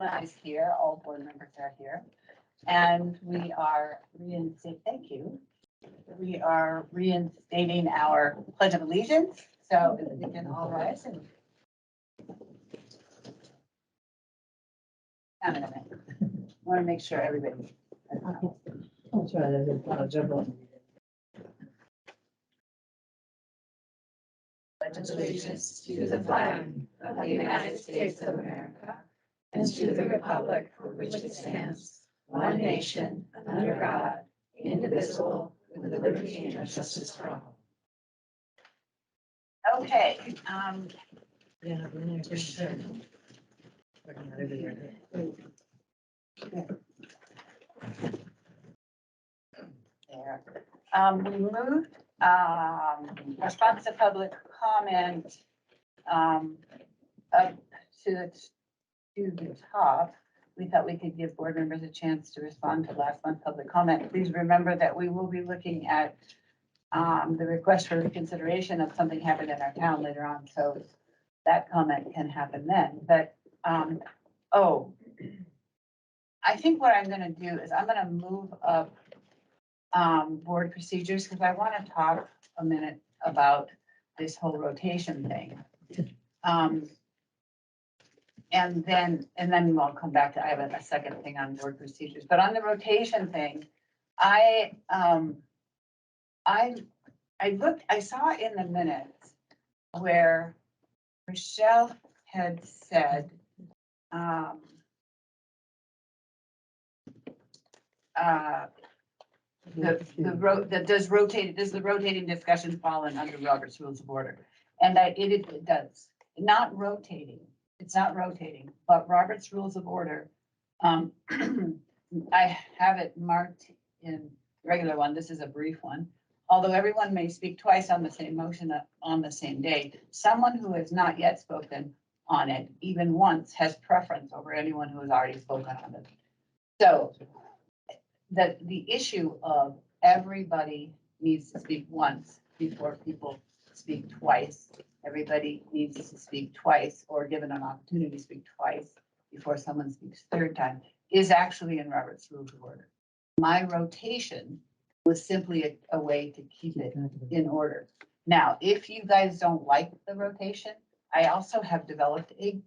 Is here, all board members are here. And we are thank you. We are reinstating our Pledge of Allegiance. So if we can all rise and. I want to make sure everybody. I'll try that. Pledge allegiance to the flag of the United States of America and to the republic for which it stands, one nation, under God, indivisible, with liberty and justice for all. Okay, Yeah, for sure. there. We moved, response to public comment, up to the top. We thought we could give board members a chance to respond to last month's public comment. Please remember that we will be looking at the request for reconsideration of something happened in our town later on, so that comment can happen then. But, I think what I'm gonna do is I'm gonna move up board procedures, because I want to talk a minute about this whole rotation thing. And then I'll come back to, I have a second thing on board procedures, but on the rotation thing, I saw in the minutes where Michelle had said, does the rotating discussion fall under Robert's Rules of Order? And it does. Not rotating. It's not rotating, but Robert's Rules of Order. I have it marked in the regular one. This is a brief one. Although everyone may speak twice on the same motion on the same day, someone who has not yet spoken on it, even once, has preference over anyone who has already spoken on it. So the issue of everybody needs to speak once before people speak twice. Everybody needs to speak twice or given an opportunity to speak twice before someone speaks third time is actually in Robert's Rules of Order. My rotation was simply a way to keep it in order. Now, if you guys don't like the rotation, I also have developed a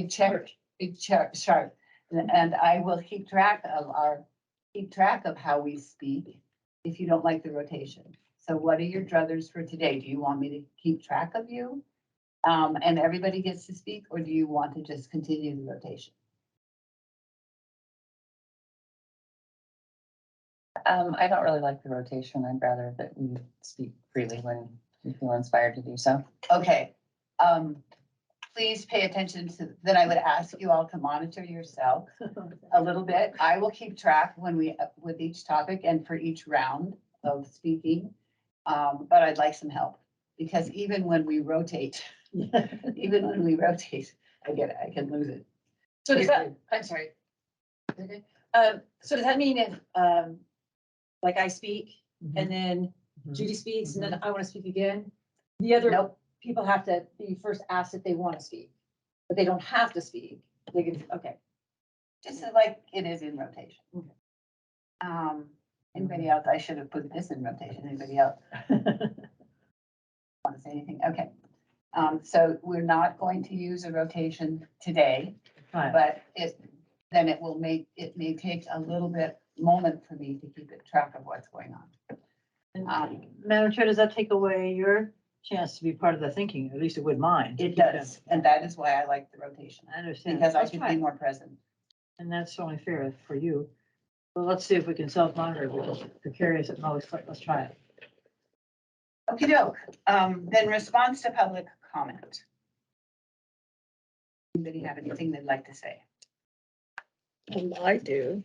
chart, and I will keep track of how we speak if you don't like the rotation. So what are your druthers for today? Do you want me to keep track of you? And everybody gets to speak, or do you want to just continue the rotation? I don't really like the rotation. I'd rather that we speak freely when you feel inspired to do so. Okay. Please pay attention to that. I would ask you all to monitor yourself a little bit. I will keep track with each topic and for each round of speaking. But I'd like some help, because even when we rotate, I can lose it. So does that, I'm sorry. Okay. So does that mean if, like I speak and then Judy speaks and then I want to speak again, the other Nope. people have to be first asked if they want to speak, but they don't have to speak. They can, okay. Just like it is in rotation. Anybody else? I should have put this in rotation. Anybody else want to say anything? Okay. So we're not going to use a rotation today, but it may take a little bit moment for me to keep track of what's going on. Madam Chair, does that take away your chance to be part of the thinking? At least it would mind. It does, and that is why I like the rotation, I understand. because I That's could fine. be more present. And that's only fair for you. Well, let's see if we can self-monitor, because it's precarious at most, but let's try it. Okey doke. Then response to public comment. Anybody have anything they'd like to say? I do.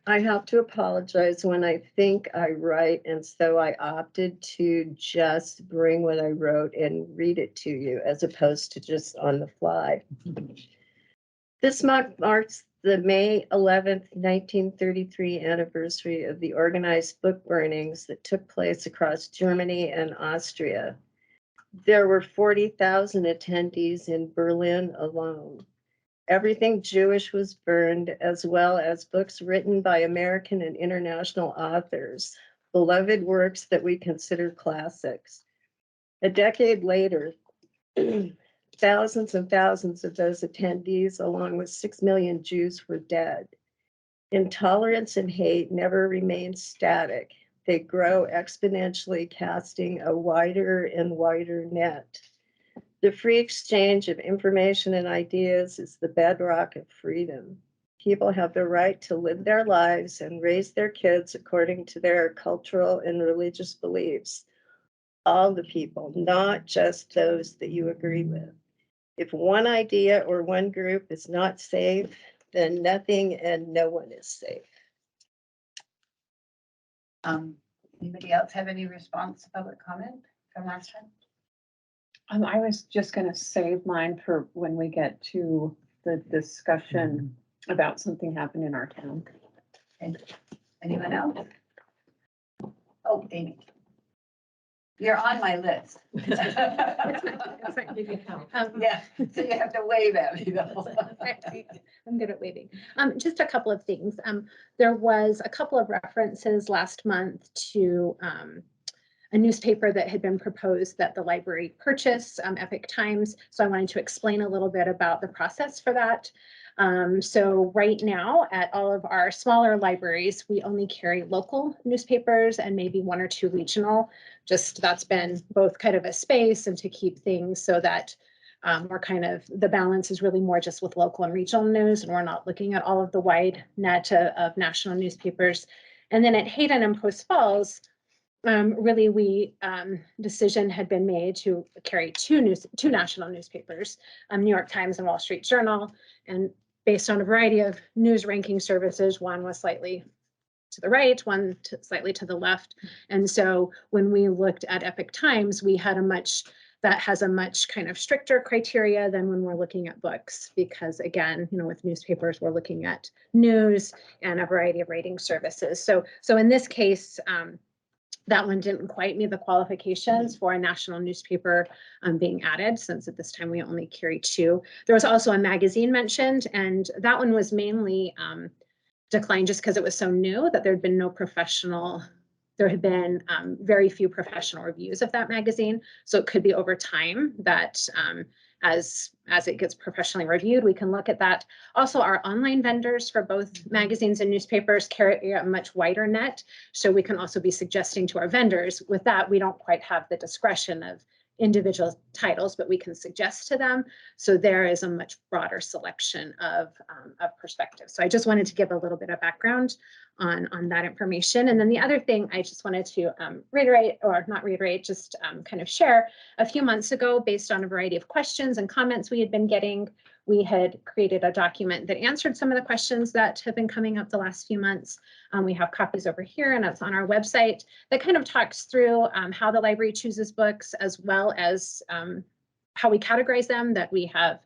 I have to apologize when I think I write, and so I opted to just bring what I wrote and read it to you as opposed to just on the fly. This month marks the May 11th, 1933 anniversary of the organized book burnings that took place across Germany and Austria. There were 40,000 attendees in Berlin alone. Everything Jewish was burned, as well as books written by American and international authors, beloved works that we consider classics. A decade later, thousands and thousands of those attendees, along with 6 million Jews, were dead. Intolerance and hate never remain static. They grow exponentially, casting a wider and wider net. The free exchange of information and ideas is the bedrock of freedom. People have the right to live their lives and raise their kids according to their cultural and religious beliefs. All the people, not just those that you agree with. If one idea or one group is not safe, then nothing and no one is safe. Anybody else have any response to public comment from last time? I was just gonna save mine for when we get to the discussion about something happened in our town. Anyone else? Oh, Amy. You're on my list. Yeah, so you have to wave at me though. I'm good at waving. Just a couple of things. There was a couple of references last month to a newspaper that had been proposed that the library purchase, Epic Times. So I wanted to explain a little bit about the process for that. So right now at all of our smaller libraries, we only carry local newspapers and maybe one or two regional. Just that's been both kind of a space and to keep things so that we're kind of, the balance is really more just with local and regional news, and we're not looking at all of the wide net of national newspapers. And then at Hayden and Post Falls, really we decision had been made to carry two national newspapers, New York Times and Wall Street Journal, and based on a variety of news ranking services, one was slightly to the right, one slightly to the left. And so when we looked at Epic Times, we had that has a much kind of stricter criteria than when we're looking at books, because again, with newspapers, we're looking at news and a variety of rating services. So in this case, that one didn't quite meet the qualifications for a national newspaper being added, since at this time we only carry two. There was also a magazine mentioned, and that one was mainly declined just because it was so new that there had been very few professional reviews of that magazine. So it could be over time that as it gets professionally reviewed, we can look at that. Also, our online vendors for both magazines and newspapers carry a much wider net. So we can also be suggesting to our vendors, with that, we don't quite have the discretion of individual titles, but we can suggest to them. So there is a much broader selection of perspectives. So I just wanted to give a little bit of background on that information. And then the other thing I just wanted to reiterate, or not reiterate, just kind of share. A few months ago, based on a variety of questions and comments we had been getting, we had created a document that answered some of the questions that have been coming up the last few months. We have copies over here, and it's on our website, that kind of talks through how the library chooses books, as well as how we categorize them, that we have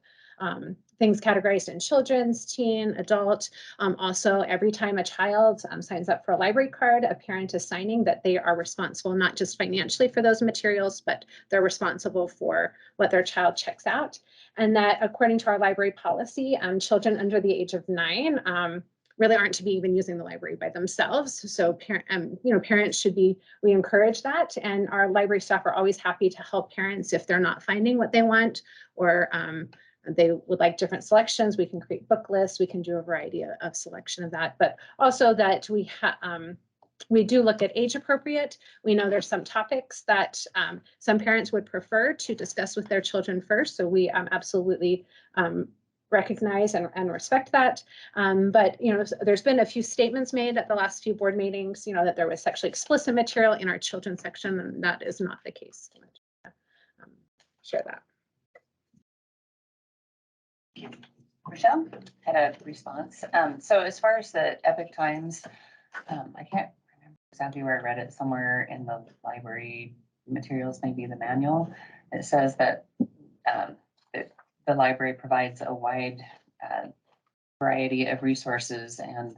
things categorized in children's, teen, adult. Also, every time a child signs up for a library card, a parent is signing that they are responsible not just financially for those materials, but they're responsible for what their child checks out. And that according to our library policy, children under the age of 9 really aren't to be even using the library by themselves. So parents should be, we encourage that. And our library staff are always happy to help parents if they're not finding what they want, or they would like different selections. We can create book lists. We can do a variety of selection of that, but also that we do look at age appropriate. We know there's some topics that some parents would prefer to discuss with their children first. So we absolutely recognize and respect that. But there's been a few statements made at the last few board meetings, that there was sexually explicit material in our children's section, and that is not the case. Share that. Michelle? Had a response. So as far as the Epic Times, I can't remember exactly where I read it, somewhere in the library materials, maybe the manual. It says that the library provides a wide variety of resources and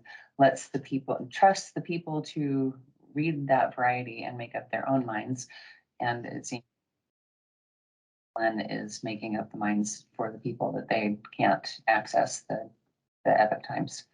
trusts the people to read that variety and make up their own minds. And it seems everyone is making up the minds for the people that they can't access the Epic Times.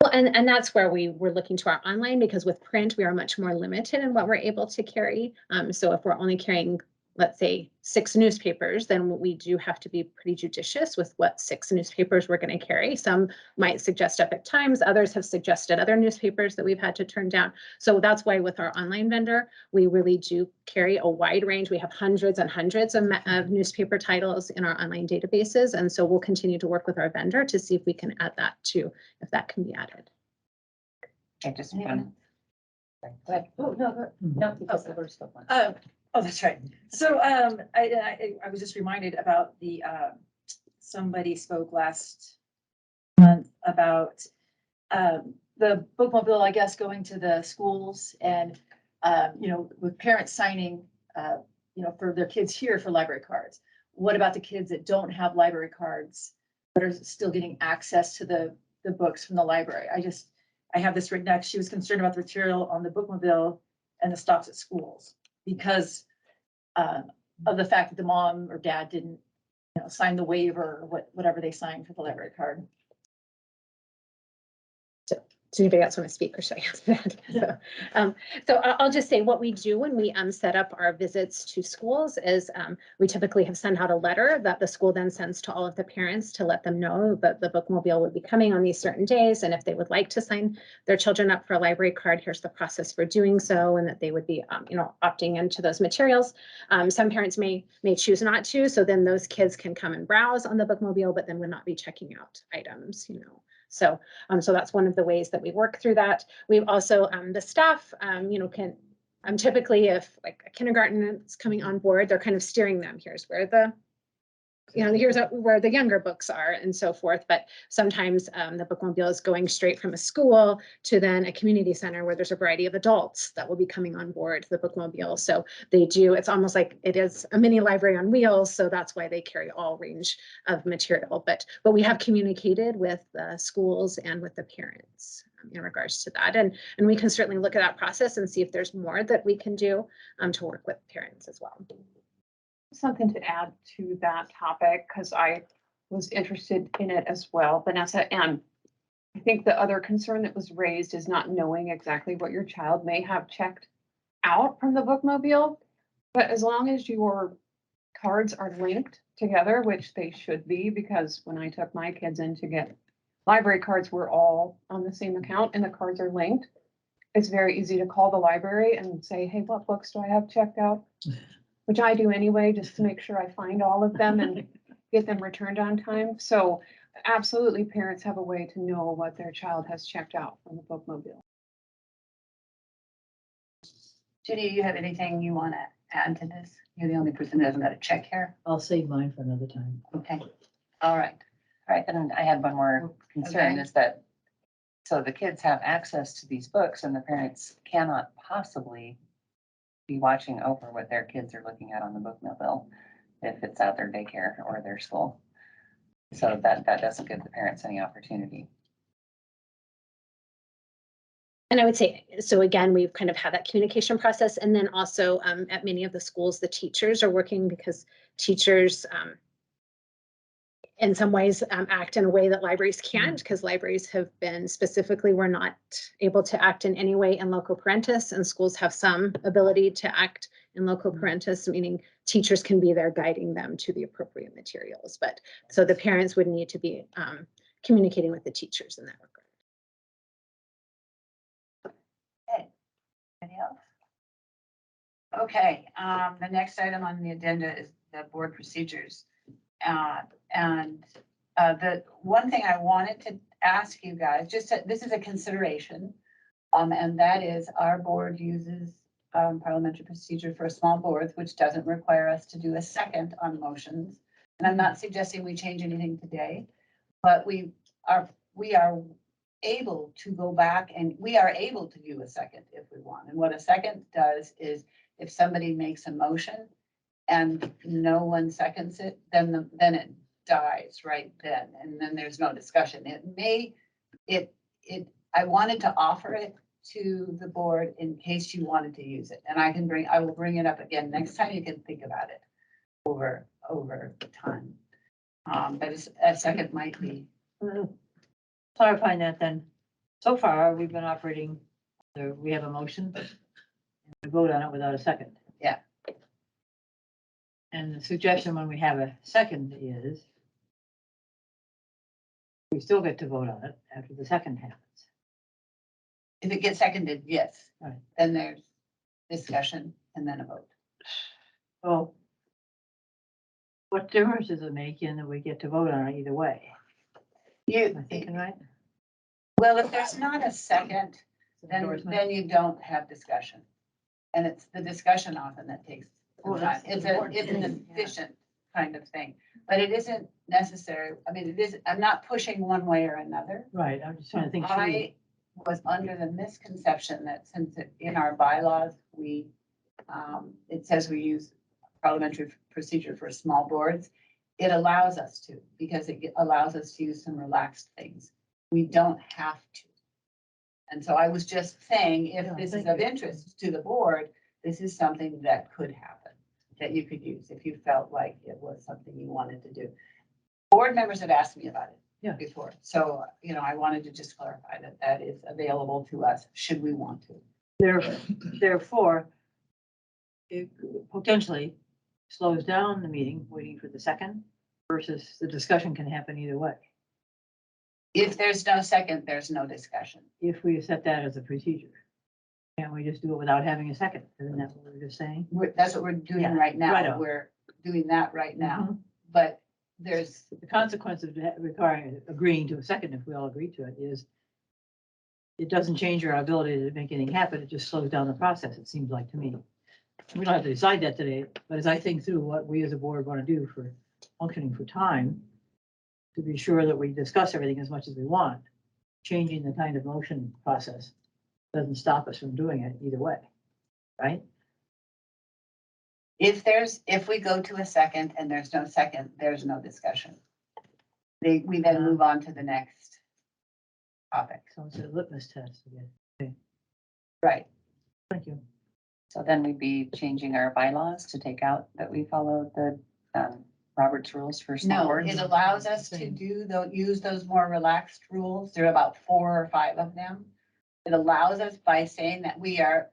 Well, and that's where we were looking to our online, because with print, we are much more limited in what we're able to carry. So if we're only carrying, let's say, 6 newspapers, then we do have to be pretty judicious with what 6 newspapers we're going to carry. Some might suggest Epic Times, others have suggested other newspapers that we've had to turn down. So that's why with our online vendor, we really do carry a wide range. We have hundreds and hundreds of newspaper titles in our online databases. And so we'll continue to work with our vendor to see if we can add that too, if that can be added. I just Anyone want. Oh, no, Because the first one. Oh, that's right. So I was just reminded about the, somebody spoke last month about the bookmobile, I guess, going to the schools and, with parents signing, for their kids here for library cards. What about the kids that don't have library cards, but are still getting access to the books from the library? I have this written next. She was concerned about the material on the bookmobile and the stops at schools because of the fact that the mom or dad didn't, sign the waiver or whatever they signed for the library card. Does anybody else want to speak, or should I answer that? So I'll just say what we do when we set up our visits to schools is we typically have sent out a letter that the school then sends to all of the parents to let them know that the bookmobile would be coming on these certain days. And if they would like to sign their children up for a library card, here's the process for doing so, and that they would be, opting into those materials. Some parents may choose not to. So then those kids can come and browse on the bookmobile, but then would not be checking out items, So that's one of the ways that we work through that. We've also, the staff, can, typically if like a kindergarten is coming on board, they're kind of steering them. Here's where here's where the younger books are and so forth. But sometimes the bookmobile is going straight from a school to then a community center where there's a variety of adults that will be coming on board the bookmobile. So it's almost like it is a mini library on wheels. So that's why they carry all range of material. But we have communicated with the schools and with the parents in regards to that. And we can certainly look at that process and see if there's more that we can do to work with parents as well. Something to add to that topic, because I was interested in it as well, Vanessa. And I think the other concern that was raised is not knowing exactly what your child may have checked out from the bookmobile. But as long as your cards are linked together, which they should be, because when I took my kids in to get library cards, we're all on the same account and the cards are linked. It's very easy to call the library and say, hey, what books do I have checked out? Which I do anyway, just to make sure I find all of them and get them returned on time. So absolutely, parents have a way to know what their child has checked out from the bookmobile. Judy, you have anything you want to add to this? You're the only person that hasn't got a check here. I'll save mine for another time. Okay. All right. All right, then I had one more concern Okay. is that, so the kids have access to these books and the parents cannot possibly be watching over what their kids are looking at on the bookmobile if it's at their daycare or their school. So that doesn't give the parents any opportunity. And I would say, so again, we've kind of had that communication process. And then also at many of the schools, the teachers are working, because teachers in some ways act in a way that libraries can't, because libraries have been specifically, we're not able to act in any way in loco parentis, and schools have some ability to act in loco parentis, meaning teachers can be there guiding them to the appropriate materials. But so the parents would need to be communicating with the teachers in that regard. Anything else? Okay, the next item on the agenda is the board procedures. The one thing I wanted to ask you guys, this is a consideration, and that is our board uses parliamentary procedure for small boards, which doesn't require us to do a second on motions. And I'm not suggesting we change anything today, but we are able to go back and we are able to do a second if we want. And what a second does is if somebody makes a motion and no one seconds it, then it dies right then, and then there's no discussion. I wanted to offer it to the board in case you wanted to use it, and I will bring it up again next time. You can think about it. over the time. But a second might be, Clarifying that then, so far, we've been operating, we have a motion. And we vote on it without a second. Yeah. And the suggestion when we have a second is we still get to vote on it after the second happens. if it gets seconded, yes. Right. Then there's discussion and then a vote. Well, what difference does it make in that we get to vote on it either way? Am I thinking right? Well, if there's not a second, Endorsement? then you don't have discussion. And it's the discussion often that takes some Oh, time. that's It's an efficient kind of thing, but it isn't necessary. I mean, it is, I'm not pushing one way or another. Right, I'm just trying to think through. I was under the misconception that since in our bylaws, it says we use parliamentary procedure for small boards. It allows us to, because it allows us to use some relaxed things. We don't have to. And so I was just saying, if Yeah, this is thank of you. interest to the board, this is something that could happen, that you could use if you felt like it was something you wanted to do. Board members have asked me about it Yeah. before. So, I wanted to just clarify that that is available to us, should we want to. Therefore, it potentially slows down the meeting, waiting for the second, versus the discussion can happen either way. If there's no second, there's no discussion. If we set that as a procedure. Can't we just do it without having a second? Isn't that what we were just saying? That's what we're doing Yeah, right now. right on. We're doing that right now, Mhm. but there's, The consequence of requiring, agreeing to a second, if we all agree to it, is it doesn't change our ability to make anything happen. It just slows down the process, it seems like to me. We don't have to decide that today, but as I think through what we as a board want to do for functioning for time, to be sure that we discuss everything as much as we want, changing the kind of motion process doesn't stop us from doing it either way, right? if we go to a second and there's no second, there's no discussion. We then move on to the next topic. So it's a litmus test again. Right. Thank you. So then we'd be changing our bylaws to take out that we follow the Robert's rules for small No, boards. it allows us to use those more relaxed rules. There are about 4 or 5 of them. It allows us by saying that we are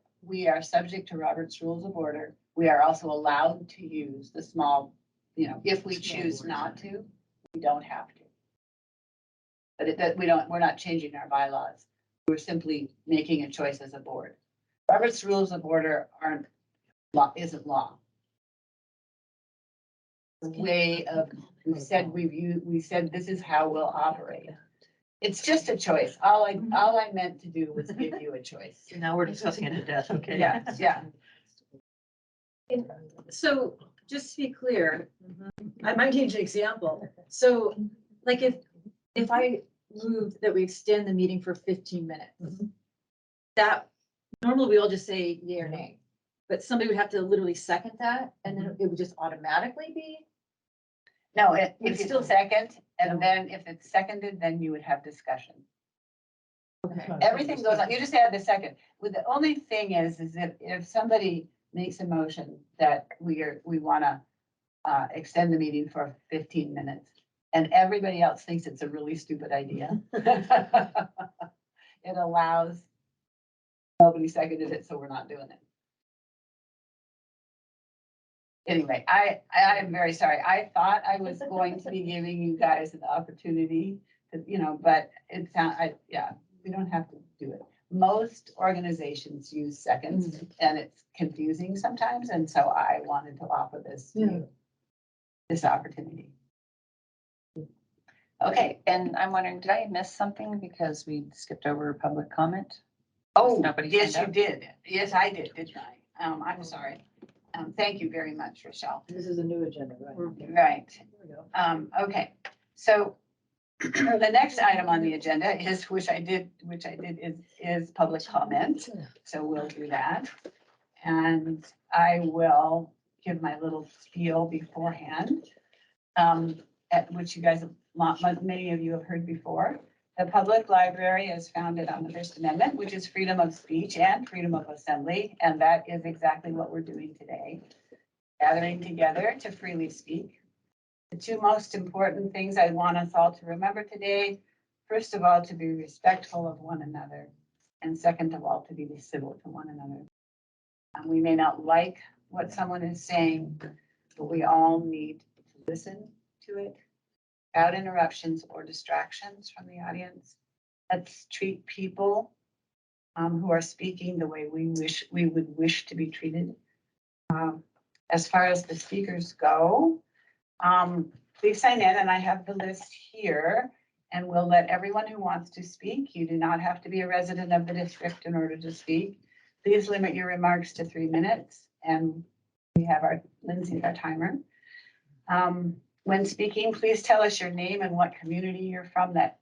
subject to Robert's Rules of Order. We are also allowed to use the small, if we choose not to, we don't have to. But we're not changing our bylaws. We're simply making a choice as a board. Robert's Rules of Order isn't law. The way of, we said this is how we'll operate. It's just a choice. All I meant to do was give you a choice. Now we're discussing it to death, okay? Yeah, yeah. So just to be clear, I might give you an example. So like if I moved that we extend the meeting for 15 minutes, that normally we all just say yay or nay, but somebody would have to literally second that and then it would just automatically be. No, if It's you still- second, and then if it's seconded, then you would have discussion. Okay. Everything goes on. You just add the second. With the only thing is if somebody makes a motion that we want to extend the meeting for 15 minutes and everybody else thinks it's a really stupid idea. It allows, nobody seconded it, so we're not doing it. Anyway, I'm very sorry. I thought I was going to be giving you guys an opportunity to, but it we don't have to do it. Most organizations use seconds and it's confusing sometimes. And so I wanted to offer this to you, this opportunity. Okay. And I'm wondering, did I miss something because we skipped over public comment? Oh, Nobody yes, signed you up? did. Yes, I did, didn't I? I'm sorry. Thank you very much, Rochelle. This is a new agenda, right? Right. There we go. Okay, so the next item on the agenda is, which I did is public comment. So we'll do that. And I will give my little spiel beforehand, at which you guys, many of you have heard before. The public library is founded on the First Amendment, which is freedom of speech and freedom of assembly, and that is exactly what we're doing today. gathering together to freely speak. The two most important things I want us all to remember today, first of all, to be respectful of one another, and second of all, to be civil to one another. We may not like what someone is saying, but we all need to listen to it without interruptions or distractions from the audience. Let's treat people who are speaking the way we would wish to be treated. As far as the speakers go, please sign in, and I have the list here, and we'll let everyone who wants to speak. You do not have to be a resident of the district in order to speak. Please limit your remarks to 3 minutes, and we have our Lindsay, our timer. When speaking, please tell us your name and what community you're from. That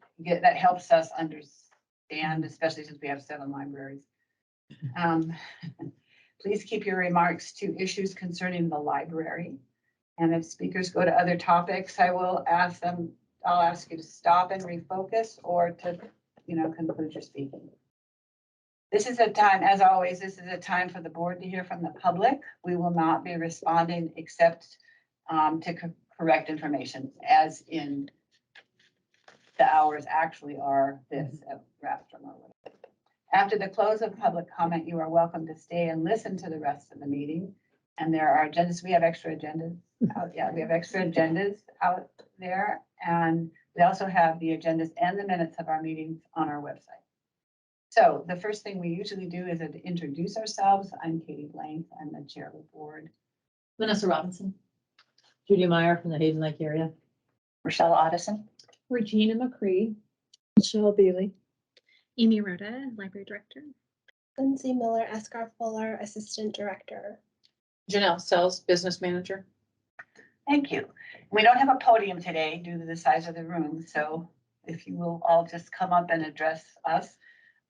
helps us understand, especially since we have 7 libraries. Please keep your remarks to issues concerning the library. And if speakers go to other topics, I'll ask you to stop and refocus, or to, conclude your speaking. This is a time, as always, this is a time for the board to hear from the public. We will not be responding except to correct information, as in the hours actually are this at Rathdrum or whatever. After the close of public comment, you are welcome to stay and listen to the rest of the meeting. And there are agendas. We have extra agendas out. Yeah, we have extra agendas out there. And we also have the agendas and the minutes of our meetings on our website. So the first thing we usually do is to introduce ourselves. I'm Katie Blank. I'm the chair of the board. Vanessa Robinson. Judy Meyer from the Hayden Lake area. Rochelle Otteson. Regina McCree. Michelle Bealey. Amy Rhoda, library director. Lindsay Miller, Escar Fuller, assistant director. Janelle Sells, business manager. Thank you. We don't have a podium today due to the size of the room. So if you will all just come up and address us.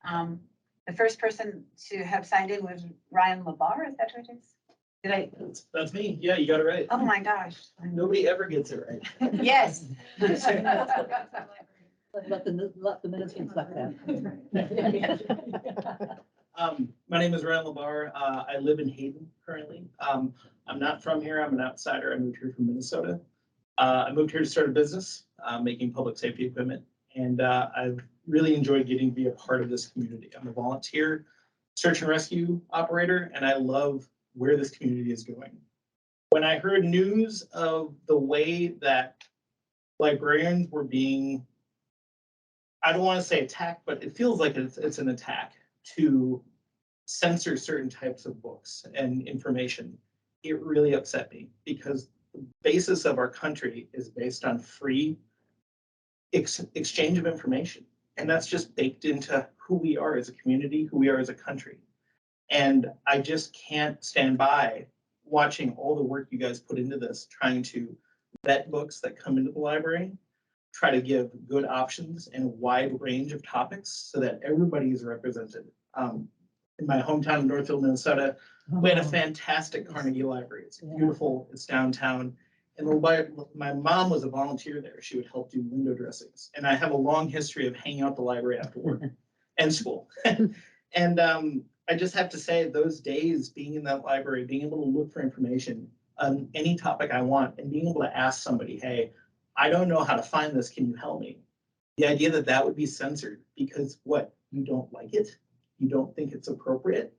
The first person to have signed in was Ryan Labar. Is that what it is? Did I? That's me. Yeah, you got it right. Oh my gosh. Nobody ever gets it right. Yes. Let the minutes reflect that. My name is Ryan Labar. I live in Hayden currently. I'm not from here. I'm an outsider. I moved here from Minnesota. I moved here to start a business, making public safety equipment. And I've really enjoyed getting to be a part of this community. I'm a volunteer search and rescue operator, and I love where this community is going. When I heard news of the way that librarians were being, I don't want to say attacked, but it feels like it's an attack to censor certain types of books and information, it really upset me, because the basis of our country is based on free exchange of information. And that's just baked into who we are as a community, who we are as a country. And I just can't stand by watching all the work you guys put into this, trying to vet books that come into the library, try to give good options and a wide range of topics so that everybody is represented. In my hometown of Northfield, Minnesota, we had a fantastic Carnegie Library. It's beautiful, it's downtown. And my mom was a volunteer there. She would help do window dressings. And I have a long history of hanging out at the library after work and school. And I just have to say, those days being in that library, being able to look for information on any topic I want, and being able to ask somebody, hey, I don't know how to find this, can you help me? The idea that that would be censored because what, you don't like it? You don't think it's appropriate?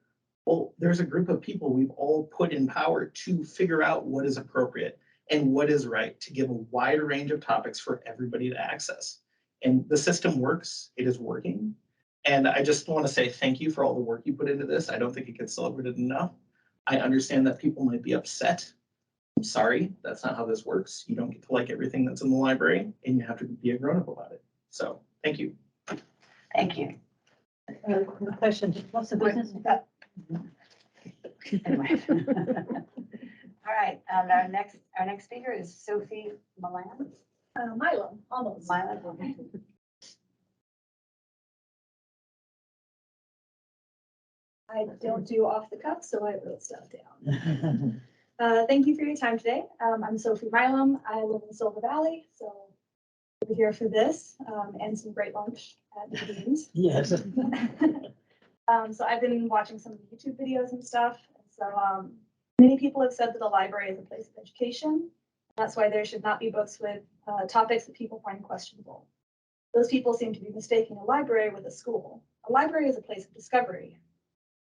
Well, there's a group of people we've all put in power to figure out what is appropriate and what is right, to give a wide range of topics for everybody to access. And the system works, it is working. And I just want to say thank you for all the work you put into this. I don't think it gets celebrated enough. I understand that people might be upset. I'm sorry, that's not how this works. You don't get to like everything that's in the library, and you have to be a grown-up about it. So, thank you. Thank you. Question, what's the business? Anyway. All right, our next speaker is Sophie Milan. Milo, almost. Milan, okay. I don't do off the cuff, so I wrote stuff down. Thank you for your time today. I'm Sophie Milam. I live in Silver Valley, so we're here for this and some great lunch at the Beans. Yes. So I've been watching some YouTube videos and stuff. So Many people have said that the library is a place of education. That's why there should not be books with topics that people find questionable. Those people seem to be mistaking a library with a school. A library is a place of discovery.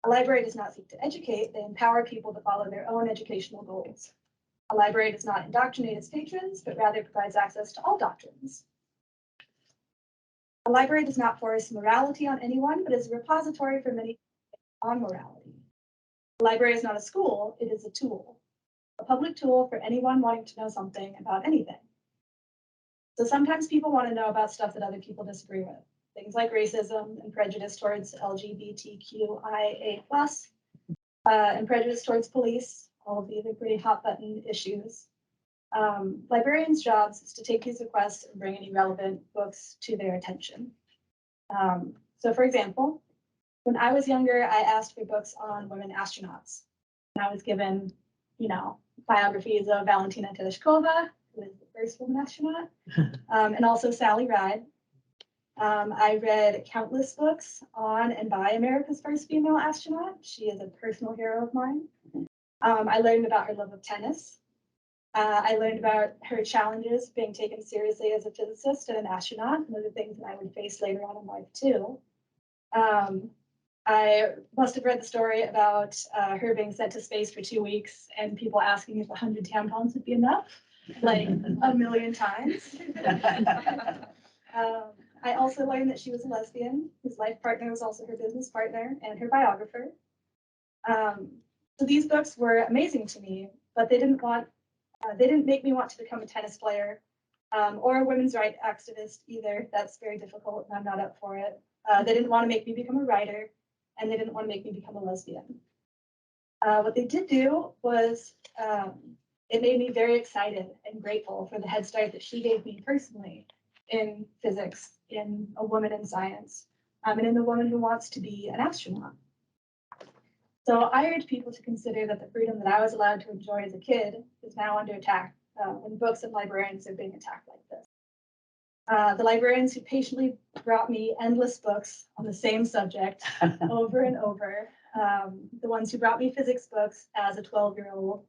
A library does not seek to educate, they empower people to follow their own educational goals. A library does not indoctrinate its patrons, but rather provides access to all doctrines. A library does not force morality on anyone, but is a repository for many on morality. A library is not a school, it is a tool. A public tool for anyone wanting to know something about anything. So sometimes people want to know about stuff that other people disagree with. Things like racism and prejudice towards LGBTQIA+, and prejudice towards police, all of these are pretty hot button issues. Librarians' jobs is to take these requests and bring any relevant books to their attention. So for example, when I was younger, I asked for books on women astronauts. And I was given, biographies of Valentina Tereshkova, who is the first woman astronaut, and also Sally Ride. I read countless books on and by America's first female astronaut. She is a personal hero of mine. I learned about her love of tennis. I learned about her challenges being taken seriously as a physicist and an astronaut, and other things that I would face later on in life too. I must have read the story about her being sent to space for 2 weeks and people asking if 100 tampons would be enough, like a million times. I also learned that she was a lesbian. His life partner was also her business partner and her biographer. So these books were amazing to me, but they didn't make me want to become a tennis player or a women's rights activist either. That's very difficult and I'm not up for it. They didn't want to make me become a writer, and they didn't want to make me become a lesbian. What they did do was it made me very excited and grateful for the head start that she gave me personally in physics, in a woman in science, and in the woman who wants to be an astronaut. So I urge people to consider that the freedom that I was allowed to enjoy as a kid is now under attack when books and librarians are being attacked like this. The librarians who patiently brought me endless books on the same subject over and over, the ones who brought me physics books as a 12-year-old,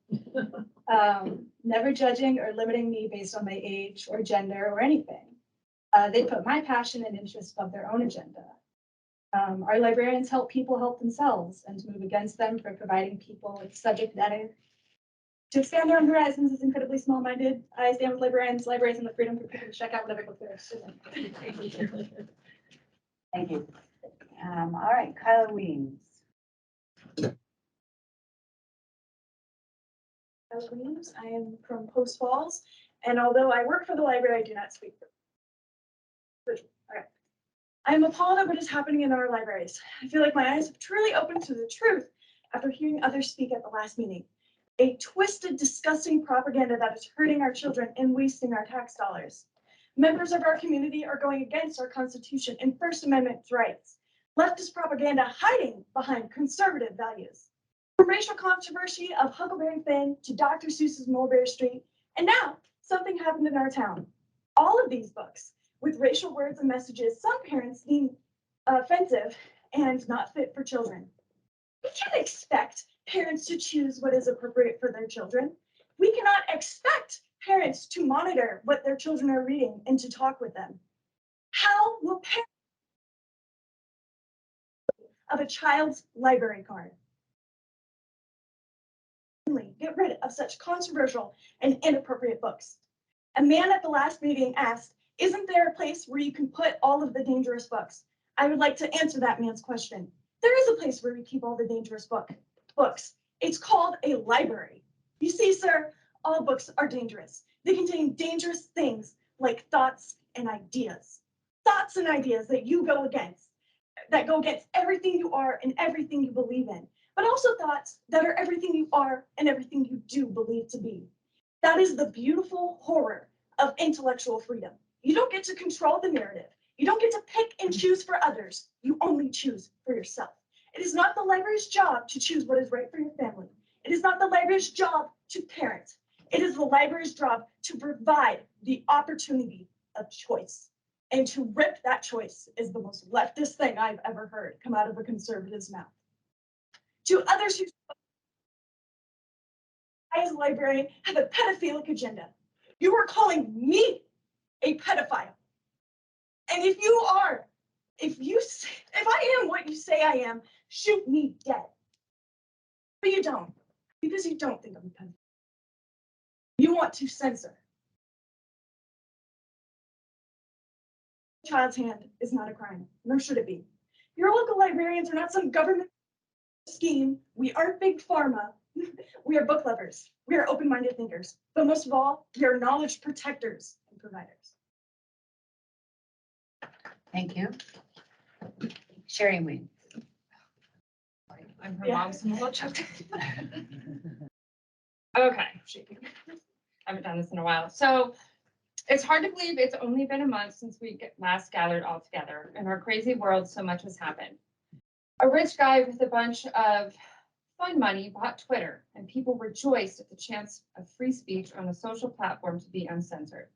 never judging or limiting me based on my age or gender or anything. They put my passion and interest above their own agenda. Our librarians help people help themselves, and to move against them for providing people with subject matter to expand their own horizons is incredibly small-minded. I stand with librarians and the freedom for people to check out whatever book they're interested in. Thank you. All right, Kyla Weems. Kyla Weems, I am from Post Falls, and although I work for the library, I do not speak for it. Okay. I am appalled at what is happening in our libraries. I feel like my eyes have truly opened to the truth after hearing others speak at the last meeting. A twisted, disgusting propaganda that is hurting our children and wasting our tax dollars. Members of our community are going against our Constitution and First Amendment rights. Leftist propaganda hiding behind conservative values. From racial controversy of Huckleberry Finn to Dr. Seuss's Mulberry Street, and now something happened in our town. All of these books with racial words and messages some parents deem offensive and not fit for children. We can't expect parents to choose what is appropriate for their children. We cannot expect parents to monitor what their children are reading and to talk with them. How will parents of a child's library card get rid of such controversial and inappropriate books? A man at the last meeting asked, "Isn't there a place where you can put all of the dangerous books?" I would like to answer that man's question. There is a place where we keep all the dangerous books. It's called a library. You see, sir, all books are dangerous. They contain dangerous things like thoughts and ideas. Thoughts and ideas that go against everything you are and everything you believe in, but also thoughts that are everything you are and everything you do believe to be. That is the beautiful horror of intellectual freedom. You don't get to control the narrative. You don't get to pick and choose for others. You only choose for yourself. It is not the library's job to choose what is right for your family. It is not the library's job to parent. It is the library's job to provide the opportunity of choice. And to rip that choice is the most leftist thing I've ever heard come out of a conservative's mouth. To others who I, as a librarian, have a pedophilic agenda. You are calling me a pedophile. And if you are, if I am what you say I am, shoot me dead. But you don't, because you don't think I'm a pedophile. You want to censor. Child's hand is not a crime, nor should it be. Your local librarians are not some government scheme. We aren't big pharma. We are book lovers. We are open-minded thinkers. But most of all, we are knowledge protectors and providers. Thank you. Sherry Weed. I'm her Yeah. mom's little choked. Okay, shaking. I haven't done this in a while. So it's hard to believe it's only been a month since we last gathered all together. In our crazy world, so much has happened. A rich guy with a bunch of fun money bought Twitter, and people rejoiced at the chance of free speech on a social platform to be uncensored,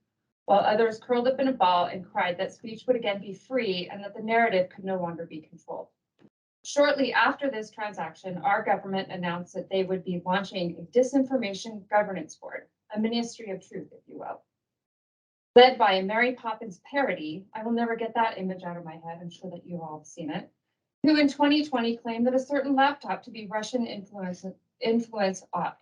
while others curled up in a ball and cried that speech would again be free and that the narrative could no longer be controlled. Shortly after this transaction, our government announced that they would be launching a disinformation governance board, a ministry of truth, if you will. Led by a Mary Poppins parody, I will never get that image out of my head, I'm sure that you all have seen it, who in 2020 claimed that a certain laptop to be Russian influence op.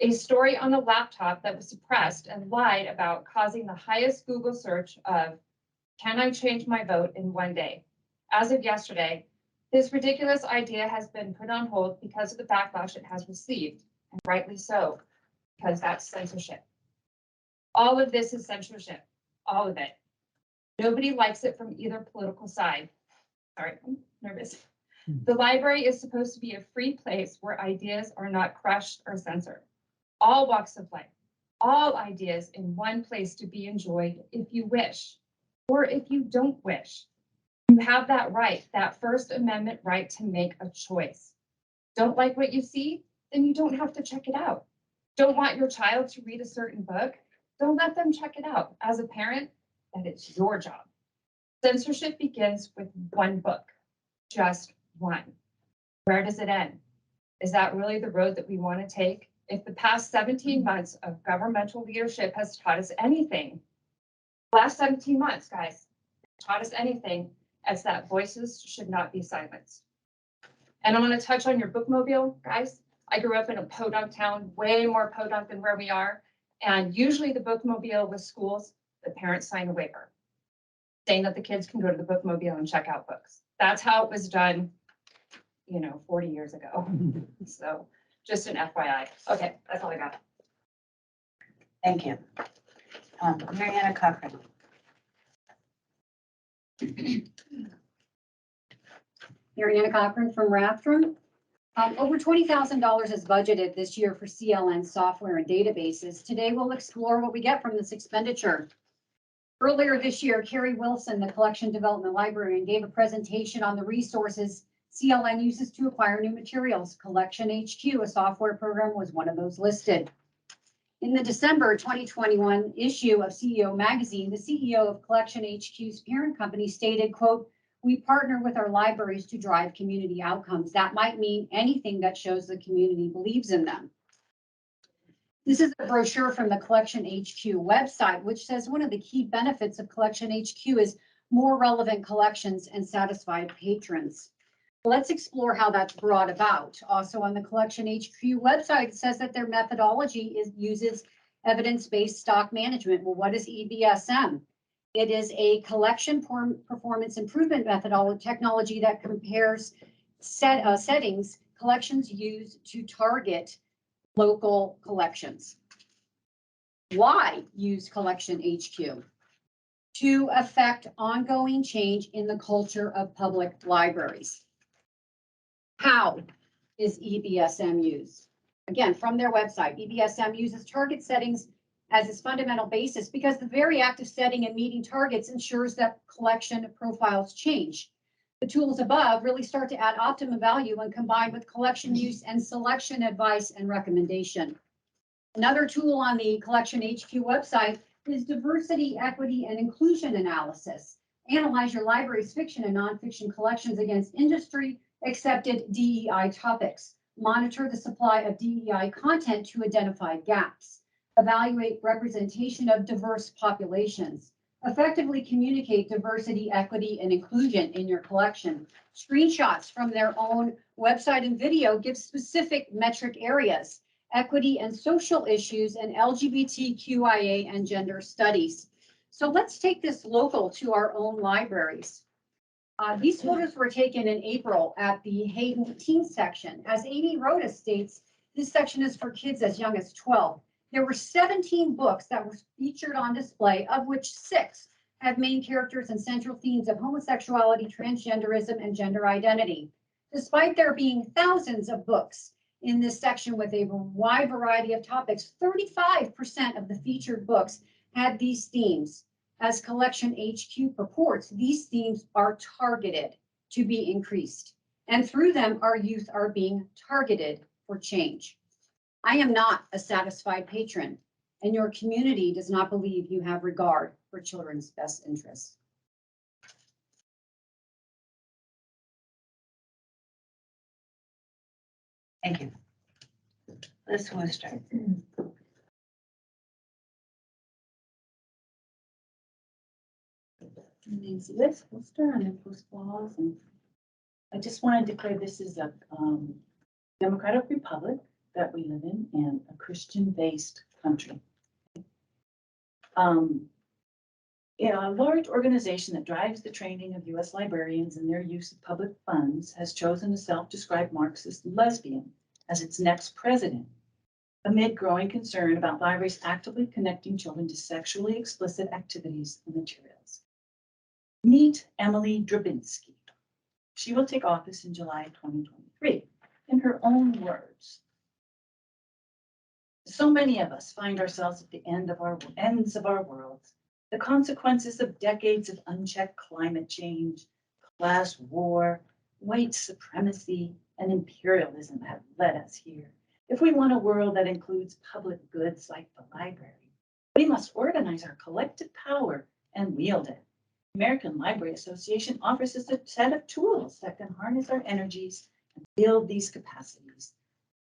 A story on a laptop that was suppressed and lied about causing the highest Google search of, can I change my vote in one day? As of yesterday, this ridiculous idea has been put on hold because of the backlash it has received, and rightly so, because that's censorship. All of this is censorship, all of it. Nobody likes it from either political side. Sorry, I'm nervous. The library is supposed to be a free place where ideas are not crushed or censored. All walks of life, all ideas in one place to be enjoyed if you wish, or if you don't wish. You have that right, that First Amendment right to make a choice. Don't like what you see? Then you don't have to check it out. Don't want your child to read a certain book? Don't let them check it out. As a parent, then it's your job. Censorship begins with one book, just one. Where does it end? Is that really the road that we want to take? If the past 17 months of governmental leadership has taught us anything, last 17 months, guys, taught us anything, it's that voices should not be silenced. And I want to touch on your bookmobile, guys. I grew up in a podunk town, way more podunk than where we are. And usually the bookmobile with schools, the parents sign a waiver saying that the kids can go to the bookmobile and check out books. That's how it was done, 40 years ago. So just an FYI. Okay, that's all I got. Thank you. Mariana Cochran. Mariana Cochran from Rathdrum. Over $20,000 is budgeted this year for CLN software and databases. Today, we'll explore what we get from this expenditure. Earlier this year, Carrie Wilson, the Collection Development Librarian, gave a presentation on the resources CLN uses to acquire new materials. Collection HQ, a software program, was one of those listed. In the December 2021 issue of CEO Magazine, the CEO of Collection HQ's parent company stated, quote, "We partner with our libraries to drive community outcomes." That might mean anything that shows the community believes in them. This is a brochure from the Collection HQ website, which says one of the key benefits of Collection HQ is more relevant collections and satisfied patrons. Let's explore how that's brought about. Also on the Collection HQ website, it says that their methodology uses evidence-based stock management. Well, what is EBSM? It is a collection performance improvement methodology technology that compares settings collections use to target local collections. Why use Collection HQ? To affect ongoing change in the culture of public libraries. How is EBSM used? Again, from their website, EBSM uses target settings as its fundamental basis because the very act of setting and meeting targets ensures that collection profiles change. The tools above really start to add optimum value when combined with collection use and selection advice and recommendation. Another tool on the Collection HQ website is diversity, equity, and inclusion analysis. Analyze your library's fiction and nonfiction collections against industry accepted DEI topics. monitor the supply of DEI content to identify gaps, evaluate representation of diverse populations, effectively communicate diversity, equity, and inclusion in your collection. Screenshots from their own website and video give specific metric areas, equity and social issues, and LGBTQIA and gender studies. So let's take this local to our own libraries. These photos were taken in April at the Hayden Teen section. As Amy Rhoda states, this section is for kids as young as 12. There were 17 books that were featured on display, of which 6 have main characters and central themes of homosexuality, transgenderism, and gender identity. Despite there being thousands of books in this section with a wide variety of topics, 35% of the featured books had these themes. As Collection HQ purports, these themes are targeted to be increased, and through them, our youth are being targeted for change. I am not a satisfied patron, and your community does not believe you have regard for children's best interests. Thank you. Liz Worcester. My name's Liz Worcester. I'm in Post Falls, and I just want to declare this is a democratic republic that we live in and a Christian-based country. A large organization that drives the training of U.S. librarians and their use of public funds has chosen a self-described Marxist lesbian as its next president, amid growing concern about libraries actively connecting children to sexually explicit activities and materials. Meet Emily Drabinski. She will take office in July 2023. In her own words, so many of us find ourselves at the ends of our worlds. The consequences of decades of unchecked climate change, class war, white supremacy, and imperialism have led us here. If we want a world that includes public goods like the library, we must organize our collective power and wield it. The American Library Association offers us a set of tools that can harness our energies and build these capacities.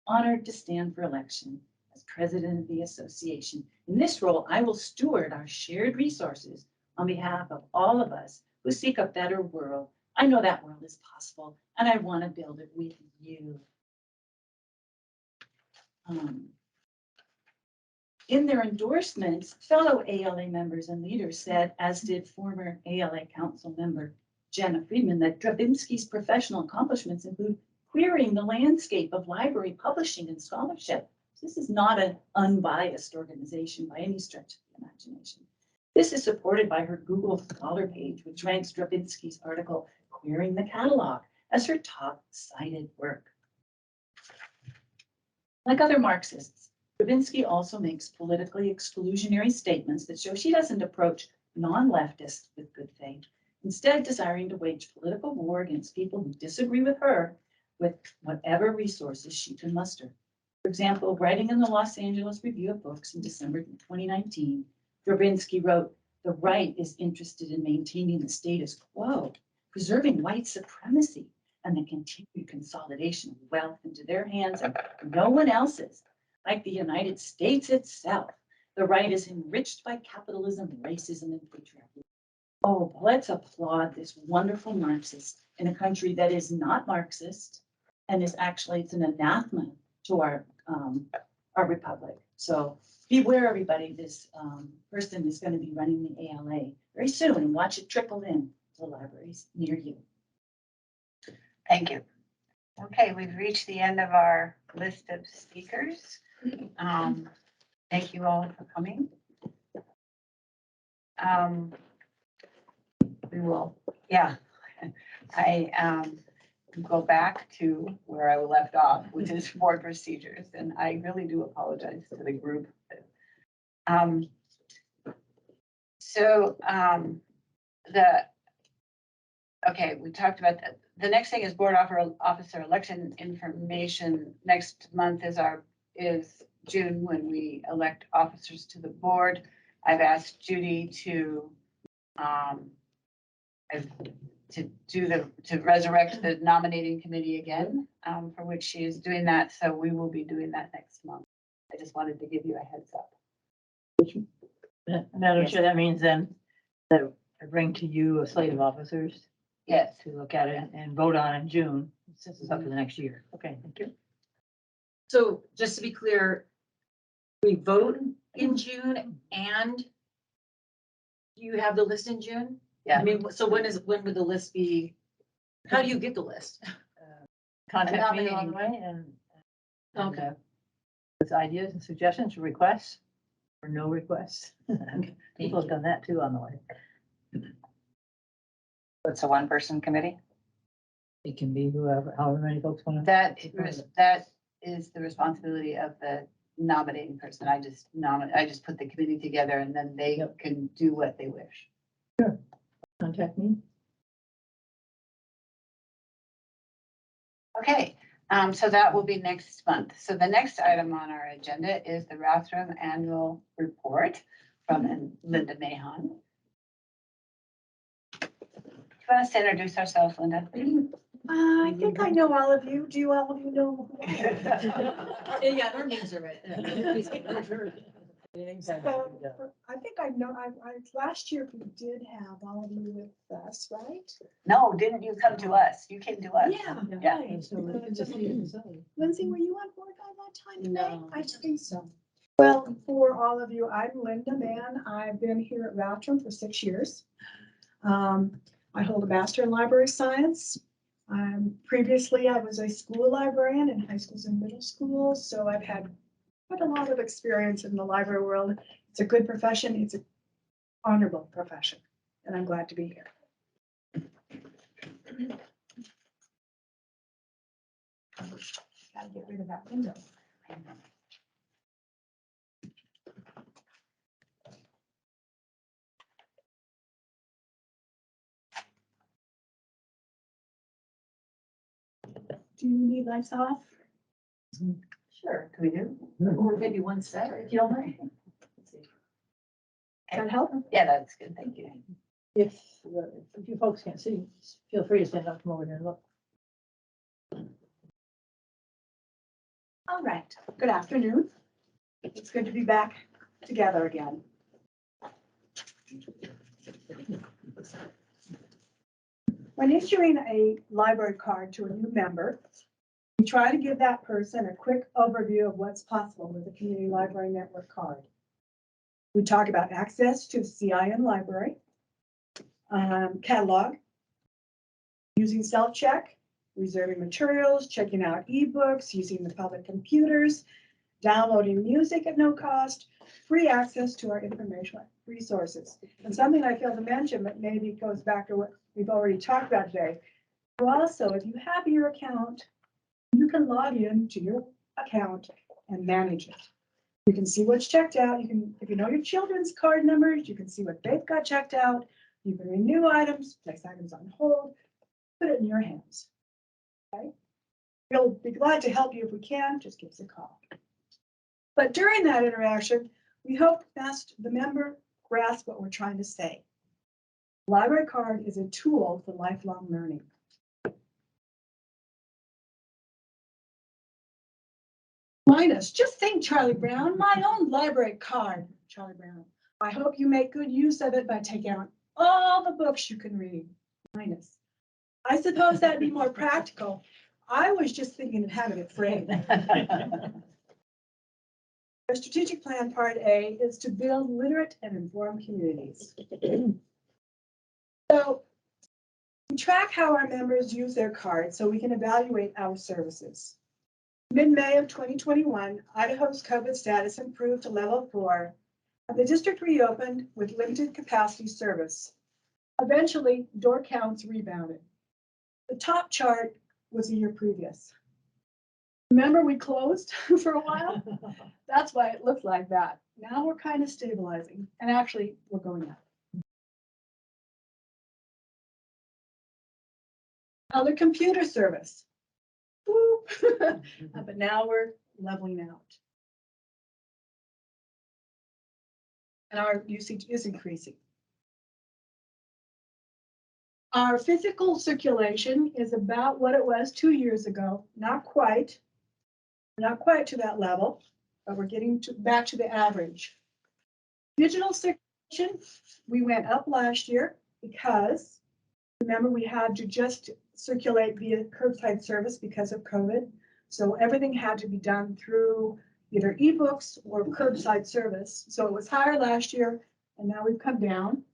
Honored to stand for election as president of the association. In this role, I will steward our shared resources on behalf of all of us who seek a better world. I know that world is possible, and I want to build it with you. In their endorsements, fellow ALA members and leaders said, as did former ALA council member Jenna Friedman, that Drabinski's professional accomplishments include querying the landscape of library publishing and scholarship. This is not an unbiased organization by any stretch of the imagination. This is supported by her Google Scholar page, which ranks Drabinski's article, Querying the Catalog, as her top cited work. Like other Marxists, Drabinski also makes politically exclusionary statements that show she doesn't approach non-leftists with good faith, instead desiring to wage political war against people who disagree with her with whatever resources she can muster. For example, writing in the Los Angeles Review of Books in December 2019, Drabinski wrote, "The right is interested in maintaining the status quo, preserving white supremacy, and the continued consolidation of wealth into their hands and no one else's. Like the United States itself, the right is enriched by capitalism, racism, and patriarchy." Oh, let's applaud this wonderful Marxist in a country that is not Marxist and is actually, it's an anathema to our republic. So beware, everybody, this person is going to be running the ALA very soon, and watch it trickle in to the libraries near you. Thank you. Okay, we've reached the end of our list of speakers. Thank you all for coming. We will, I go back to where I left off, which is board procedures, and I really do apologize to the group. Okay, we talked about that. The next thing is board officer election information. Next month is June, when we elect officers to the board. I've asked Judy to, I've to resurrect the nominating committee again, for which she is doing that. So we will be doing that next month. I just wanted to give you a heads up. Madam Yes. Chair, that means then that I bring to you a slate of officers Yes, to look at it and vote on in June, since it's up for the next year. Okay, thank you. So just to be clear, we vote in June and you have the list in June? yeah. I mean, so when would the list be? How do you get the list? Contact me along the way and. Okay. With ideas and suggestions, requests, or no requests. People have done that too on the way. It's a one-person committee. It can be whoever, however many folks want to. That is the responsibility of the nominating person. I just put the committee together and then they Yep. can do what they wish. Contact me. Okay, so that will be next month. So the next item on our agenda is the Rathdrum Annual Report from Linda Mahon. Do you want us to introduce ourselves, Linda? I think I know all of you. Do all of you know? who I am? Yeah, our names are right. So, I think I know, last year we did have all of you with us, right? No, didn't you come to us? You came to us. Yeah. Yeah. right. So we can just leave it aside. Lindsay, were you on board by that time today? No. I think so. Well, for all of you, I'm Linda Mann. I've been here at Rathdrum for 6 years. I hold a Master in Library Science. Previously, I was a school librarian in high schools and middle schools, so I've had quite a lot of experience in the library world. It's a good profession. It's an honorable profession, and I'm glad to be here. Gotta get rid of that window. Do you need lights off? Sure, can we do? Or maybe one set, if you don't mind. Does that help? Yeah, that's good, thank you. If you folks can't see, feel free to stand up, come over here and look. All right, good afternoon. It's good to be back together again. When issuing a library card to a new member, we try to give that person a quick overview of what's possible with a community library network card. We talk about access to the CIN library, catalog, using self-check, reserving materials, checking out ebooks, using the public computers, downloading music at no cost, free access to our informational resources. And something I failed to mention, but maybe goes back to what we've already talked about today. Also, if you have your account, you can log in to your account and manage it. You can see what's checked out. You can, if you know your children's card numbers, you can see what they've got checked out. You can renew items, place items on hold, put it in your hands. Okay? We'll be glad to help you if we can, just give us a call. But during that interaction, we hope best the member grasp what we're trying to say. Library card is a tool for lifelong learning. Linus, just think, Charlie Brown, my own library card, Charlie Brown. I hope you make good use of it by taking out all the books you can read. Linus, I suppose that'd be more practical. I was just thinking of having it framed. Our strategic plan part A is to build literate and informed communities. So we track how our members use their cards so we can evaluate our services. Mid-May of 2021, Idaho's COVID status improved to level 4, and the district reopened with limited capacity service. Eventually, door counts rebounded. The top chart was a year previous. Remember we closed for a while? That's why it looked like that. Now we're kind of stabilizing, and actually we're going up. Other computer service. Woo. But now we're leveling out. And our usage is increasing. Our physical circulation is about what it was 2 years ago, not quite to that level, but we're getting back to the average. Digital circulation, we went up last year because, remember, we had to just circulate via curbside service because of COVID. So everything had to be done through either ebooks or curbside service. So it was higher last year, and now we've come down.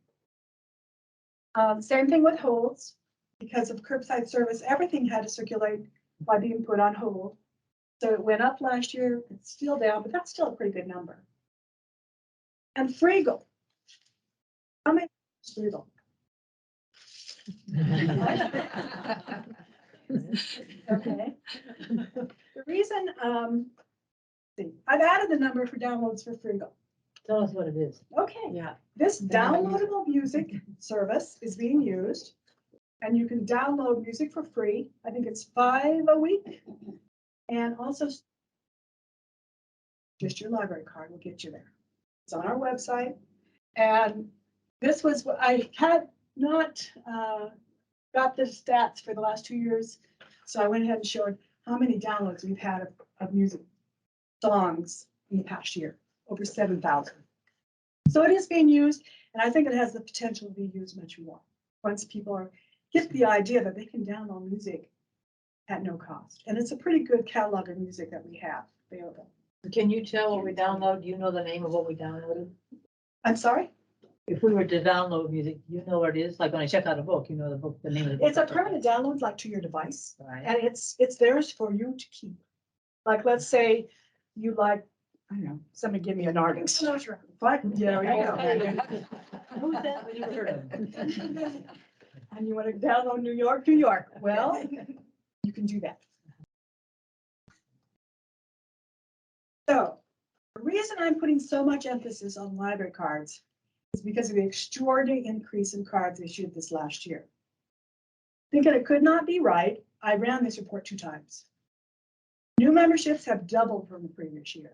Same thing with holds. Because of curbside service, everything had to circulate by being put on hold. So it went up last year, it's still down, but that's still a pretty good number. And Freegal. How many is Freegal? Okay. The reason, I've added the number for downloads for Freegal. Tell us what it is. Okay. Yeah. This downloadable music service is being used, and you can download music for free. I think it's $5 a week. And also, just your library card will get you there. It's on our website. And this was what I had not got the stats for the last 2 years. So I went ahead and showed how many downloads we've had of music songs in the past year, over 7,000. So it is being used, and I think it has the potential to be used much more once people get the idea that they can download music at no cost. And it's a pretty good catalog of music that we have available. Can you tell what we download? Do you know the name of what we downloaded? I'm sorry? If we were to download music, you know what it is? Like when I check out a book, you know the name of the book. It's a permanent download, like to your device, Right. and it's theirs for you to keep. Like, let's say you like, I don't know, somebody give me an artist. Fine, yeah, there you go. Who's that? We never heard of him. And you want to download New York, New York. Well, you can do that. So the reason I'm putting so much emphasis on library cards is because of the extraordinary increase in cards issued this last year. Thinking it could not be right, I ran this report 2 times. New memberships have doubled from the previous year.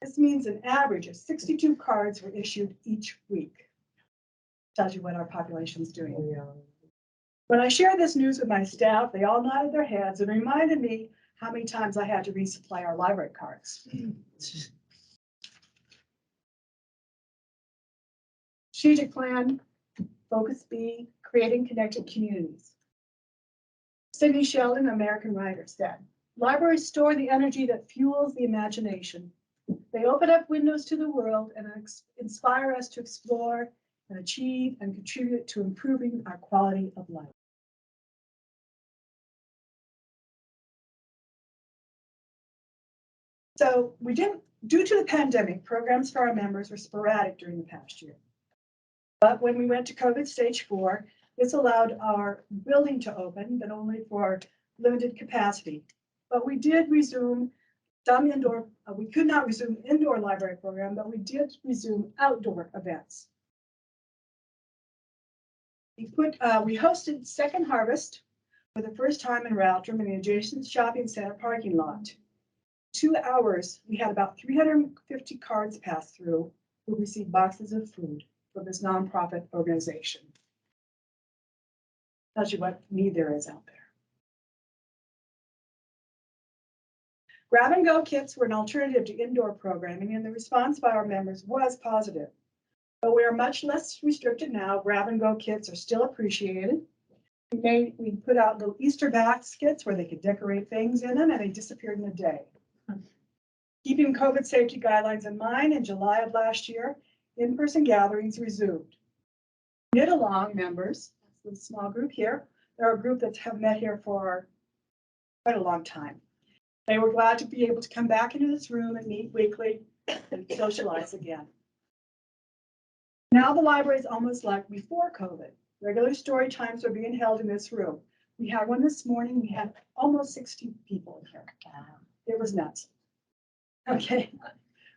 This means an average of 62 cards were issued each week. Tells you what our population is doing. When I shared this news with my staff, they all nodded their heads and reminded me how many times I had to resupply our library cards. Strategic plan, focus B, creating connected communities. Sidney Sheldon, American writer, said, libraries store the energy that fuels the imagination. They open up windows to the world and inspire us to explore and achieve and contribute to improving our quality of life. So due to the pandemic, programs for our members were sporadic during the past year. But when we went to COVID stage 4, this allowed our building to open, but only for limited capacity. But we did resume some indoor, we could not resume indoor library program, but we did resume outdoor events. We hosted Second Harvest for the first time in Rathdrum in the adjacent shopping center parking lot. 2 hours, we had about 350 cards pass through who received boxes of food from this nonprofit organization. Tells you what need there is out there. Grab and go kits were an alternative to indoor programming, and the response by our members was positive. But we are much less restricted now. Grab and go kits are still appreciated. We put out little Easter baskets where they could decorate things in them, and they disappeared in a day. Keeping COVID safety guidelines in mind, in July of last year, in-person gatherings resumed. Knit Along members, that's a small group here, they're a group that have met here for quite a long time. They were glad to be able to come back into this room and meet weekly and socialize again. Now the library is almost like before COVID. Regular story times are being held in this room. We had one this morning. We had almost 60 people in here. It was nuts. Okay.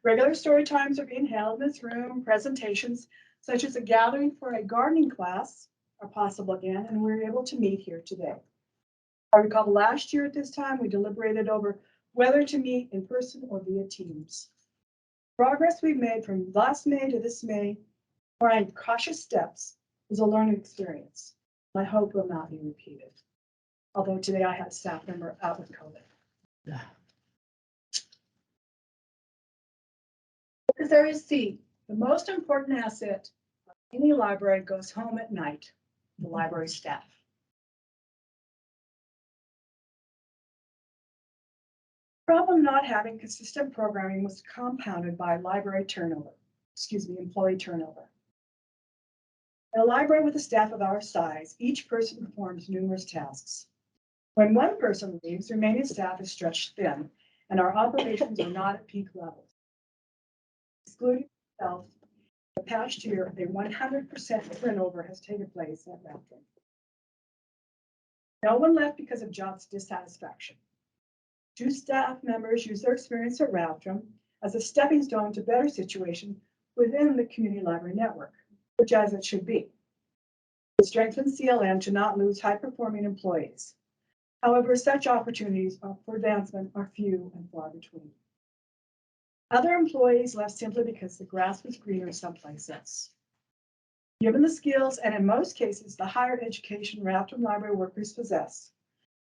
Regular story times are being held in this room. Presentations such as a gathering for a gardening class are possible again, and we're able to meet here today. I recall last year at this time, we deliberated over whether to meet in person or via Teams. Progress we've made from last May to this May, trying cautious steps, was a learning experience. I hope will not be repeated. Although today I had a staff member out with COVID. Because there is C, the most important asset of any library goes home at night, the library staff. Problem not having consistent programming was compounded by employee turnover. In a library with a staff of our size, each person performs numerous tasks. When one person leaves, the remaining staff is stretched thin, and our operations are not at peak levels. Excluding itself, the past year, a 100% turnover has taken place at Rathdrum. No one left because of job dissatisfaction. 2 staff members use their experience at Rathdrum as a stepping stone to better situation within the community library network, which as it should be. It strengthens CLN to not lose high-performing employees. However, such opportunities for advancement are few and far between. Other employees left simply because the grass was greener someplace else. Given the skills and in most cases the higher education Rathdrum library workers possess,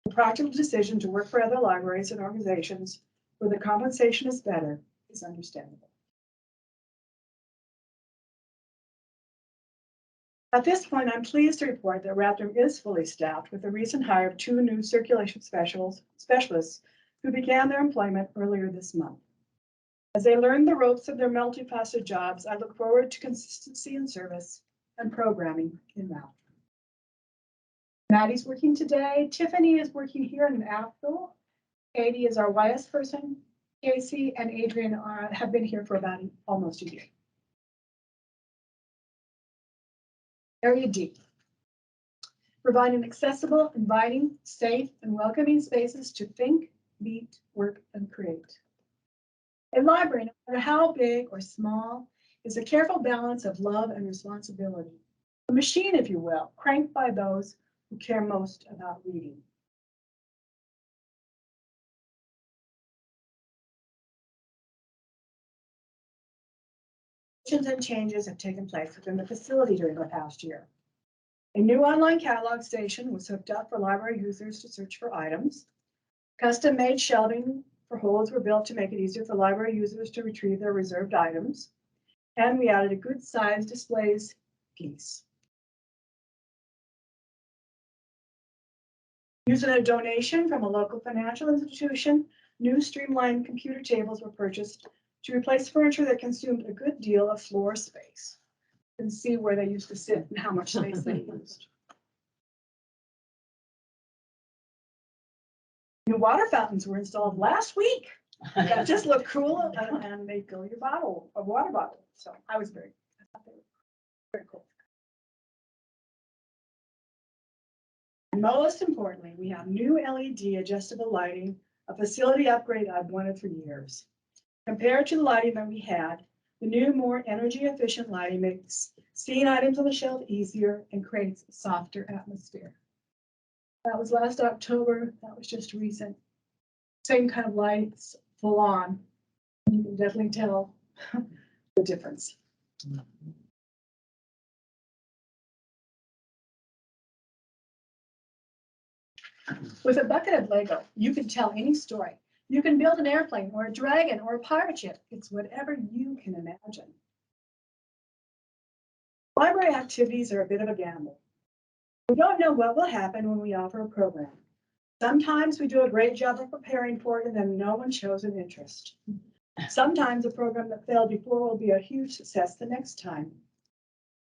the practical decision to work for other libraries and organizations where the compensation is better is understandable. At this point, I'm pleased to report that Rathdrum is fully staffed with the recent hire of 2 new circulation specialists who began their employment earlier this month. As they learn the ropes of their multifaceted jobs, I look forward to consistency in service and programming in Rathdrum. Maddie's working today. Tiffany is working here in Asheville. Katie is our YS person. Casey and Adrian have been here for about almost a year. Area D, providing accessible, inviting, safe, and welcoming spaces to think, meet, work, and create. A library, no matter how big or small, is a careful balance of love and responsibility. A machine, if you will, cranked by those who care most about reading. And changes have taken place within the facility during the past year. A new online catalog station was hooked up for library users to search for items. Custom-made shelving for holes were built to make it easier for library users to retrieve their reserved items. And we added a good-sized displays piece. Using a donation from a local financial institution, new streamlined computer tables were purchased to replace furniture that consumed a good deal of floor space. You can see where they used to sit and how much space they used. New water fountains were installed last week. That just looked cool, and they fill your bottle, a water bottle. So I thought they were very cool. And most importantly, we have new LED adjustable lighting, a facility upgrade I've wanted for years. Compared to the lighting that we had, the new, more energy efficient lighting makes seeing items on the shelf easier and creates a softer atmosphere. That was last October. That was just recent. Same kind of lights, full on. You can definitely tell the difference. With a bucket of Lego, you can tell any story. You can build an airplane or a dragon or a pirate ship. It's whatever you can imagine. Library activities are a bit of a gamble. We don't know what will happen when we offer a program. Sometimes we do a great job of preparing for it and then no one shows an interest. Sometimes a program that failed before will be a huge success the next time.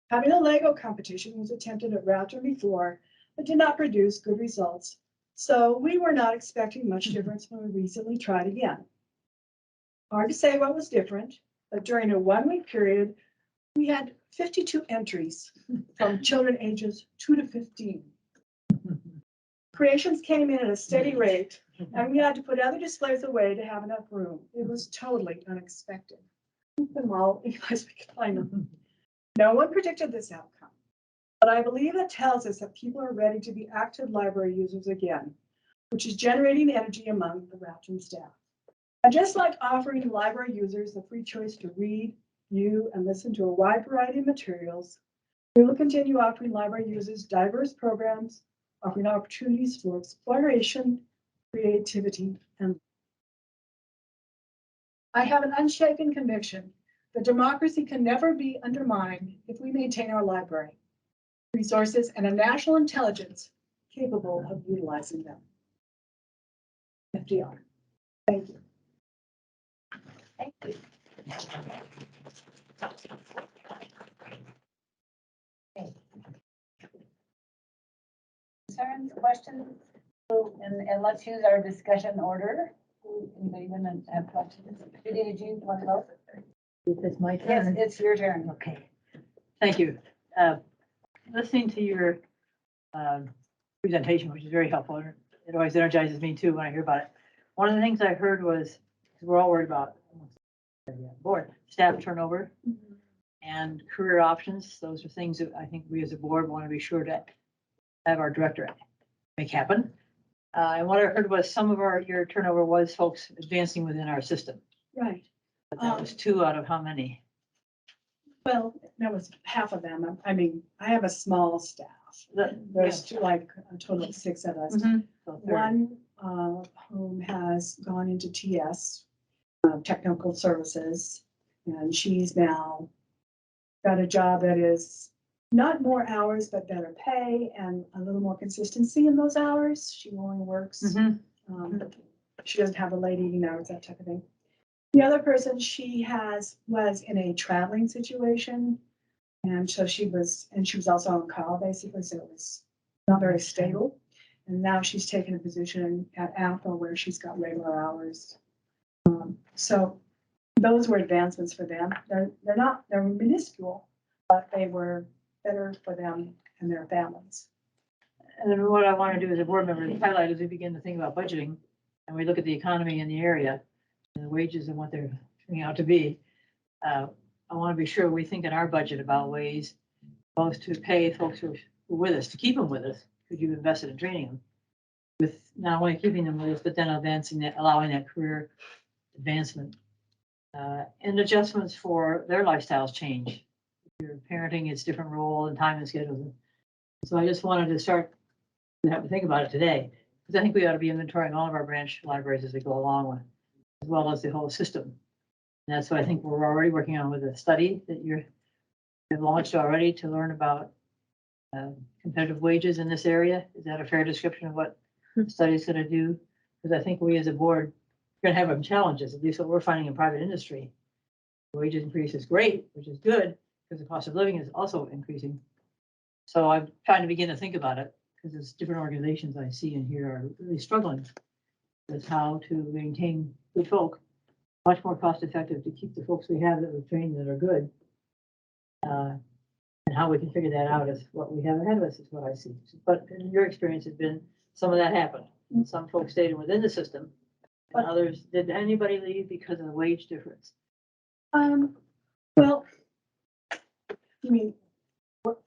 Having a Lego competition was attempted at Rathdrum before, but did not produce good results. So we were not expecting much difference when we recently tried again. Hard to say what was different, but during a 1-week period, we had 52 entries from children ages 2 to 15. Creations came in at a steady rate, and we had to put other displays away to have enough room. It was totally unexpected. Keep them all because we could find them. No one predicted this outcome, but I believe it tells us that people are ready to be active library users again, which is generating energy among the Rathdrum staff. And just like offering library users the free choice to read, view, and listen to a wide variety of materials, We will continue offering library users diverse programs, offering opportunities for exploration, creativity, and I have an unshaken conviction that democracy can never be undermined if we maintain our library resources and a national intelligence capable of utilizing them. FDR. Thank you. Thank you. Okay. Concerns, questions? And let's use our discussion order. Anybody want to have questions? Judy, did you want to go? It's my Yes, turn. it's your turn. Okay, thank you. Listening to your presentation, which is very helpful, it always energizes me too when I hear about it. One of the things I heard was, 'cause we're all worried about board staff turnover and career options. Those are things that I think we as a board want to be sure to have our director make happen. And what I heard was some of your turnover was folks advancing within our system. Right. But that was 2 out of how many? Well, that was half of them. I mean, I have a small staff. There's two, like a total of 6 of us. So third. One of whom has gone into TS, technical services, and she's now got a job that is not more hours, but better pay and a little more consistency in those hours. She only works, Mhm. she doesn't have a late eating hours, that type of thing. The other person was in a traveling situation. And so she was also on call basically, so it was not very stable. And now she's taken a position at Apple where she's got regular hours. So those were advancements for them. They're minuscule, but they were better for them and their families. And then what I want to do as a board member is highlight as we begin to think about budgeting and we look at the economy in the area and the wages and what they're turning out to be. I want to be sure we think in our budget about ways both to pay folks who are with us, to keep them with us, because you've invested in training them, with not only keeping them with us, but then advancing that, allowing that career advancement. And adjustments for their lifestyles change. If you're parenting, it's different role and time and schedule. So I just wanted to start to have to think about it today, because I think we ought to be inventorying all of our branch libraries as we go along with, as well as the whole system. And that's what I think we're already working on with a study that you've launched already to learn about competitive wages in this area. Is that a fair description of what the study is going to do? Because I think we as a board are going to have some challenges, at least what we're finding in private industry. The wages increase is great, which is good, because the cost of living is also increasing. So I'm trying to begin to think about it, because there's different organizations I see in here are really struggling with how to maintain good folk. Much more cost effective to keep the folks we have that we've trained that are good. And how we can figure that out is what we have ahead of us is what I see. But in your experience has been some of that happened. Some folks stayed within the system, but others, did anybody leave because of the wage difference? Well, you mean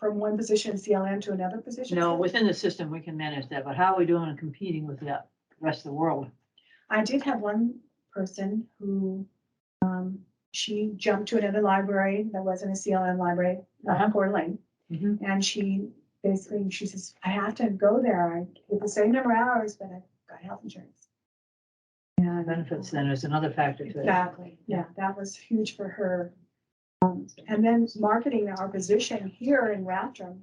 from one position in CLN to another position? No, within the system, we can manage that, but how are we doing in competing with the rest of the world? I did have one person who, she jumped to another library that wasn't a CLN library, Coeur d'Alene. And she says, I have to go there. I get the same number of hours, but I've got health insurance. And Benefits then is another factor to it. exactly, yeah, that was huge for her. And then marketing our position here in Rathdrum.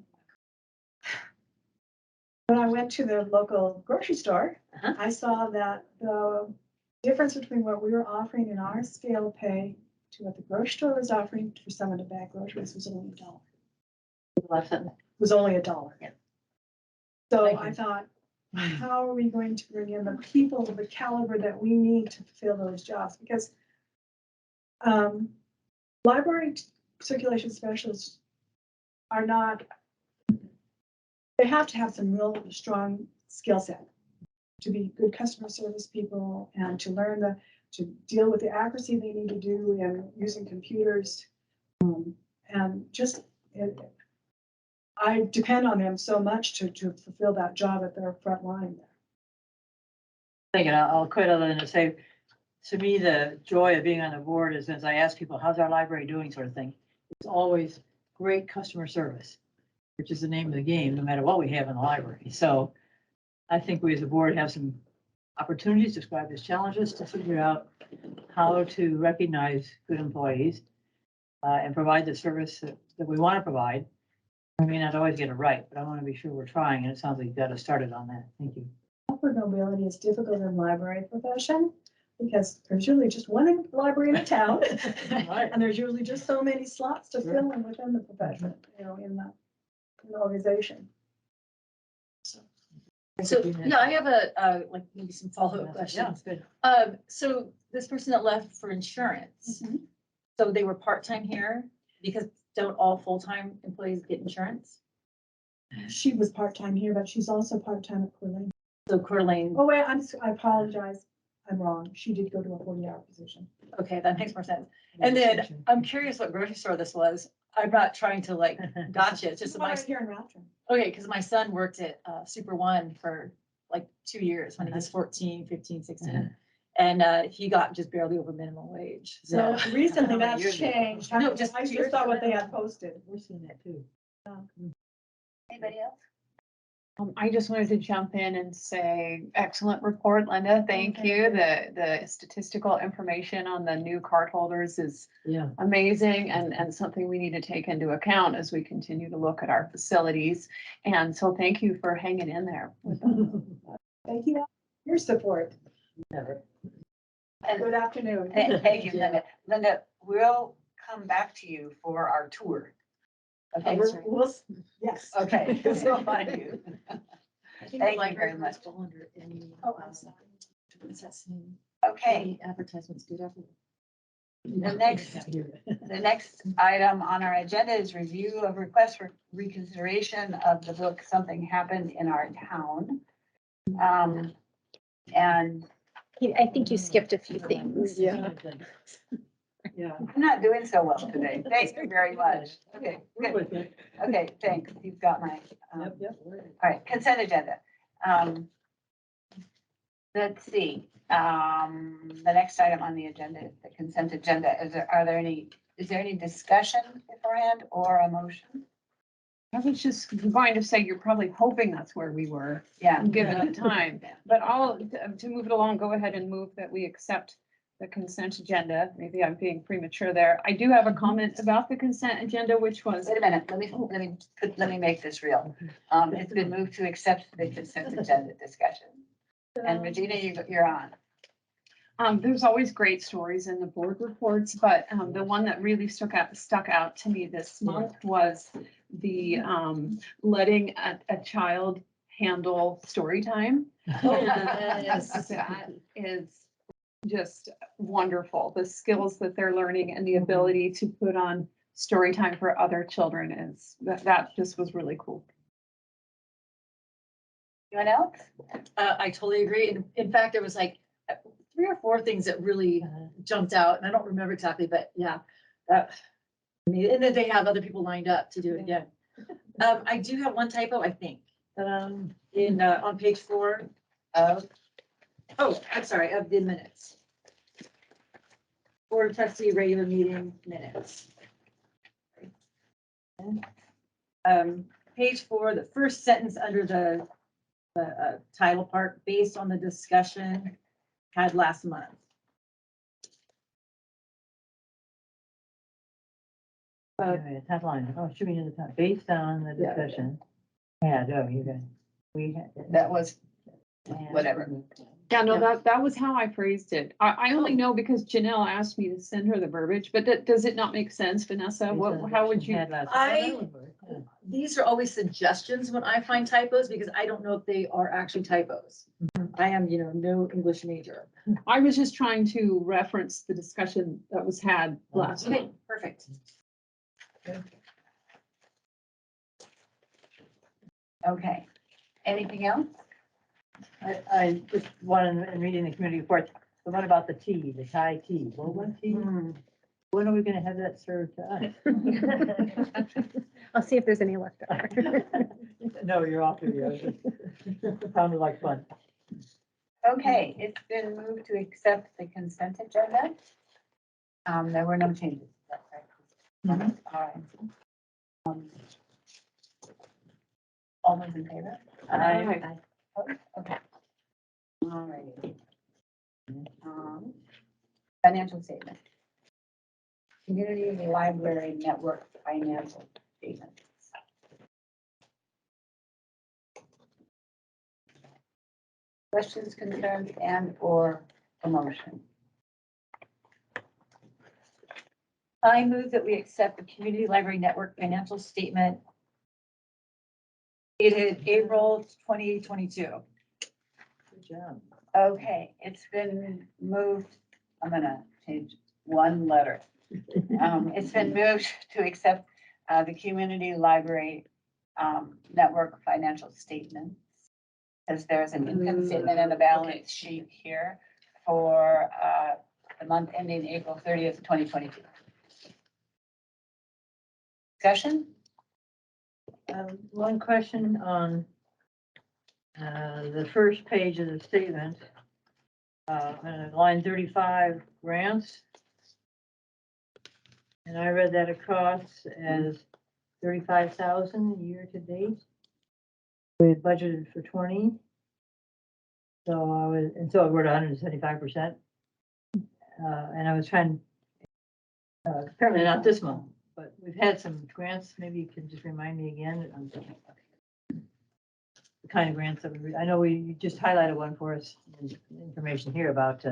When I went to the local grocery store, I saw that the difference between what we were offering in our scale of pay to what the grocery store was offering for someone to bag groceries was only $1. Less than. Was only $1. Yeah. So Thank you. I thought, how are we going to bring in the people of the caliber that we need to fulfill those jobs? Because library circulation specialists are not, they have to have some real strong skill set to be good customer service people and to learn to deal with the accuracy they need to do and using computers. And just, I depend on them so much to fulfill that job at their front line there. Thank you. I'll quit other than to say, to me, the joy of being on the board is as I ask people, how's our library doing sort of thing. It's always great customer service. which is the name of the game, no matter what we have in the library. So I think we as a board have some opportunities, described as challenges, to figure out how to recognize good employees and provide the service that we want to provide. I may not always get it right, but I want to be sure we're trying, and it sounds like you got us started on that. Thank you. Upward mobility is difficult in the library profession because there's usually just one library in a town. Right. And there's usually just so many slots to fill in within the profession, in the organization. So, yeah, I have like maybe some follow-up Yeah, questions. good. So this person that left for insurance, so they were part-time here because don't all full-time employees get insurance? She was part-time here, but she's also part-time at Coeur d'Alene. So Coeur d'Alene, Oh, wait, I apologize. I'm wrong. She did go to a 40-hour position. okay, that makes more sense. And then I'm curious what grocery store this was. I'm not trying to like gotcha, it's just Right my, here in Rathdrum. okay, because my son worked at Super One for like 2 years when he was 14, 15, 16. And he got just barely over minimum wage. So So recently How many that's years ago? changed. No, just I 2 years just saw ago what they now. had posted. We're seeing that too. Anybody else? I just wanted to jump in and say, excellent report, Linda. Thank you. The statistical information on the new card holders is Yeah. amazing and something we need to take into account as we continue to look at our facilities. And so thank you for hanging in there with them. Thank you all for your support. Never. Good afternoon. Thank you, Linda. Linda, we'll come back to you for our tour. Okay, Yes. okay, we'll find you. I think Thank the you library very much. must fall under any. Oh, I'm sorry. What's that saying? Okay, Any advertisements do that. the next item on our agenda is review of request for reconsideration of the book Something Happened in Our Town. And I think you skipped a few things. Yeah. Yeah. I'm not doing so well today. Thank you very much. Okay, good. Okay, thanks. You've got my, Yep, yep. all right, consent agenda. Let's see, the next item on the agenda is the consent agenda. Is there any discussion beforehand or a motion? I was just going to say, you're probably hoping that's where we were, Yeah. given the time. But to move it along, go ahead and move that we accept the consent agenda. Maybe I'm being premature there. I do have a comment about the consent agenda, which was, Wait a minute, let me make this real. It's been moved to accept the consent agenda discussion. And Regina, you're on. there's always great stories in the board reports, but the one that really stuck out to me this month was the letting a child handle story time. That is just wonderful. The skills that they're learning and the ability to put on story time for other children is, that just was really cool. Anyone else? I totally agree. And in fact, there was like 3 or 4 things that really jumped out, and I don't remember exactly, but yeah. And then they have other people lined up to do it again. I do have one typo, I think, in, on page 4 of, I'm sorry, of the minutes. Board of Trustee regular meeting minutes. Page 4, the first sentence under the title part, based on the discussion had last month. Top line, shooting in the top, based on the Yeah. discussion. Yeah, no, you guys, we had. That was whatever. Yeah, no, that was how I phrased it. I only know because Janelle asked me to send her the verbiage, but does it not make sense, Vanessa? How would you? These are always suggestions when I find typos, because I don't know if they are actually typos. I am, no English major. I was just trying to reference the discussion that was had last Okay, month. perfect. Okay. Anything else? I just one in reading the committee report, the one about the tea, the Thai tea, boba tea. When are we gonna have that served to us? I'll see if there's any left over. No, you're off to the other. Sounded like fun. Okay, it's been moved to accept the consent agenda. There were no changes. Is that correct? All right. All those in favor? Aye. Okay. All right. Financial statement. Community Library Network financial statement. Questions, concerns, and or promotion? I move that we accept the Community Library Network financial statement dated April 2022. Good job. Okay, it's been moved, I'm gonna change one letter. It's been moved to accept the Community Library Network financial statements. Because there's an income statement and a balance sheet here for the month ending April 30th, 2022. Discussion? One question on the first page of the statement. Line 35, grants. And I read that across as 35,000 year to date. We had budgeted for 20. So I wrote 175%. And I was trying, apparently not this month, but we've had some grants. Maybe you can just remind me again. The kind of grants that I know you just highlighted one for us, information here about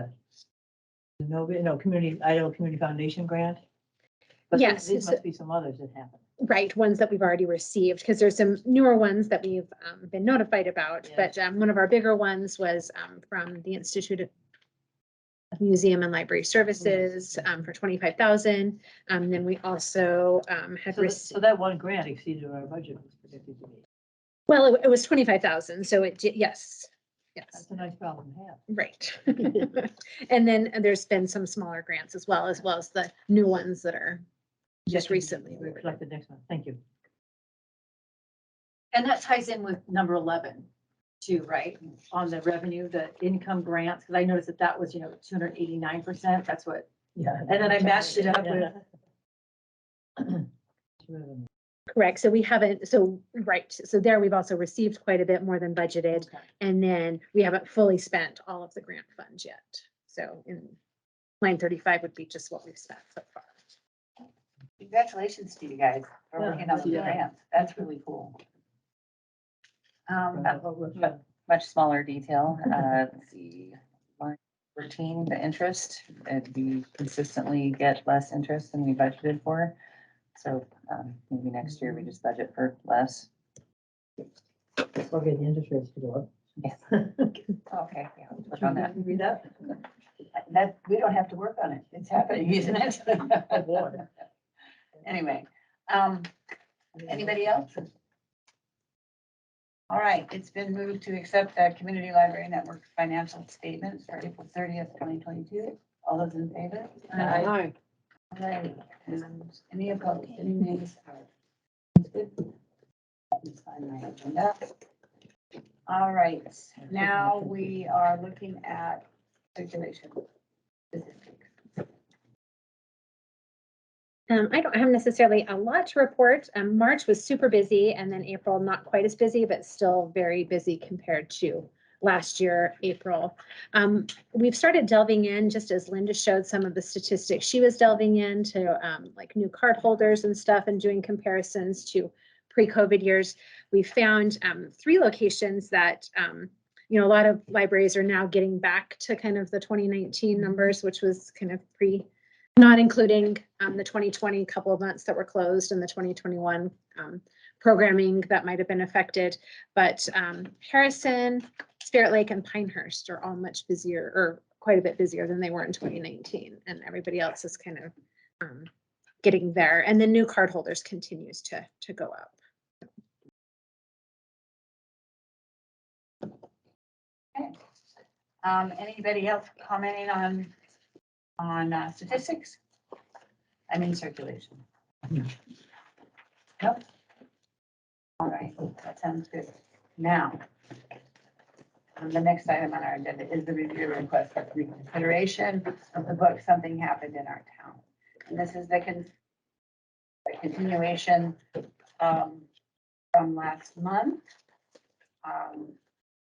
community, Idaho Community Foundation grant. But Yes, these must be some others that happen. Right, ones that we've already received, because there's some newer ones that we've been notified about, Yeah. but one of our bigger ones was from the Institute of Museum and Library Services for 25,000. Then we also had So that one grant exceeded what our budget was predicted to be. well, it was 25,000, so yes. That's a nice problem to have. Right. And then there's been some smaller grants as well as the new ones that are just recently We're awarded. collected next month. Thank you. And that ties in with number 11 too, right? On the revenue, the income grants, because I noticed that was, 289%. That's what, Yeah. and then I matched it up with. Correct. So we haven't, so there we've also received quite a bit more than budgeted. Okay. And then we haven't fully spent all of the grant funds yet. So in line 35 would be just what we've spent so far. Congratulations to you guys for Yeah, working on the yeah. grants. That's really cool. Much smaller detail. Let's see, line 14, the interest, we consistently get less interest than we budgeted for. So maybe next year we just budget for less. Okay, the interest rates to go up. Yes. Okay, yeah, work on that. Read that? That, we don't have to work on it. It's happening, isn't it? Oh, boy. Anyway, anybody else? All right, it's been moved to accept the Community Library Network financial statements for April 30th, 2022. All those in favor? Aye. All right, and any opposed, any nays? That's good. Let's find my agenda. All right, now we are looking at circulation statistics. I don't have necessarily a lot to report. March was super busy and then April not quite as busy, but still very busy compared to last year, April. We've started delving in, just as Linda showed some of the statistics. She was delving into like new card holders and stuff and doing comparisons to pre-COVID years. We found 3 locations that, a lot of libraries are now getting back to kind of the 2019 numbers, which was kind of not including the 2020 couple of months that were closed and the 2021 programming that might have been affected. But Harrison, Spirit Lake, and Pinehurst are all much busier, or quite a bit busier than they were in 2019. And everybody else is kind of getting there. And the new card holders continues to go up. Okay. Anybody else commenting on statistics? I mean circulation. Nope. All right, that sounds good. Now, the next item on our agenda is the review request for reconsideration of the book Something Happened in Our Town. And this is the continuation from last month.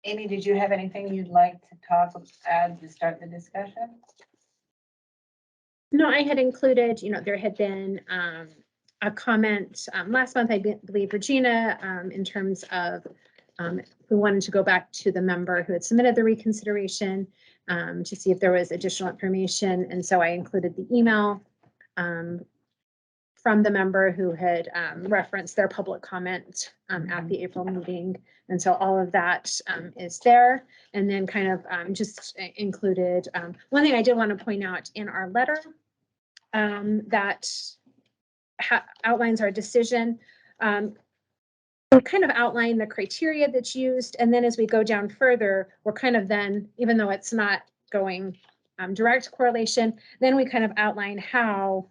Amy, did you have anything you'd like to add to start the discussion? No, I had included, there had been a comment last month, I believe Regina, in terms of who wanted to go back to the member who had submitted the reconsideration to see if there was additional information. And so I included the email from the member who had referenced their public comment at the April meeting. And so all of that is there. And then kind of just included, one thing I did want to point out in our letter that outlines our decision. We kind of outline the criteria that's used. And then as we go down further, we're kind of then, even though it's not going direct correlation, then we kind of outline how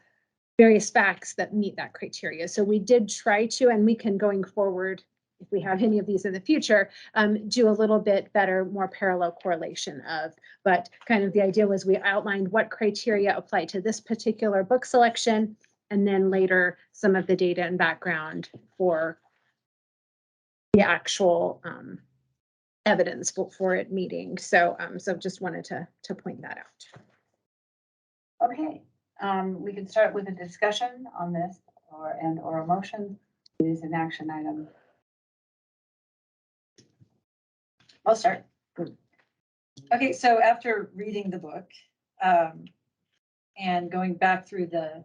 various facts that meet that criteria. So we did try to, and we can going forward, if we have any of these in the future, do a little bit better, more parallel correlation of, but kind of the idea was we outlined what criteria apply to this particular book selection, and then later some of the data and background for the actual evidence for it meeting. So, so just wanted to point that out. Okay, we can start with a discussion on this or a motion. It is an action item. I'll start. Okay, so after reading the book and going back through the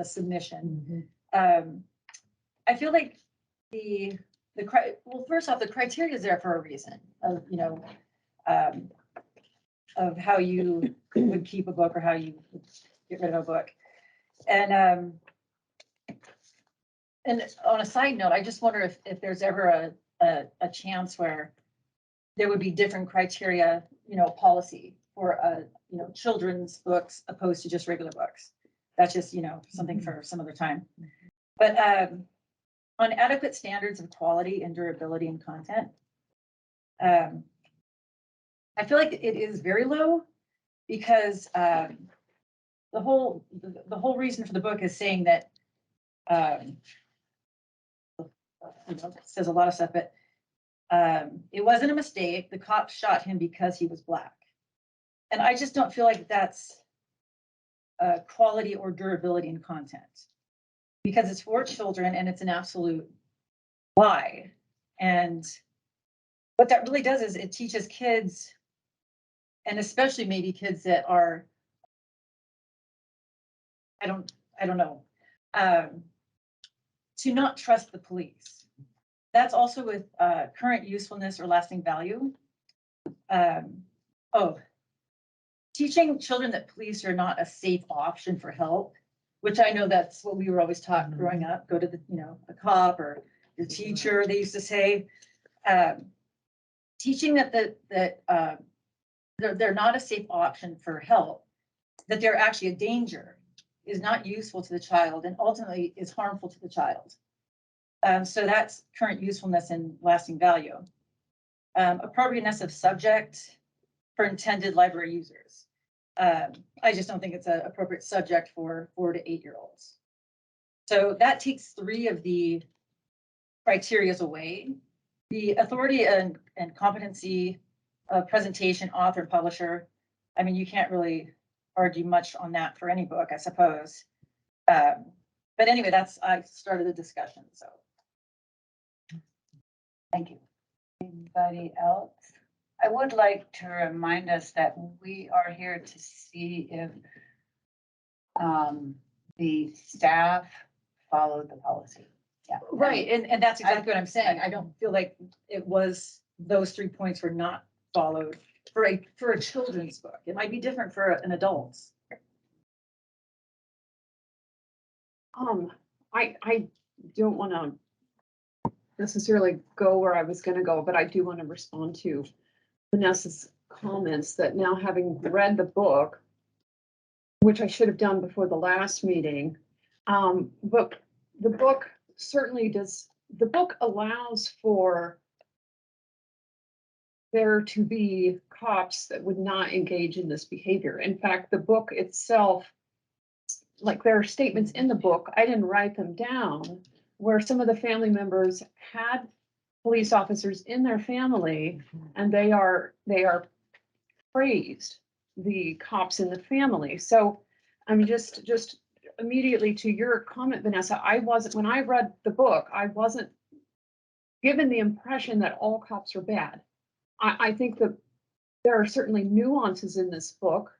submission, I feel like well, first off, the criteria is there for a reason of, of how you would keep a book or how you would get rid of a book. And on a side note, I just wonder if there's ever a chance where there would be different criteria, policy for, children's books opposed to just regular books. That's just, something for some other time. But on adequate standards of quality and durability and content, I feel like it is very low because the whole reason for the book is saying that it says a lot of stuff, but it wasn't a mistake. The cops shot him because he was Black. And I just don't feel like that's quality or durability in content, because it's for children and it's an absolute lie. And what that really does is it teaches kids, and especially maybe kids that are, I don't know, to not trust the police. That's also with current usefulness or lasting value. Teaching children that police are not a safe option for help, which I know that's what we were always taught growing up. Go to the, a cop or your teacher, they used to say. Teaching that they're not a safe option for help, that they're actually a danger, is not useful to the child and ultimately is harmful to the child. So that's current usefulness and lasting value. Appropriateness of subject for intended library users. I just don't think it's an appropriate subject for 4 to 8-year-olds. So that takes 3 of the criteria away. The authority and competency of presentation, author, and publisher. I mean, you can't really argue much on that for any book, I suppose. But anyway, I started the discussion, so. Thank you. Anybody else? I would like to remind us that we are here to see if the staff followed the policy. Yeah. Right, and that's exactly what I'm saying. I don't feel like those 3 points were not followed for a children's book. It might be different for an adult's. I don't want to necessarily go where I was going to go, but I do want to respond to Vanessa's comments that now, having read the book, which I should have done before the last meeting, but the book certainly does. The book allows for there to be cops that would not engage in this behavior. In fact, the book itself, like there are statements in the book, I didn't write them down, where some of the family members had police officers in their family, and they are praised, the cops in the family. So I'm just immediately to your comment, Vanessa, when I read the book, I wasn't given the impression that all cops are bad. I think that there are certainly nuances in this book.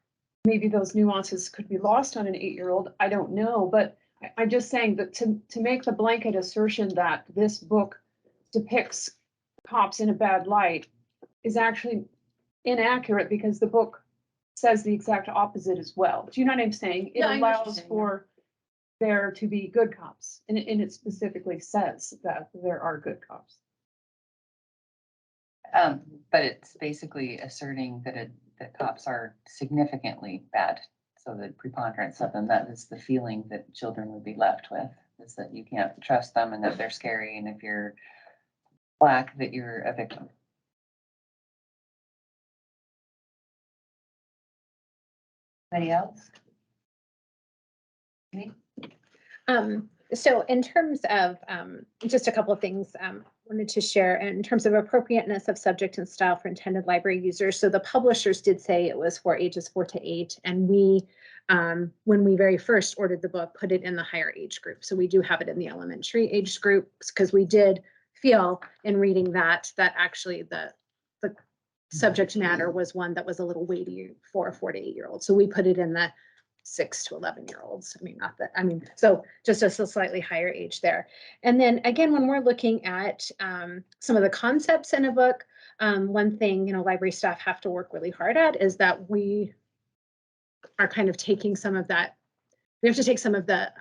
Maybe those nuances could be lost on an 8-year-old. I don't know, but I'm just saying that to make the blanket assertion that this book depicts cops in a bad light is actually inaccurate, because the book says the exact opposite as well. Do you know what I'm saying? It Yeah, I know what you're allows saying, for there to be good cops, and it specifically says that there are good cops. But it's basically asserting that cops are significantly bad. So the preponderance of them, that is the feeling that children would be left with, is that you can't trust them and that they're scary. And if you're Black, that you're a victim. Anybody else? So in terms of just a couple of things wanted to share in terms of appropriateness of subject and style for intended library users. So the publishers did say it was for ages 4 to 8, and we, when we very first ordered the book, put it in the higher age group. So we do have it in the elementary age groups, because we did feel in reading that actually the subject matter was one that was a little weighty for a 4 to 8-year-old. So we put it in the 6 to 11-year-olds. I mean, not that, I mean, so just a slightly higher age there. And then again, when we're looking at some of the concepts in a book, one thing, library staff have to work really hard at is that we are kind of taking some of that, we have to take some of the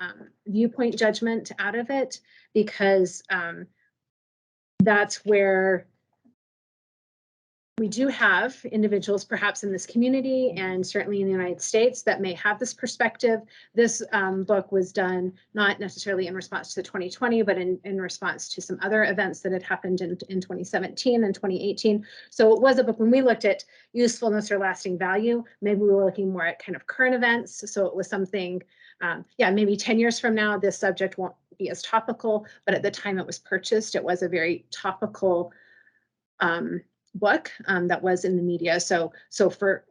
viewpoint judgment out of it, because that's where we do have individuals perhaps in this community and certainly in the United States that may have this perspective. This book was done not necessarily in response to 2020, but in response to some other events that had happened in 2017 and 2018. So it was a book, when we looked at usefulness or lasting value, maybe we were looking more at kind of current events. So it was something, maybe 10 years from now, this subject won't be as topical, but at the time it was purchased, it was a very topical book that was in the media. So for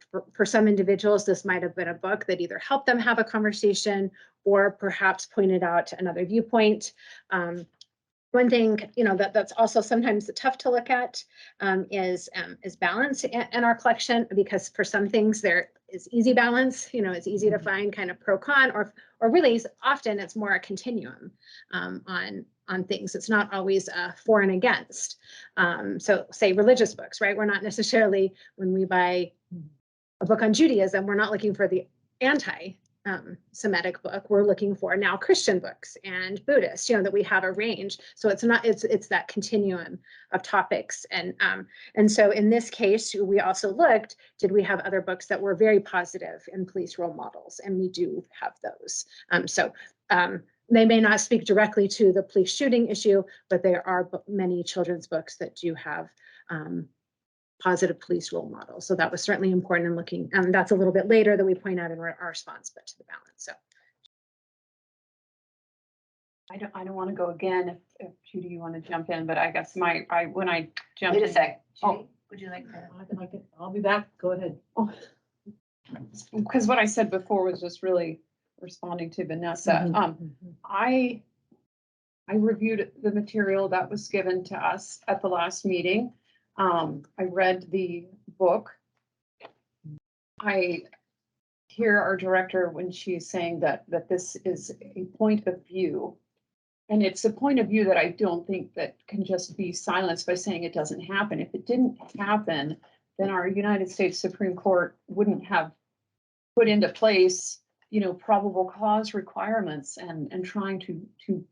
some individuals, this might have been a book that either helped them have a conversation or perhaps pointed out another viewpoint. One thing, that's also sometimes tough to look at is balance in our collection, because for some things there is easy balance. It's easy to find kind of pro con, or really often it's more a continuum on things. It's not always for and against. So say religious books, right? We're not necessarily, when we buy a book on Judaism, we're not looking for the anti-Semitic book. We're looking for now Christian books and Buddhist, that we have a range. So it's that continuum of topics. And so in this case, we also looked, did we have other books that were very positive in police role models? And we do have those. They may not speak directly to the police shooting issue, but there are many children's books that do have positive police role models. So that was certainly important in looking, and that's a little bit later that we point out in our response, but to the balance. So I don't want to go again if Judy, you want to jump in, but I guess when I jumped Wait a in. sec. Oh. Judy, would you like to? I'll be back. Go ahead. Because what I said before was just really responding to Vanessa. I reviewed the material that was given to us at the last meeting. I read the book. I hear our director when she's saying that this is a point of view. And it's a point of view that I don't think that can just be silenced by saying it doesn't happen. If it didn't happen, then our United States Supreme Court wouldn't have put into place, probable cause requirements and trying to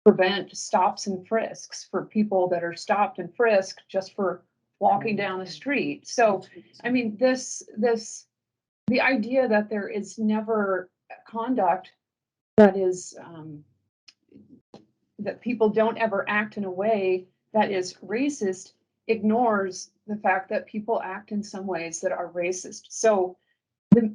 prevent stops and frisks for people that are stopped and frisked just for walking down the street. So, I mean, the idea that there is never conduct that is, that people don't ever act in a way that is racist ignores the fact that people act in some ways that are racist. So,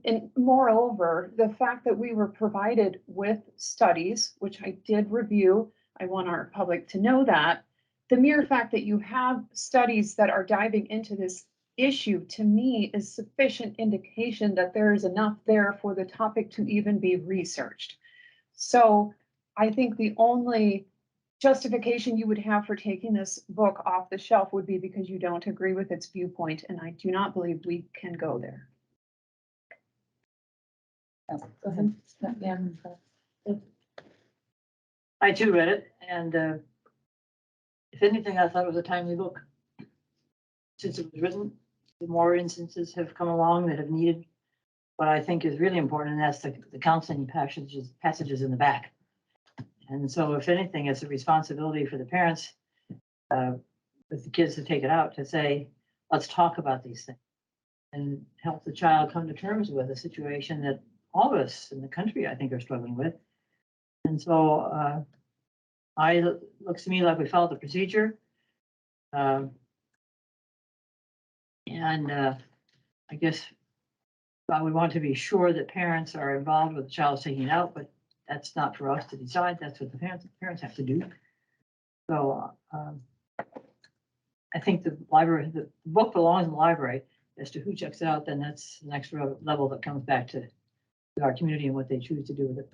and moreover, the fact that we were provided with studies, which I did review, I want our public to know that, the mere fact that you have studies that are diving into this issue, to me, is sufficient indication that there is enough there for the topic to even be researched. So I think the only justification you would have for taking this book off the shelf would be because you don't agree with its viewpoint, and I do not believe we can go there. Go ahead. Yeah. I too read it, and if anything, I thought it was a timely book. Since it was written, more instances have come along that have needed what I think is really important, and that's the counseling passages in the back. And so if anything, it's a responsibility for the parents with the kids to take it out to say, let's talk about these things and help the child come to terms with a situation that all of us in the country, I think, are struggling with. And so looks to me like we followed the procedure. I guess I would want to be sure that parents are involved with the child's taking it out, but that's not for us to decide. That's what the parents have to do. So I think the book belongs in the library. As to who checks it out, then that's the next level that comes back to our community and what they choose to do with it.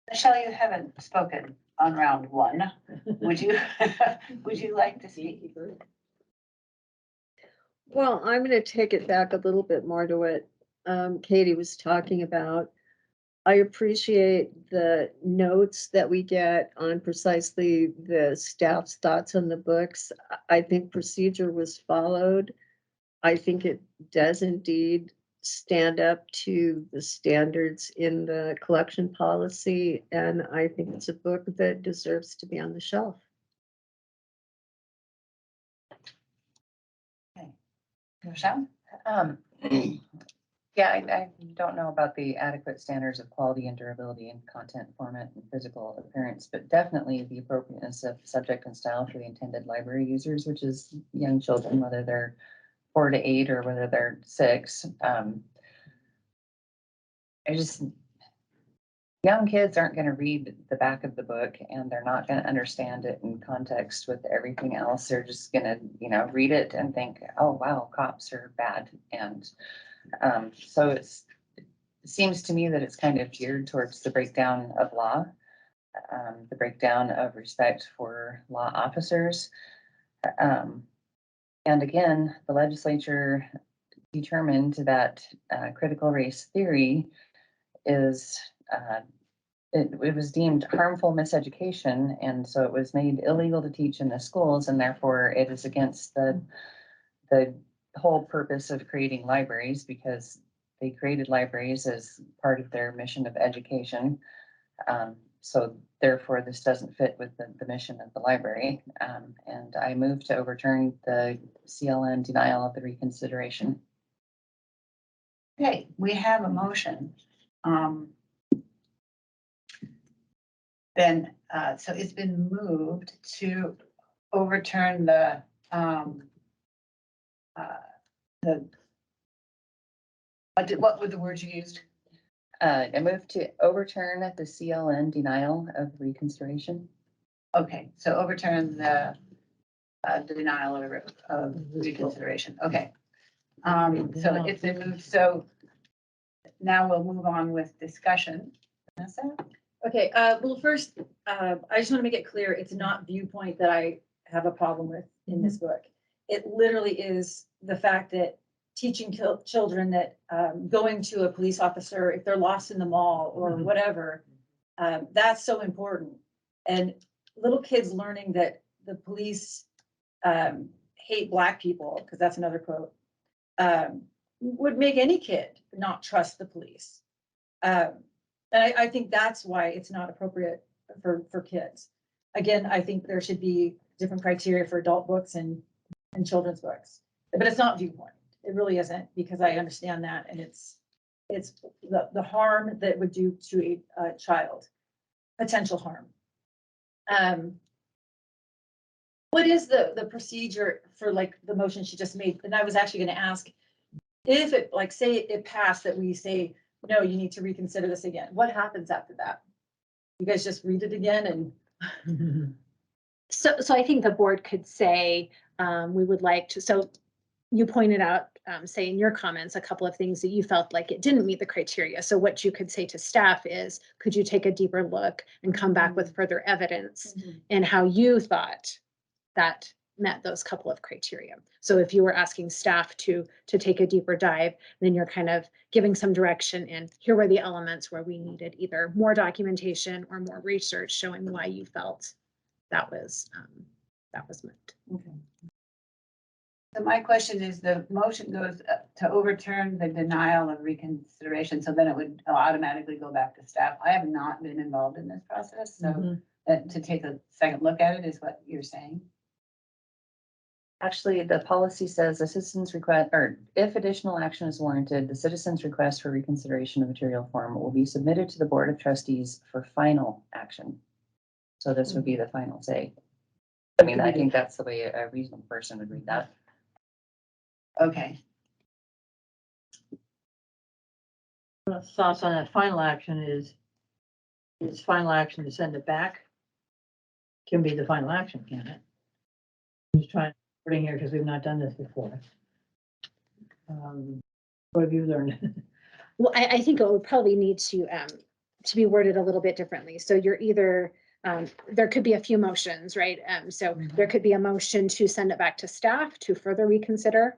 Michelle, you haven't spoken on round one. Would you, would you like to speak? Well, I'm going to take it back a little bit more to what Katie was talking about. I appreciate the notes that we get on precisely the staff's thoughts on the books. I think procedure was followed. I think it does indeed stand up to the standards in the collection policy, and I think it's a book that deserves to be on the shelf. Michelle? Yeah, I don't know about the adequate standards of quality and durability and content, format, and physical appearance, but definitely the appropriateness of subject and style for the intended library users, which is young children, whether they're 4 to 8 or whether they're 6. Young kids aren't going to read the back of the book, and they're not going to understand it in context with everything else. They're just going to, read it and think, oh, wow, cops are bad. And so it seems to me that it's kind of geared towards the breakdown of law, the breakdown of respect for law officers. And again, the legislature determined that critical race theory is, it was deemed harmful miseducation, and so it was made illegal to teach in the schools, and therefore it is against the whole purpose of creating libraries, because they created libraries as part of their mission of education. So therefore, this doesn't fit with the mission of the library. And I move to overturn the CLN denial of the reconsideration. Okay, we have a motion. Then, so it's been moved to overturn what were the words you used? I move to overturn the CLN denial of reconsideration. Okay, so overturn the denial of reconsideration. Okay. So it's been moved. So now we'll move on with discussion. Vanessa? Okay, well, first, I just want to make it clear, it's not viewpoint that I have a problem with in this book. It literally is the fact that teaching children that going to a police officer, if they're lost in the mall or whatever, that's so important. And little kids learning that the police hate Black people, because that's another quote, would make any kid not trust the police. And I think that's why it's not appropriate for kids. Again, I think there should be different criteria for adult books and children's books, but it's not viewpoint. It really isn't, because I understand that, and it's the harm that it would do to a child, potential harm. What is the procedure for like the motion she just made? And I was actually going to ask if it, like, say it passed, that we say, no, you need to reconsider this again. What happens after that? You guys just read it again and So I think the board could say, we would like to, so you pointed out, say in your comments, a couple of things that you felt like it didn't meet the criteria. So what you could say to staff is, could you take a deeper look and come back with further evidence in how you thought that met those couple of criteria? So if you were asking staff to take a deeper dive, then you're kind of giving some direction, and here were the elements where we needed either more documentation or more research showing why you felt that was met. Okay. So my question is, the motion goes to overturn the denial of reconsideration, so then it would automatically go back to staff. I have not been involved in this process, so that to take a second look at it is what you're saying. Actually, the policy says a citizen's request, or if additional action is warranted, the citizen's request for reconsideration of material form will be submitted to the Board of Trustees for final action. So this would be the final say. I mean, I think that's the way a reasonable person would read that. Okay, Thoughts on that final action is final action to send it back? Can be the final action, can it? I'm just trying to put in here because we've not done this before. What have you learned? Well, I think it would probably need to be worded a little bit differently. So you're either, there could be a few motions, right? So there could be a motion to send it back to staff to further reconsider.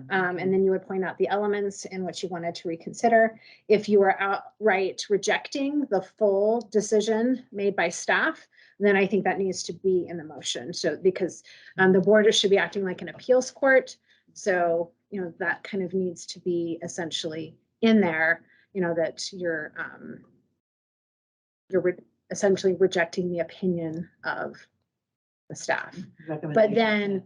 And then you would point out the elements in which you wanted to reconsider. If you were outright rejecting the full decision made by staff, then I think that needs to be in the motion. So because the board should be acting like an appeals court. So, you know, that kind of needs to be essentially in there, you know, that you're essentially rejecting the opinion of the staff. But then,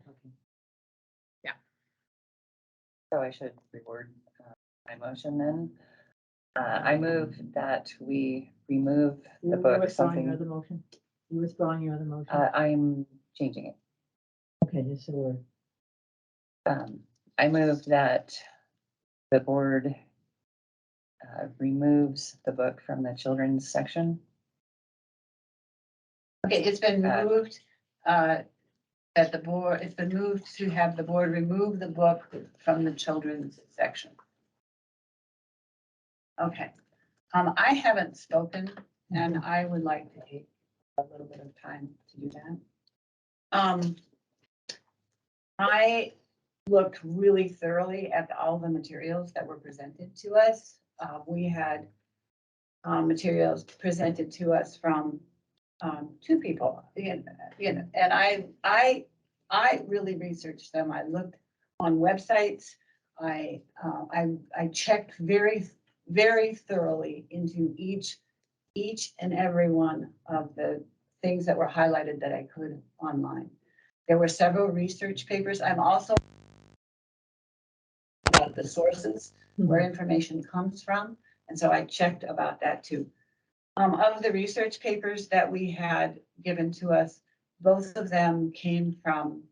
So I should reword my motion then. I move that we remove the book something. Your other motion? You withdrawing your other motion? I'm changing it. Okay, just so we're. I move that the board removes the book from the children's section. okay, it's been moved, that the board, it's been moved to have the board remove the book from the children's section. Okay, I haven't spoken, and I would like to take a little bit of time to do that. I looked really thoroughly at all the materials that were presented to us. We had materials presented to us from two people, and I really researched them. I looked on websites. I checked very, very thoroughly into each and every one of the things that were highlighted that I could online. There were several research papers. I'm also about the sources where information comes from, and so I checked about that too. Of the research papers that we had given to us, both of them came from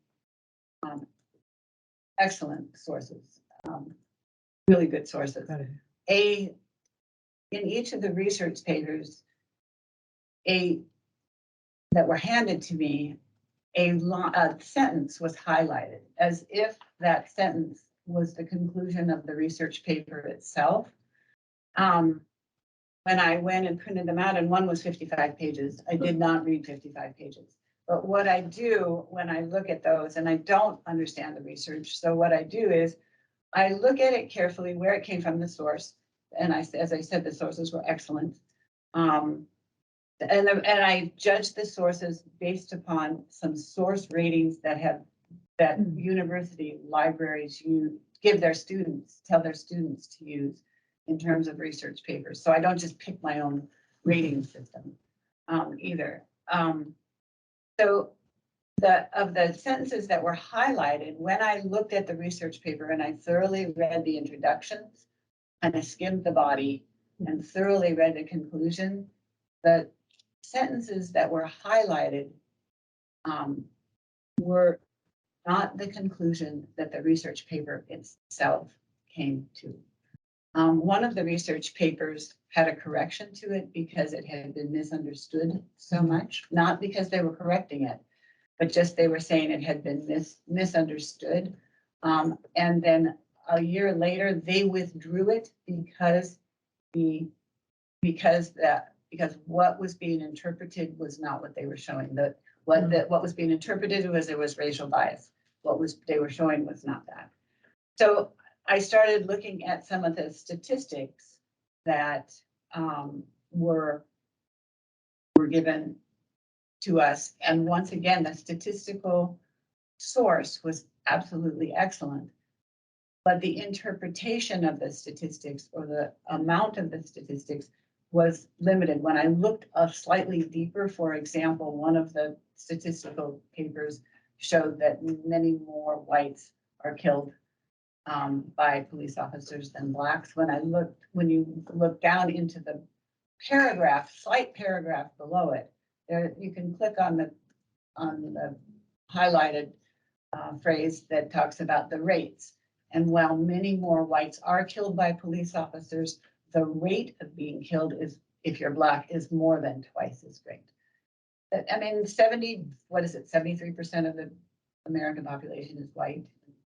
excellent sources, really good sources. In each of the research papers, that were handed to me, a sentence was highlighted as if that sentence was the conclusion of the research paper itself. When I went and printed them out, and one was 55 pages, I did not read 55 pages. But what I do when I look at those, and I don't understand the research, so what I do is I look at it carefully, where it came from, the source, and as I said, the sources were excellent. And I judge the sources based upon some source ratings that university libraries tell their students to use in terms of research papers. So I don't just pick my own rating system either. So of the sentences that were highlighted, when I looked at the research paper and I thoroughly read the introductions and I skimmed the body and thoroughly read the conclusion, the sentences that were highlighted were not the conclusion that the research paper itself came to. One of the research papers had a correction to it because it had been misunderstood so much, not because they were correcting it, but just they were saying it had been misunderstood. And then a year later, they withdrew it because what was being interpreted was not what they were showing. What was being interpreted was there was racial bias. They were showing was not that. So I started looking at some of the statistics that were given to us. And once again, the statistical source was absolutely excellent. But the interpretation of the statistics or the amount of the statistics was limited. When I looked slightly deeper, for example, one of the statistical papers showed that many more whites are killed by police officers than blacks. When you look down into the slight paragraph below it, there you can click on the highlighted phrase that talks about the rates. And while many more whites are killed by police officers, the rate of being killed is, if you're black, is more than twice as great. I mean, 73% of the American population is white,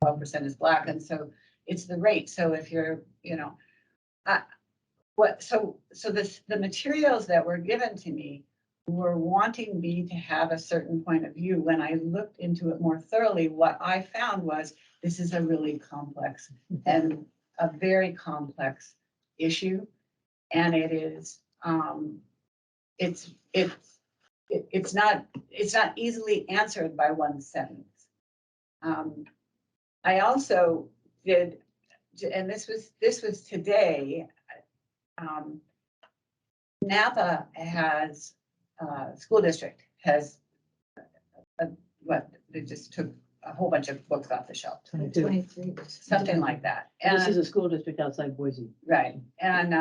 12% is black, and so it's the rate. So if you're, the materials that were given to me were wanting me to have a certain point of view. When I looked into it more thoroughly, what I found was this is a really complex and a very complex issue, and it is it's not easily answered by one sentence. I also did, and this was today. Napa has school district has they just took a whole bunch of books off the shelf, 22. something like that. This is And a school district outside Boise. right, and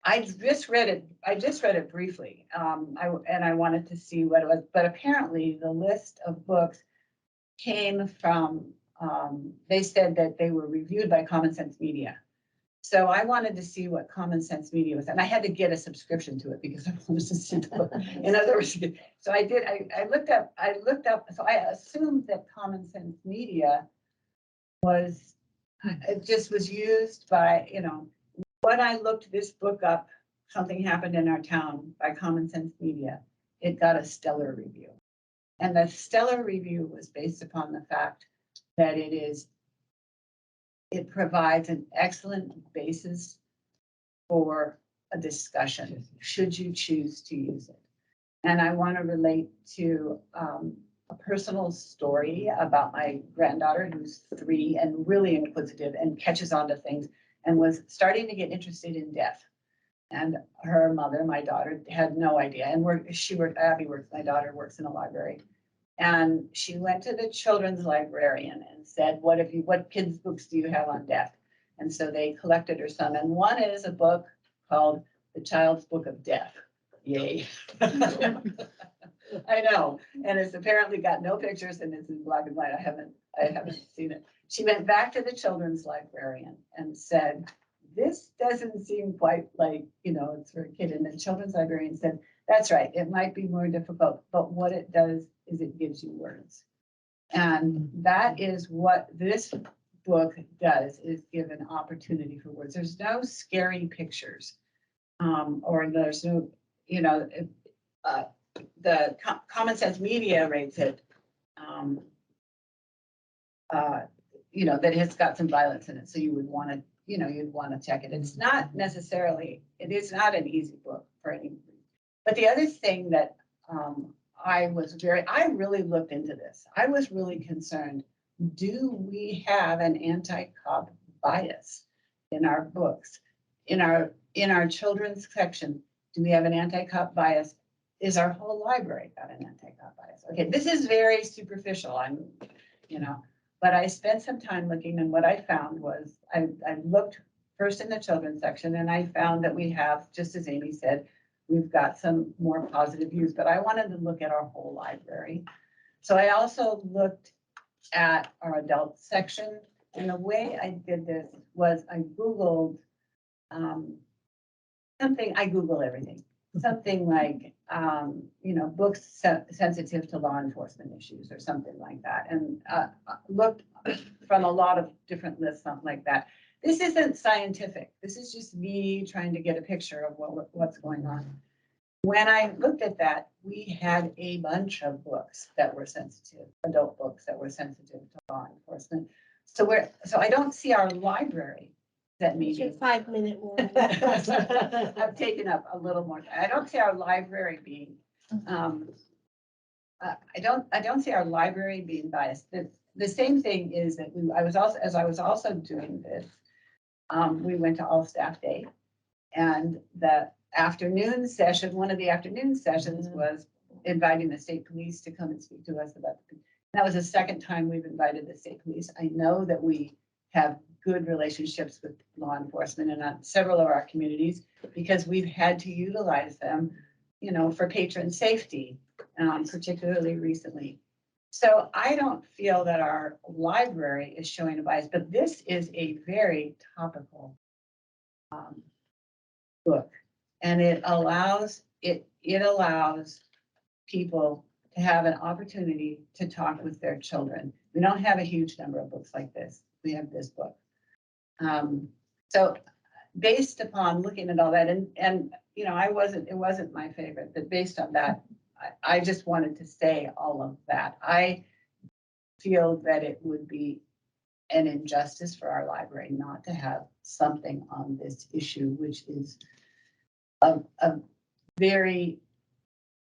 I just read it briefly. I wanted to see what it was, but apparently the list of books came from. They said that they were reviewed by Common Sense Media. So I wanted to see what Common Sense Media was, and I had to get a subscription to it because I wanted to see the book. In other words, so I did. I looked up. So I assumed that Common Sense Media was used by, when I looked this book up, Something Happened in Our Town by Common Sense Media. It got a stellar review, and the stellar review was based upon the fact that it provides an excellent basis for a discussion, should you choose to use it. And I want to relate to a personal story about my granddaughter, who's 3 and really inquisitive and catches on to things, and was starting to get interested in death. And her mother, my daughter, had no idea. And my daughter works in a library. And she went to the children's librarian and said, what kids' books do you have on death? And so they collected her some. And one is a book called The Child's Book of Death. Yay. I know. And it's apparently got no pictures and it's in black and white. I haven't seen it. She went back to the children's librarian and said, this doesn't seem quite like, it's for a kid. And the children's librarian said, that's right. It might be more difficult, but what it does is it gives you words. And that is what this book does, is give an opportunity for words. There's no scary pictures, or there's no, the Common Sense Media rates it, that it's got some violence in it. So you would want to, you'd want to check it. It is not an easy book for anyone. But the other thing that I really looked into this. I was really concerned. Do we have an anti-cop bias in our books? In our children's section, do we have an anti-cop bias? Is our whole library got an anti-cop bias? Okay, this is very superficial. But I spent some time looking, and what I found was I looked first in the children's section, and I found that we have, just as Amy said, we've got some more positive views, but I wanted to look at our whole library. So I also looked at our adult section, And the way I did this was I Googled, something, I Google everything. Something like, books sensitive to law enforcement issues or something like that. And looked from a lot of different lists, something like that. This isn't scientific. This is just me trying to get a picture of what's going on. When I looked at that, we had a bunch of books that were sensitive, adult books that were sensitive to law enforcement. So I don't see our library that meeting. 5-minute warning. I've taken up a little more. I don't see our library being, I don't see our library being biased. The same thing is that as I was also doing this, we went to all staff day, and the afternoon session, one of the afternoon sessions was inviting the state police to come and speak to us about that was the second time we've invited the state police. I know that we have good relationships with law enforcement in several of our communities because we've had to utilize them, for patron safety, particularly recently. So I don't feel that our library is showing a bias, but this is a very topical book, and it allows people to have an opportunity to talk with their children. We don't have a huge number of books like this. We have this book. So based upon looking at all that, and it wasn't my favorite, but based on that, I just wanted to say all of that. I feel that it would be an injustice for our library not to have something on this issue, which is a very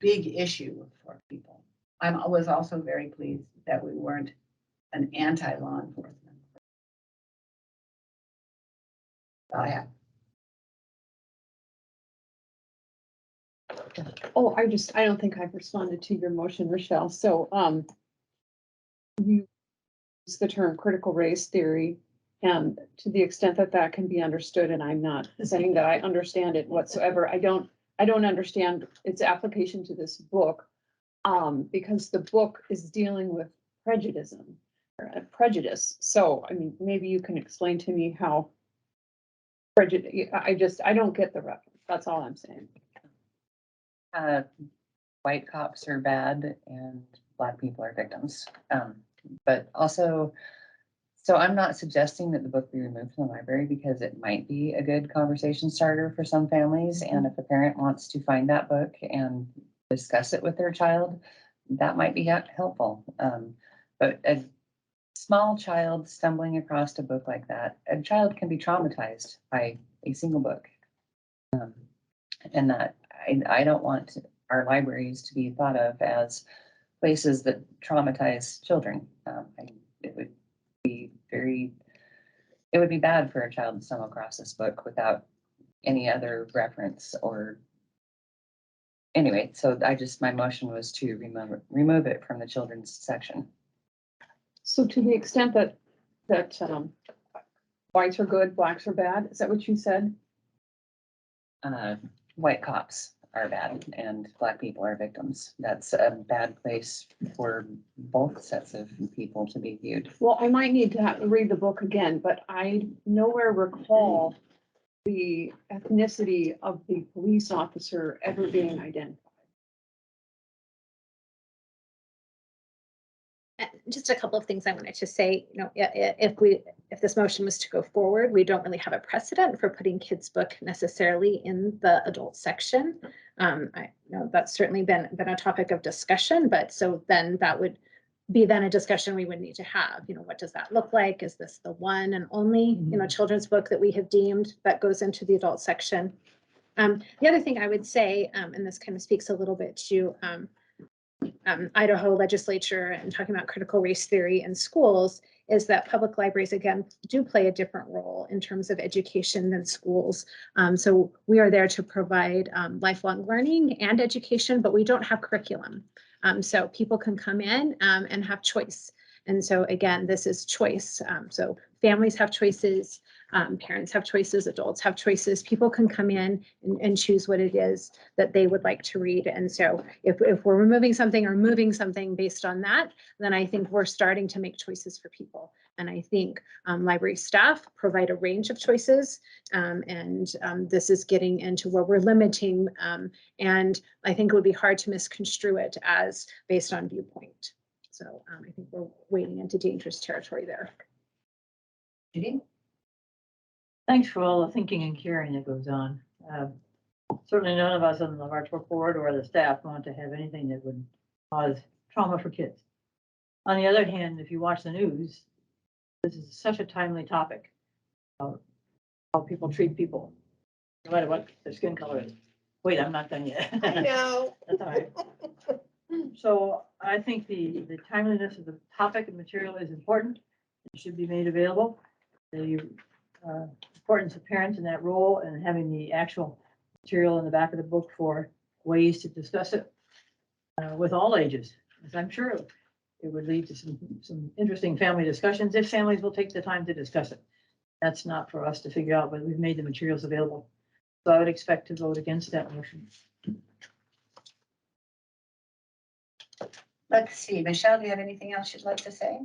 big issue for people. I was also very pleased that we weren't an anti-law enforcement. I have. Oh, I don't think I've responded to your motion, Rochelle. So, you use the term critical race theory, and to the extent that that can be understood, and I'm not saying that I understand it whatsoever, I don't understand its application to this book, because the book is dealing with prejudice. So, I mean, maybe you can explain to me how prejudice, I don't get the reference. That's all I'm saying. White cops are bad and Black people are victims. But also, so I'm not suggesting that the book be removed from the library because it might be a good conversation starter for some families. And if a parent wants to find that book and discuss it with their child, that might be helpful. But a small child stumbling across a book like that, a child can be traumatized by a single book. And that I don't want our libraries to be thought of as places that traumatize children. It would be bad for a child to stumble across this book without any other reference or anyway. So my motion was to remove it from the children's section. So to the extent that whites are good, blacks are bad, is that what you said? White cops are bad and Black people are victims. That's a bad place for both sets of people to be viewed. Well, I might need to read the book again, but I nowhere recall the ethnicity of the police officer ever being identified. Just a couple of things I wanted to say, if this motion was to go forward, we don't really have a precedent for putting kids' book necessarily in the adult section. I know that's certainly been a topic of discussion, but so then that would be then a discussion we would need to have. What does that look like? Is this the one and only, children's book that we have deemed that goes into the adult section? The other thing I would say, and this kind of speaks a little bit to Idaho legislature and talking about critical race theory in schools, is that public libraries, again, do play a different role in terms of education than schools. So we are there to provide lifelong learning and education, but we don't have curriculum. So people can come in and have choice. And so again, this is choice. So families have choices, parents have choices, adults have choices. People can come in and choose what it is that they would like to read. And so if we're removing something or moving something based on that, then I think we're starting to make choices for people. And I think library staff provide a range of choices. This is getting into where we're limiting. And I think it would be hard to misconstrue it as based on viewpoint. So I think we're wading into dangerous territory there. Judy? Thanks for all the thinking and caring that goes on. Certainly none of us on the Rathdrum board or the staff want to have anything that would cause trauma for kids. On the other hand, if you watch the news, this is such a timely topic. How people treat people, no matter what their skin color is. Wait, I'm not done yet. I know. That's all right. So I think the timeliness of the topic and material is important. It should be made available. The importance of parents in that role and having the actual material in the back of the book for ways to discuss it with all ages, as I'm sure it would lead to some interesting family discussions if families will take the time to discuss it. That's not for us to figure out, but we've made the materials available. So I would expect to vote against that motion. Let's see, Michelle, do you have anything else you'd like to say?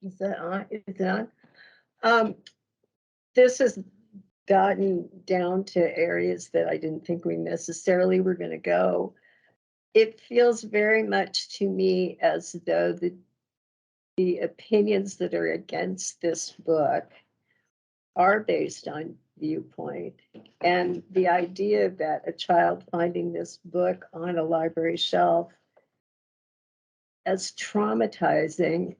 Is that on? Is that on? This has gotten down to areas that I didn't think we necessarily were going to go. It feels very much to me as though the opinions that are against this book are based on viewpoint. And the idea that a child finding this book on a library shelf as traumatizing,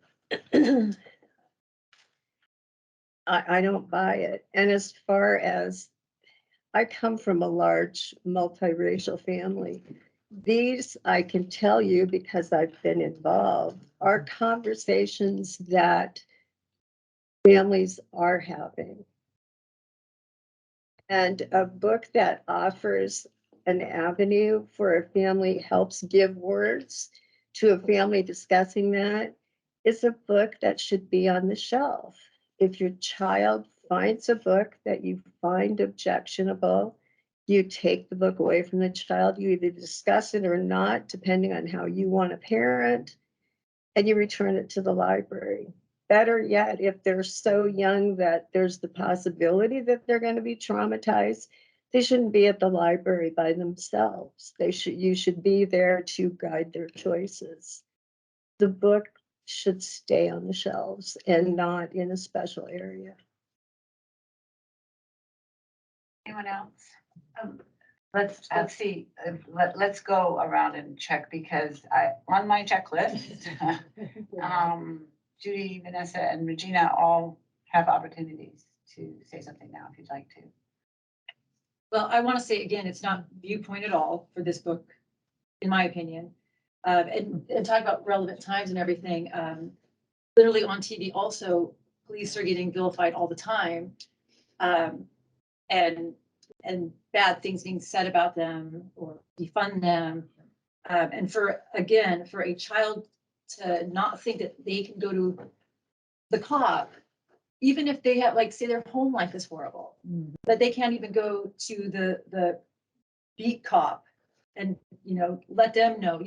I don't buy it. And as far as I come from a large multiracial family, these, I can tell you because I've been involved, are conversations that families are having. And a book that offers an avenue for a family, helps give words to a family discussing that, is a book that should be on the shelf. If your child finds a book that you find objectionable, you take the book away from the child, you either discuss it or not, depending on how you want to parent, and you return it to the library. Better yet, if they're so young that there's the possibility that they're going to be traumatized, they shouldn't be at the library by themselves. You should be there to guide their choices. The book should stay on the shelves and not in a special area. Anyone else? Let's see, let's go around and check because on my checklist, Judy, Vanessa, and Regina all have opportunities to say something now if you'd like to. Well, I want to say again, it's not viewpoint at all for this book, in my opinion. And talk about relevant times and everything. Literally on TV also, police are getting vilified all the time. And bad things being said about them or defund them. And for a child to not think that they can go to the cop, even if they have, like, say their home life is horrible, but they can't even go to the beat cop and, let them know,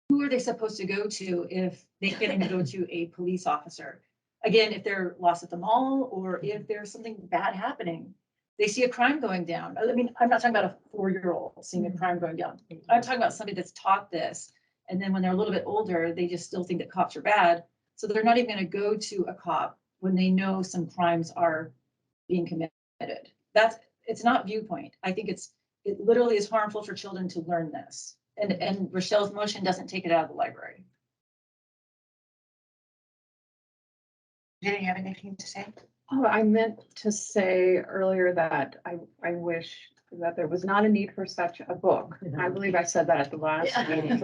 who are they supposed to go to if they can't even go to a police officer? Again, if they're lost at the mall or if there's something bad happening, they see a crime going down. I mean, I'm not talking about a 4-year-old seeing a crime going down. I'm talking about somebody that's taught this. And then when they're a little bit older, they just still think that cops are bad. So they're not even going to go to a cop when they know some crimes are being committed. It's not viewpoint. I think it literally is harmful for children to learn this. And Rochelle's motion doesn't take it out of the library. Do you have anything to say? Oh, I meant to say earlier that I wish that there was not a need for such a book. I believe I said that at the last meeting.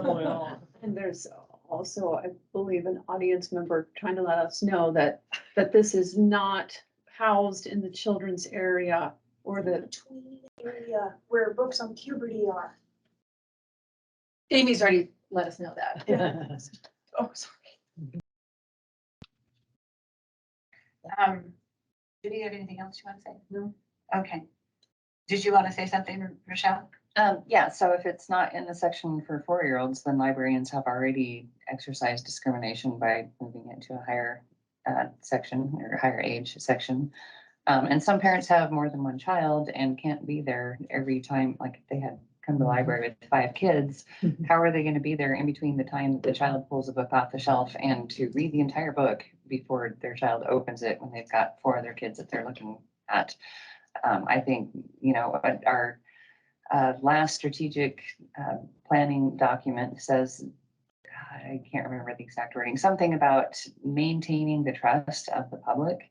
And there's also, I believe, an audience member trying to let us know that this is not housed in the children's area or the Between area where books on puberty are. Amy's already let us know that. oh, sorry. Judy, you have anything else you want to say? No. Okay. Did you want to say something, Rochelle? Yeah, so if it's not in the section for 4-year-olds, then librarians have already exercised discrimination by moving it to a higher section or higher age section. And some parents have more than one child and can't be there every time, like if they had come to the library with 5 kids, how are they going to be there in between the time that the child pulls a book off the shelf and to read the entire book before their child opens it when they've got 4 other kids that they're looking at? I think, you know, our last strategic planning document says, I can't remember the exact wording, something about maintaining the trust of the public.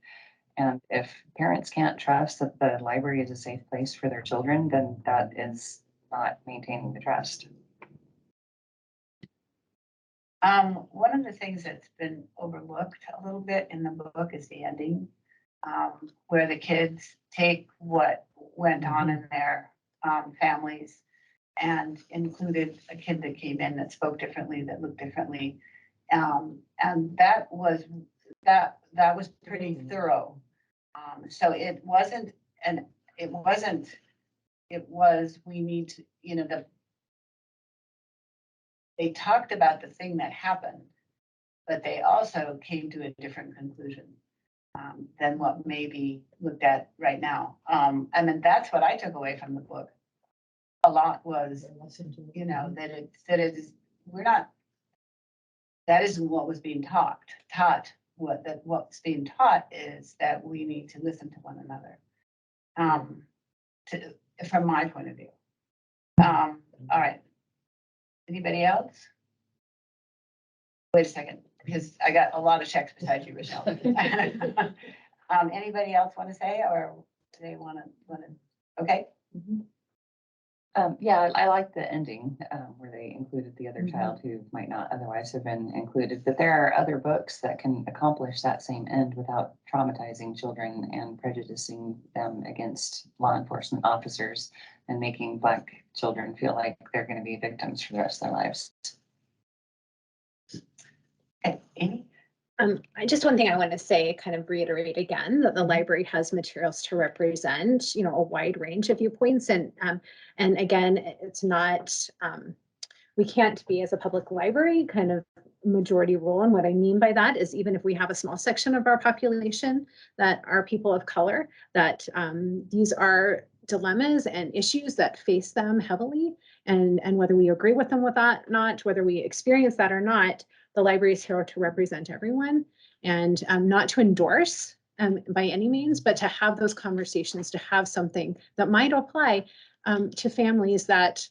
And if parents can't trust that the library is a safe place for their children, then that is not maintaining the trust. One of the things that's been overlooked a little bit in the book is the ending, where the kids take what went on in their families and included a kid that came in that spoke differently, that looked differently. And that was pretty thorough. So it wasn't, it was, we need to, you know, they talked about the thing that happened, but they also came to a different conclusion than what may be looked at right now. And then that's what I took away from the book. A lot was, you know, that that isn't what was being taught. What's being taught is that we need to listen to one another. From my point of view. All right. Anybody else? Wait a second, because I got a lot of checks besides you, Rochelle. Anybody else want to say, or do they want to? Okay. Yeah, I like the ending where they included the other child who might not otherwise have been included, but there are other books that can accomplish that same end without traumatizing children and prejudicing them against law enforcement officers and making Black children feel like they're going to be victims for the rest of their lives. Okay, Amy? Just one thing I want to say, kind of reiterate again, that the library has materials to represent, you know, a wide range of viewpoints. And again, it's not, we can't be, as a public library, kind of majority rule. And what I mean by that is, even if we have a small section of our population that are people of color, that these are dilemmas and issues that face them heavily. And whether we agree with them with that, not whether we experience that or not, the library is here to represent everyone, and not to endorse by any means, but to have those conversations, to have something that might apply to families that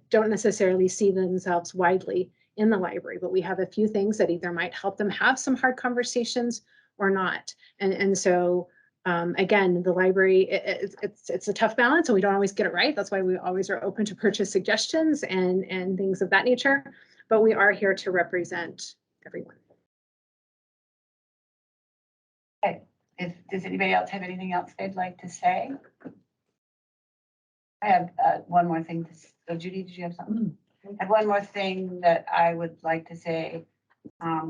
don't necessarily see themselves widely in the library. But we have a few things that either might help them have some hard conversations or not. And so again, the library, it's a tough balance, and we don't always get it right. That's why we always are open to purchase suggestions and things of that nature. But we are here to represent everyone. Okay. Does anybody else have anything else they'd like to say? I have one more thing to say. Oh, Judy, did you have something? I have one more thing that I would like to say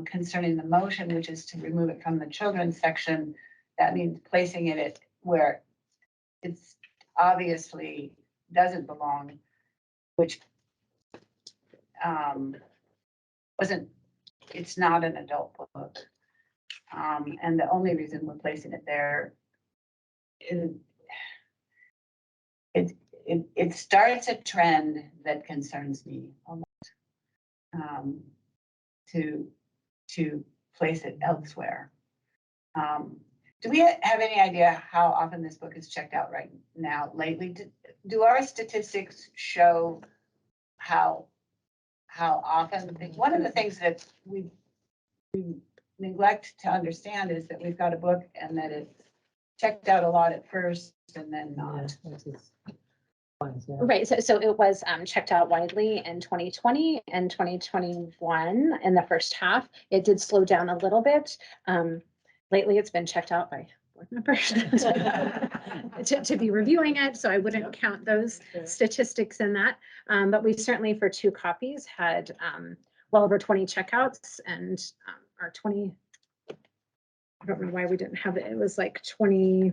concerning the motion, which is to remove it from the children's section. That means placing it where it's obviously doesn't belong, which it's not an adult book. And the only reason we're placing it there is it starts a trend that concerns me a lot, to place it elsewhere. Do we have any idea how often this book is checked out right now lately? Do our statistics show how often? One of the things that we neglect to understand is that we've got a book and that it's checked out a lot at first and then not. Right, so it was checked out widely in 2020 and 2021 in the first half. It did slow down a little bit. Lately, it's been checked out by board members to be reviewing it, so I wouldn't count those statistics in that. But we certainly, for 2 copies, had well over 20 checkouts, and our 20, I don't know why we didn't have it. It was like 20.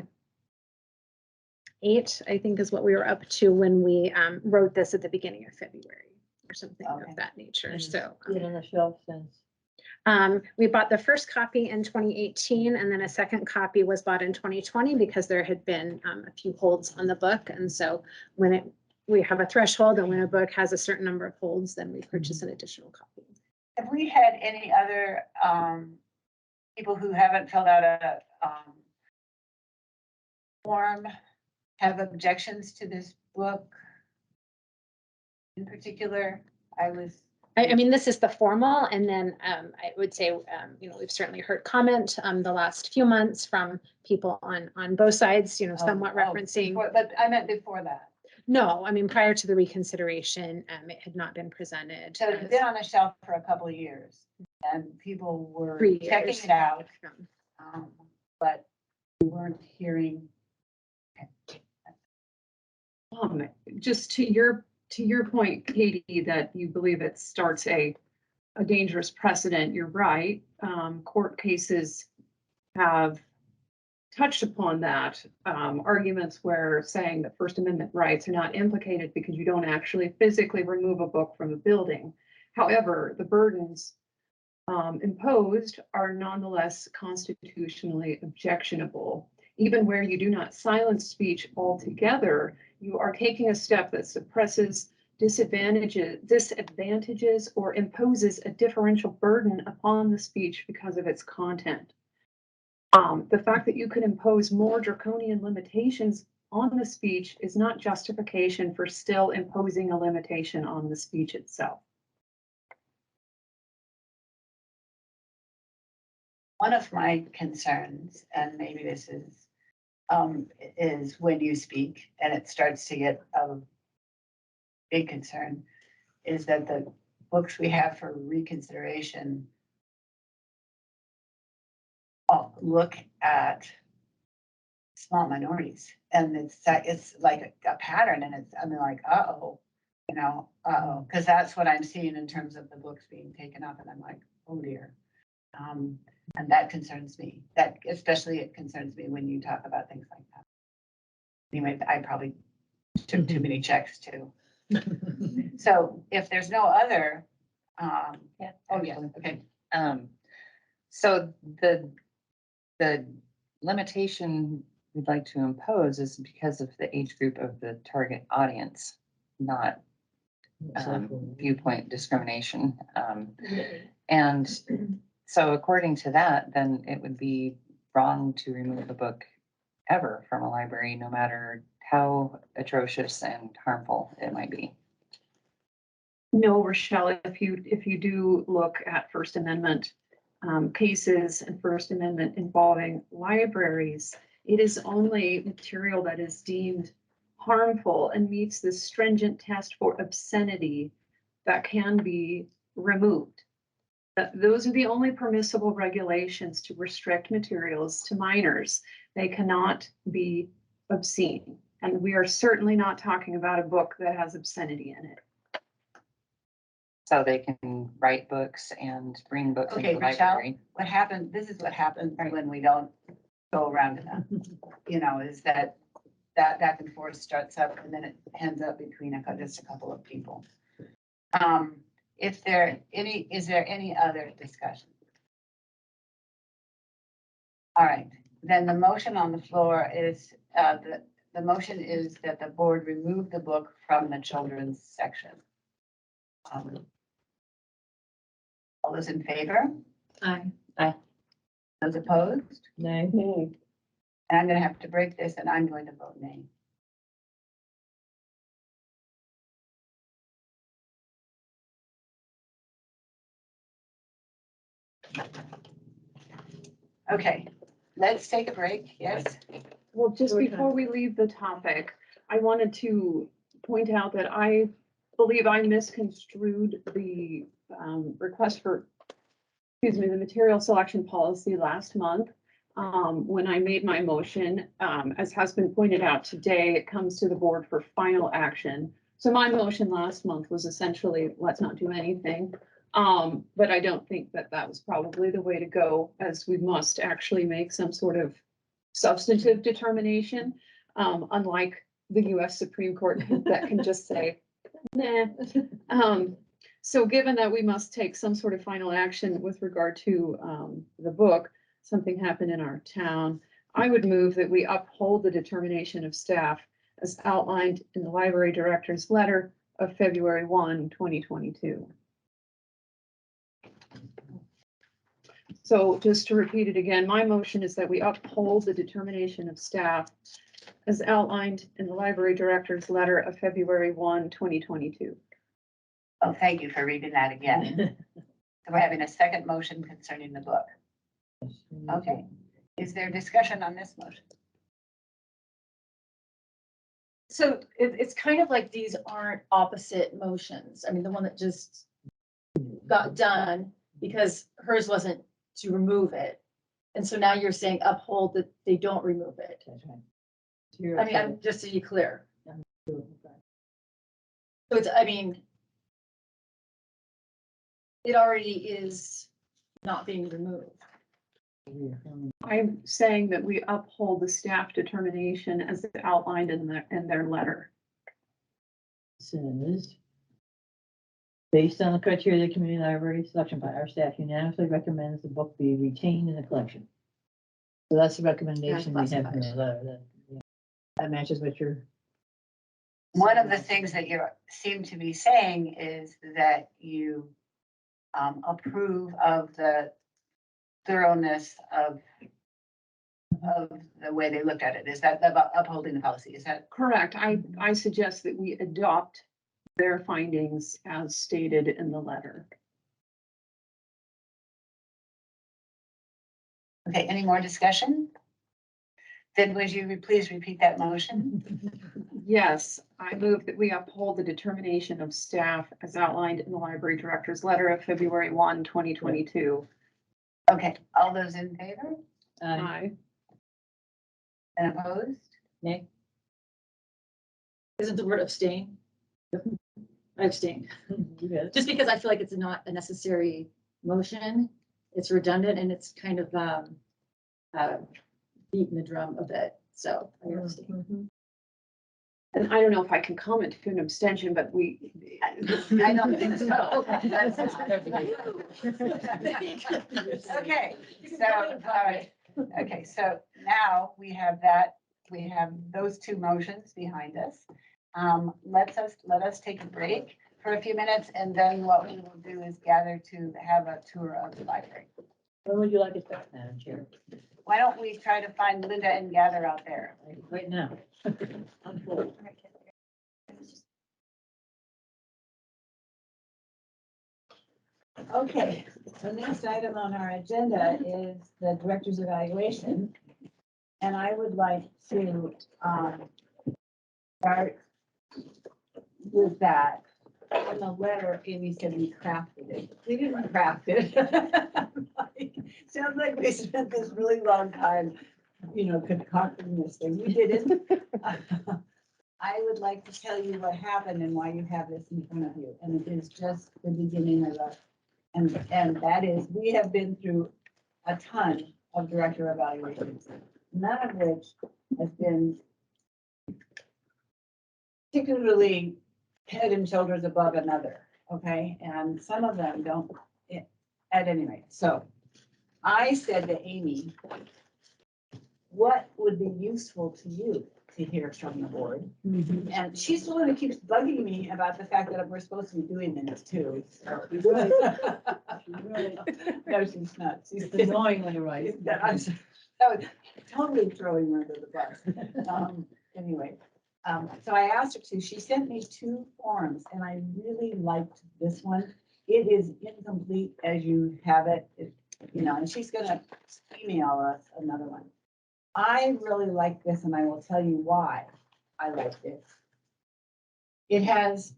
8, I think is what we were up to when we wrote this at the beginning of February or something Okay. of that nature. And So Been on the shelf since. we bought the first copy in 2018 and then a second copy was bought in 2020 because there had been a few holds on the book. And so when we have a threshold and when a book has a certain number of holds, then we purchase an additional copy. Have we had any other people who haven't filled out a form have objections to this book? In particular, I mean, this is the formal, and then I would say, we've certainly heard comment the last few months from people on both sides, somewhat referencing. But I meant before that. No, I mean, prior to the reconsideration, it had not been presented. So it's been on the shelf for a couple of years and people were 3 checking years. it out, but we weren't hearing. Just to your point, Katie, that you believe it starts a dangerous precedent, you're right. Court cases have touched upon that, arguments where saying that First Amendment rights are not implicated because you don't actually physically remove a book from a building. However, the burdens imposed are nonetheless constitutionally objectionable. Even where you do not silence speech altogether, you are taking a step that suppresses, disadvantages, or imposes a differential burden upon the speech because of its content. The fact that you can impose more draconian limitations on the speech is not justification for still imposing a limitation on the speech itself. One of my concerns, and maybe this is when you speak and it starts to get a big concern, is that the books we have for reconsideration look at small minorities, and it's like a pattern, and I'm like, because that's what I'm seeing in terms of the books being taken up, and I'm like, oh dear. And that concerns me. Especially it concerns me when you talk about things like that. Anyway, I probably took too many checks too. So if there's no other, okay. So the limitation we'd like to impose is because of the age group of the target audience, not viewpoint discrimination. And so according to that, then it would be wrong to remove a book ever from a library, no matter how atrocious and harmful it might be. No, Rochelle, if you do look at First Amendment cases and First Amendment involving libraries, it is only material that is deemed harmful and meets the stringent test for obscenity that can be removed. Those are the only permissible regulations to restrict materials to minors. They cannot be obscene. And we are certainly not talking about a book that has obscenity in it. So they can write books and bring books into Okay, the Michelle, library. this is what happens when we don't go around enough, is that back and forth starts up and then it ends up between just a couple of people. Is there any other discussion? All right, then the motion on the floor is, the motion is that the board remove the book from the children's section. All those in favor? Aye. Those opposed? Nay. And I'm gonna have to break this and I'm going to vote nay. Okay, let's take a break, yes? Well, just before we leave the topic, I wanted to point out that I believe I misconstrued the request for, the material selection policy last month. When I made my motion, as has been pointed out today, it comes to the board for final action. So my motion last month was essentially, let's not do anything. But I don't think that was probably the way to go, as we must actually make some sort of substantive determination. unlike the US Supreme Court that can just say, nah. So given that we must take some sort of final action with regard to the book, something happened in our town, I would move that we uphold the determination of staff as outlined in the library director's letter of February 1, 2022. So just to repeat it again, my motion is that we uphold the determination of staff as outlined in the library director's letter of February 1, 2022. Oh, thank you for reading that again. So we're having a second motion concerning the book. Okay. Is there discussion on this motion? So it's kind of like these aren't opposite motions. I mean, the one that just got done because hers wasn't to remove it. And so now you're saying uphold that they don't remove it. I mean, I'm just to be clear. So it's, I mean, it already is not being removed. I'm saying that we uphold the staff determination as outlined in their letter. Says, based on the criteria of the community library selection by our staff unanimously recommends the book be retained in the collection. So that's the recommendation we have in the letter. That matches what you're. One of the things that you seem to be saying is that you approve of the thoroughness of the way they looked at it. Is that about upholding the policy? Is that Correct. I suggest that we adopt their findings as stated in the letter. okay? Any more discussion? Then would you please repeat that motion? Yes, I move that we uphold the determination of staff as outlined in the library director's letter of February 1, 2022. Okay, all those in favor Aye. and opposed? Nick? Isn't the word abstain? I abstain. Just because I feel like it's not a necessary motion. It's redundant and it's kind of beating the drum a bit. So I abstain. And I don't know if I can comment to an abstention, but I don't think so. Okay, so, all right. Okay, so now we have that, we have those two motions behind us. Let us take a break for a few minutes, and then what we will do is gather to have a tour of the library. When would you like to start, Madam Chair? Why don't we try to find Linda and gather out there? Right now. I'm full. Okay, the next item on our agenda is the director's evaluation. And I would like to start with that. In the letter, Amy said we crafted it. We didn't craft it. Sounds like we spent this really long time, concocting this thing. We didn't. I would like to tell you what happened and why you have this in front of you. And it is just the beginning of the, and that is, we have been through a ton of director evaluations, none of which has been particularly head and shoulders above another, okay? And some of them don't, at any rate. So I said to Amy, what would be useful to you to hear from the board? And she's the one who keeps bugging me about the fact that we're supposed to be doing this too. So no, she's not. She's annoying when you're right. Totally throwing her under the bus. Anyway, so I asked her to. She sent me two forms, and I really liked this one. It is incomplete as you have it, and she's gonna email us another one. I really like this, and I will tell you why I like it. It has,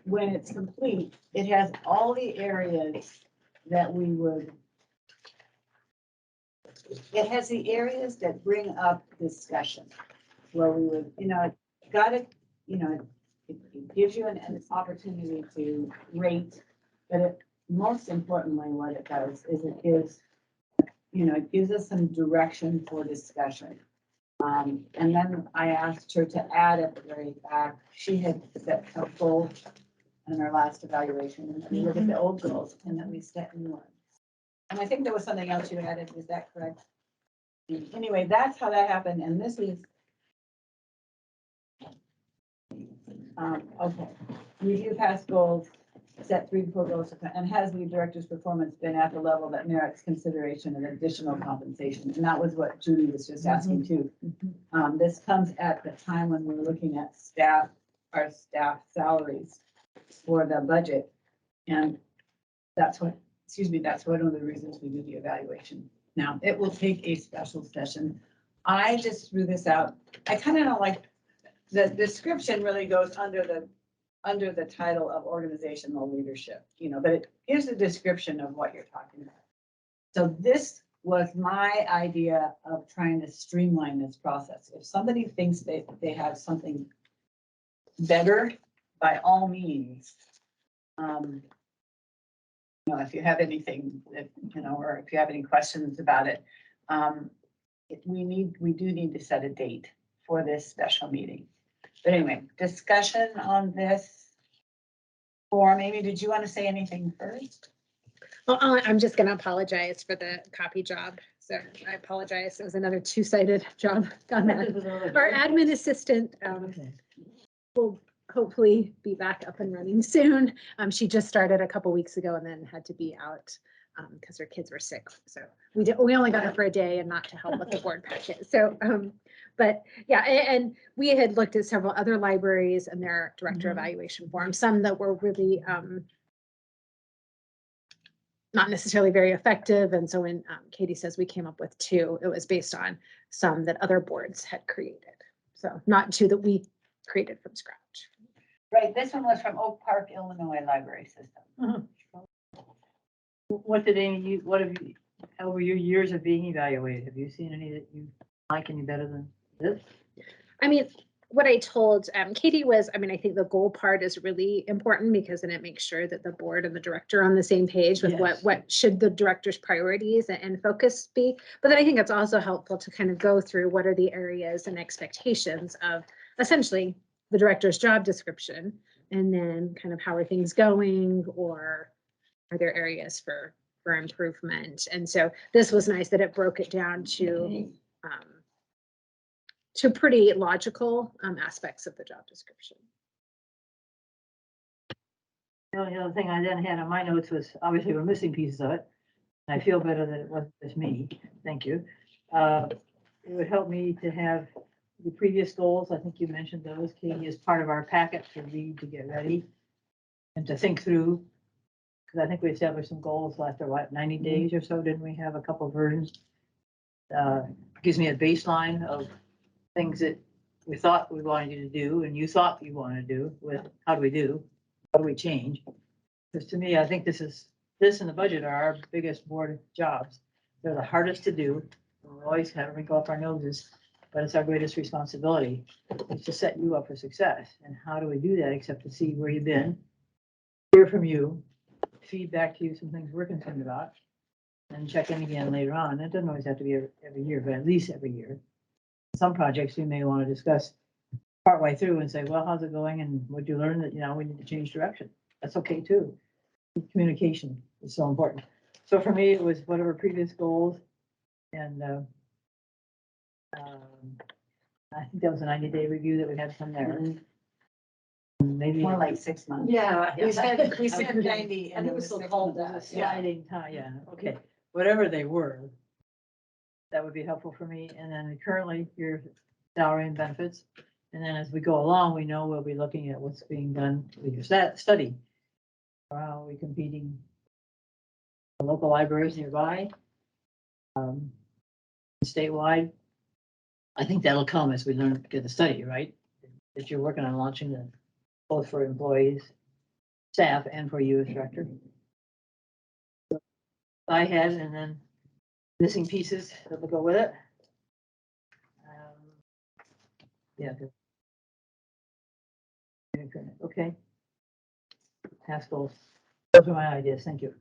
when it's complete, it has all the areas that we would, it has the areas that bring up discussion, where we would, it gives you an opportunity to rate, but most importantly, what it does is it gives us some direction for discussion. And then I asked her to add at the very back, she had set a goal in our last evaluation, and we look at the old goals and then we set new ones. And I think there was something else you added, is that correct? Anyway, that's how that happened, and this is. Okay, review past goals, set 3 to 4 goals, and has the director's performance been at the level that merits consideration and additional compensation? And that was what Judy was just asking too. This comes at the time when we're looking at our staff salaries for the budget. And that's what, that's one of the reasons we do the evaluation. Now, it will take a special session. I just threw this out. I kind of don't like, the description really goes under the title of organizational leadership, but it gives a description of what you're talking about. So this was my idea of trying to streamline this process. If somebody thinks they have something better, by all means, if you have anything that, or if you have any questions about it, we do need to set a date for this special meeting. But anyway, discussion on this. Or maybe, did you want to say anything first? Well, I'm just going to apologize for the copy job. So I apologize. It was another 2-sided job on that. Our admin assistant will hopefully be back up and running soon. She just started a couple weeks ago and then had to be out because her kids were sick. So we only got her for a day and not to help with the board packet. So, but yeah, and we had looked at several other libraries and their director evaluation forms, some that were really not necessarily very effective. And so when Katie says we came up with 2, it was based on some that other boards had created. So not 2 that we created from scratch. Right, this one was from Oak Park, Illinois Library System. What have you, over your years of being evaluated, have you seen any that you like any better than this? I mean, what I told Katie was, I think the goal part is really important because then it makes sure that the board and the director are on the same page with what should the director's priorities and focus be. But then I think it's also helpful to kind of go through what are the areas and expectations of essentially the director's job description, and then kind of how are things going, or are there areas for improvement? And so this was nice that it broke it down to pretty logical aspects of the job description. The only other thing I then had on my notes was, obviously we're missing pieces of it. And I feel better that it wasn't just me. Thank you. It would help me to have the previous goals. I think you mentioned those, Katie, as part of our packet to read, to get ready and to think through. Because I think we established some goals after 90 days or so, didn't we have a couple of versions? Gives me a baseline of things that we thought we wanted you to do and you thought you wanted to do with how do we do? What do we change? Because to me, I think this and the budget are our biggest board jobs. They're the hardest to do. We always kind of wrinkle up our noses, but it's our greatest responsibility. It's to set you up for success. And how do we do that except to see where you've been, hear from you, feedback to you some things we're concerned about, and check in again later on. It doesn't always have to be every year, but at least every year. Some projects we may want to discuss partway through and say, well, how's it going? And would you learn that, we need to change direction? That's okay too. Communication is so important. So for me, it was whatever previous goals. And I think that was a 90-day review that we had from there. Maybe More like 6 months. Yeah. We said 90 And it was still called that. sliding time, yeah, okay. Whatever they were, that would be helpful for me. And then currently your salary and benefits. And then as we go along, we know we'll be looking at what's being done with your study. How are we competing? The local libraries nearby, statewide. I think that'll come as we learn to get the study, right? That you're working on launching the, both for employees, staff, and for you as director. So I had, and then missing pieces that will go with it. Yeah. Okay. Task goals. Those are my ideas. Thank you.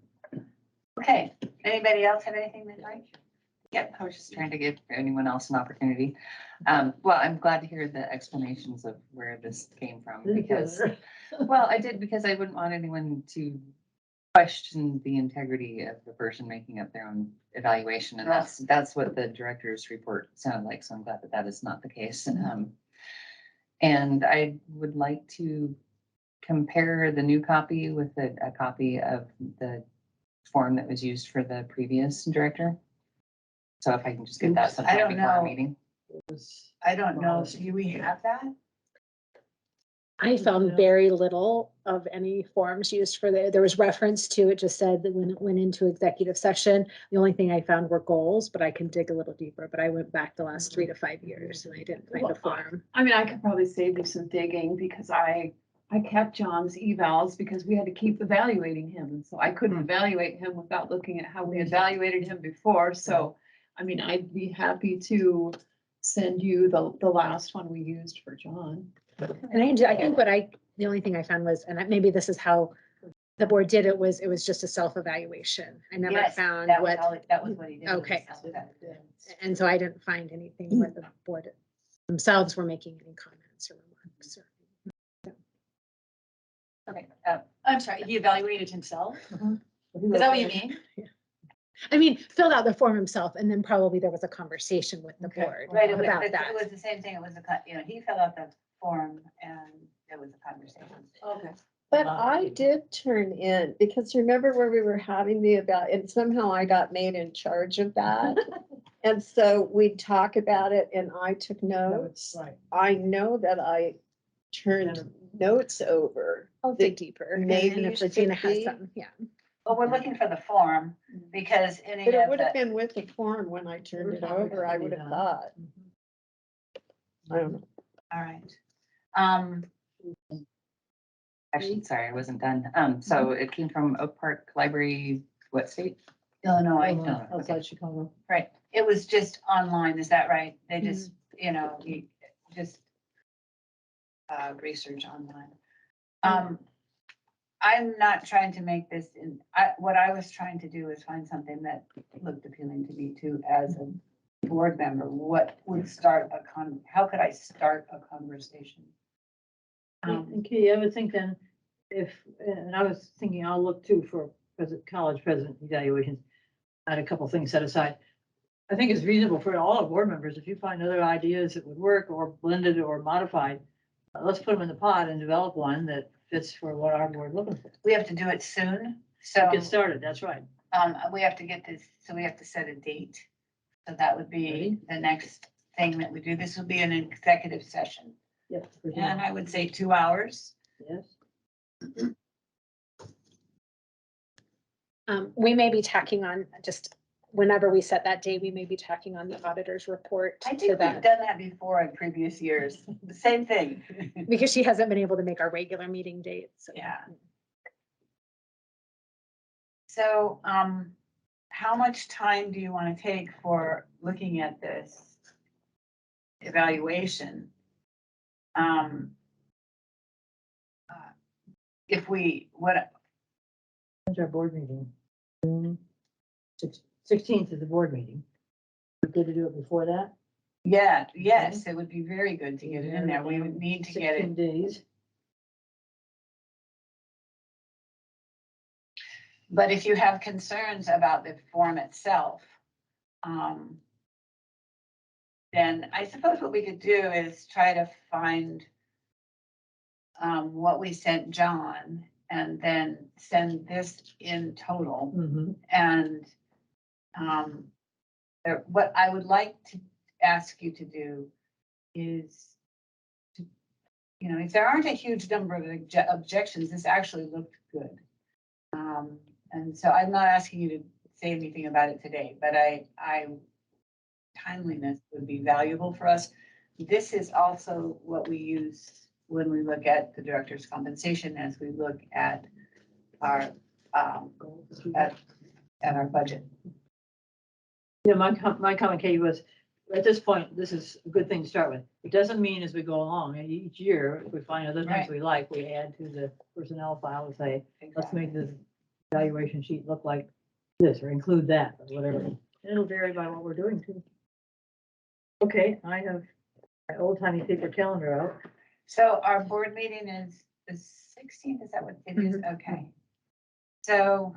Okay, anybody else have anything they'd like? Yep, I was just trying to give anyone else an opportunity. Well, I'm glad to hear the explanations of where this came from because, well, I did because I wouldn't want anyone to question the integrity of the person making up their own evaluation. And that's what the director's report sounded like. So I'm glad that that is not the case. And I would like to compare the new copy with a copy of the form that was used for the previous director. So if I can just get that I sometime don't before our know. meeting. I don't know, do we have that? I found Yeah. very little of any forms used for there was reference to, it just said that when it went into executive session, the only thing I found were goals, but I can dig a little deeper, but I went back the last 3 to 5 years and I didn't find a form. I mean, I could probably save you some digging because I kept John's evals because we had to keep evaluating him. And so I couldn't evaluate him without looking at how we evaluated him before. So, I mean, I'd be happy to send you the last one we used for John. And I think the only thing I found was, and maybe this is how the board did it, was just a self-evaluation. I never Yes, found that was what, all, that was what he did. was Okay. self-evaluation. and so I didn't find anything where the board themselves were making any comments or remarks. Okay. I'm sorry, he evaluated himself? Is that what you mean? I mean, filled out the form himself, and then probably there was a conversation with the Okay. board Right, it about was, that. it was the same thing, it was he filled out the form and there was a conversation. Okay. But I did turn in, because remember where we were having the and somehow I got made in charge of that. And so we'd talk about it and I took notes. Right. I know that I turned notes over. I'll dig deeper. And maybe if you Regina should has be. some, yeah. But we're looking for the form because any But it of would have the, been with the form when I turned it Probably over, I be would have done. thought. I don't know. all right. Actually, sorry, I wasn't done. So it came from Oak Park Library, what state? Illinois, No, Outside Chicago. right, it was just online, is that right? They just, you just research online. I'm not trying to make this what I was trying to do is find something that looked appealing to me too, as a board member. What would start how could I start a conversation? And Katie, I would think then and I was thinking I'll look too for college president evaluations. I had a couple things set aside. I think it's reasonable for all our board members, if you find other ideas that would work or blended or modified, let's put them in the pot and develop one that fits for what our board looking for. We have to do it soon, so Get started, that's right. we have to get this, so we have to set a date. So that would be the next thing that we do. This will be an executive session. Yes. And I would say 2 hours. Yes. We may be tacking on, just whenever we set that date, we may be tacking on the auditor's report I to think we've that. done that before in previous years. The same thing. Because she hasn't been able to make our regular meeting dates. So. Yeah. So, how much time do you want to take for looking at this evaluation? If we, When's our board meeting? 16th is the board meeting. We good to do it before that? yes, it would be very good to get it in there. We would need to get 16 it. days. But if you have concerns about the form itself, then I suppose what we could do is try to find what we sent John and then send this in total. Mhm. And what I would like to ask you to do is, if there aren't a huge number of objections, this actually looked good. And so I'm not asking you to say anything about it today, but timeliness would be valuable for us. This is also what we use when we look at the director's compensation, as we look at our our budget. Yeah, my comment, Katie, was, at this point, this is a good thing to start with. It doesn't mean as we go along, each year, if we find other things Right. we like, we add to the personnel file and say, let's make this evaluation sheet look like this, or include that, or whatever. It'll vary by what we're doing too. Okay, I have my old timey paper calendar out. So our board meeting is the 16th, is that what it is? Okay. So,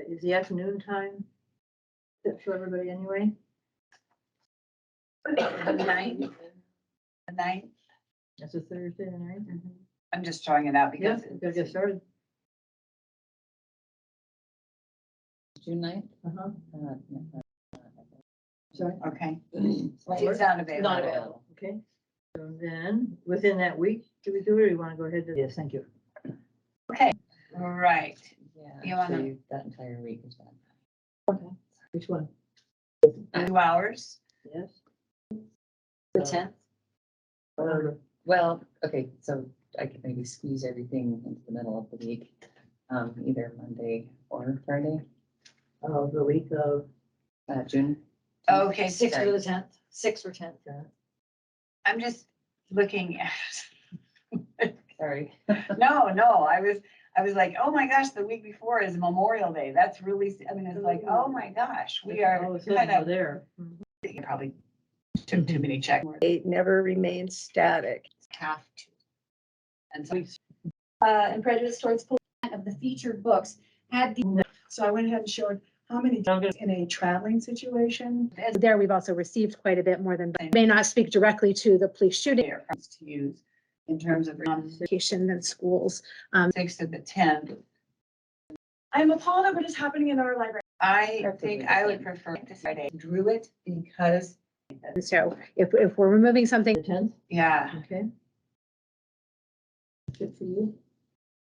Is the afternoon time fit for everybody anyway? the 9th, That's a Thursday night. I'm just throwing it out Yeah, because we gotta get started. June 9th? Sorry. okay. Not She's not available. Not available, okay. So then, within that week, do we do it or you wanna go ahead? Yes, thank you. Right. Yeah, You wanna- actually, that entire week is bad. Which one? 2 hours, Yes. the 10th. Whatever. Well, okay, so I could maybe squeeze everything into the middle of the week, either Monday or Friday, Of the week of June. Okay, 6th Sorry. or the 10th, 6th or 10th. I'm just looking at, Sorry. no, I was like, oh my gosh, the week before is Memorial Day. That's really, I mean, it's like, oh my gosh, we are All of a sudden kind we're of, there. you probably took too many checks. It never remains static. Have to. And so, And prejudice towards Of the featured books had the So I went ahead and showed how many in a traveling situation. There, we've also received quite a bit more than, may not speak directly to the police shooting they are to use in terms of education than schools. 6th to the 10th. I'm appalled at what is happening in our library. I think I would prefer to Friday. Drew it because, So if we're removing something, The 10th, yeah, okay. Good for you?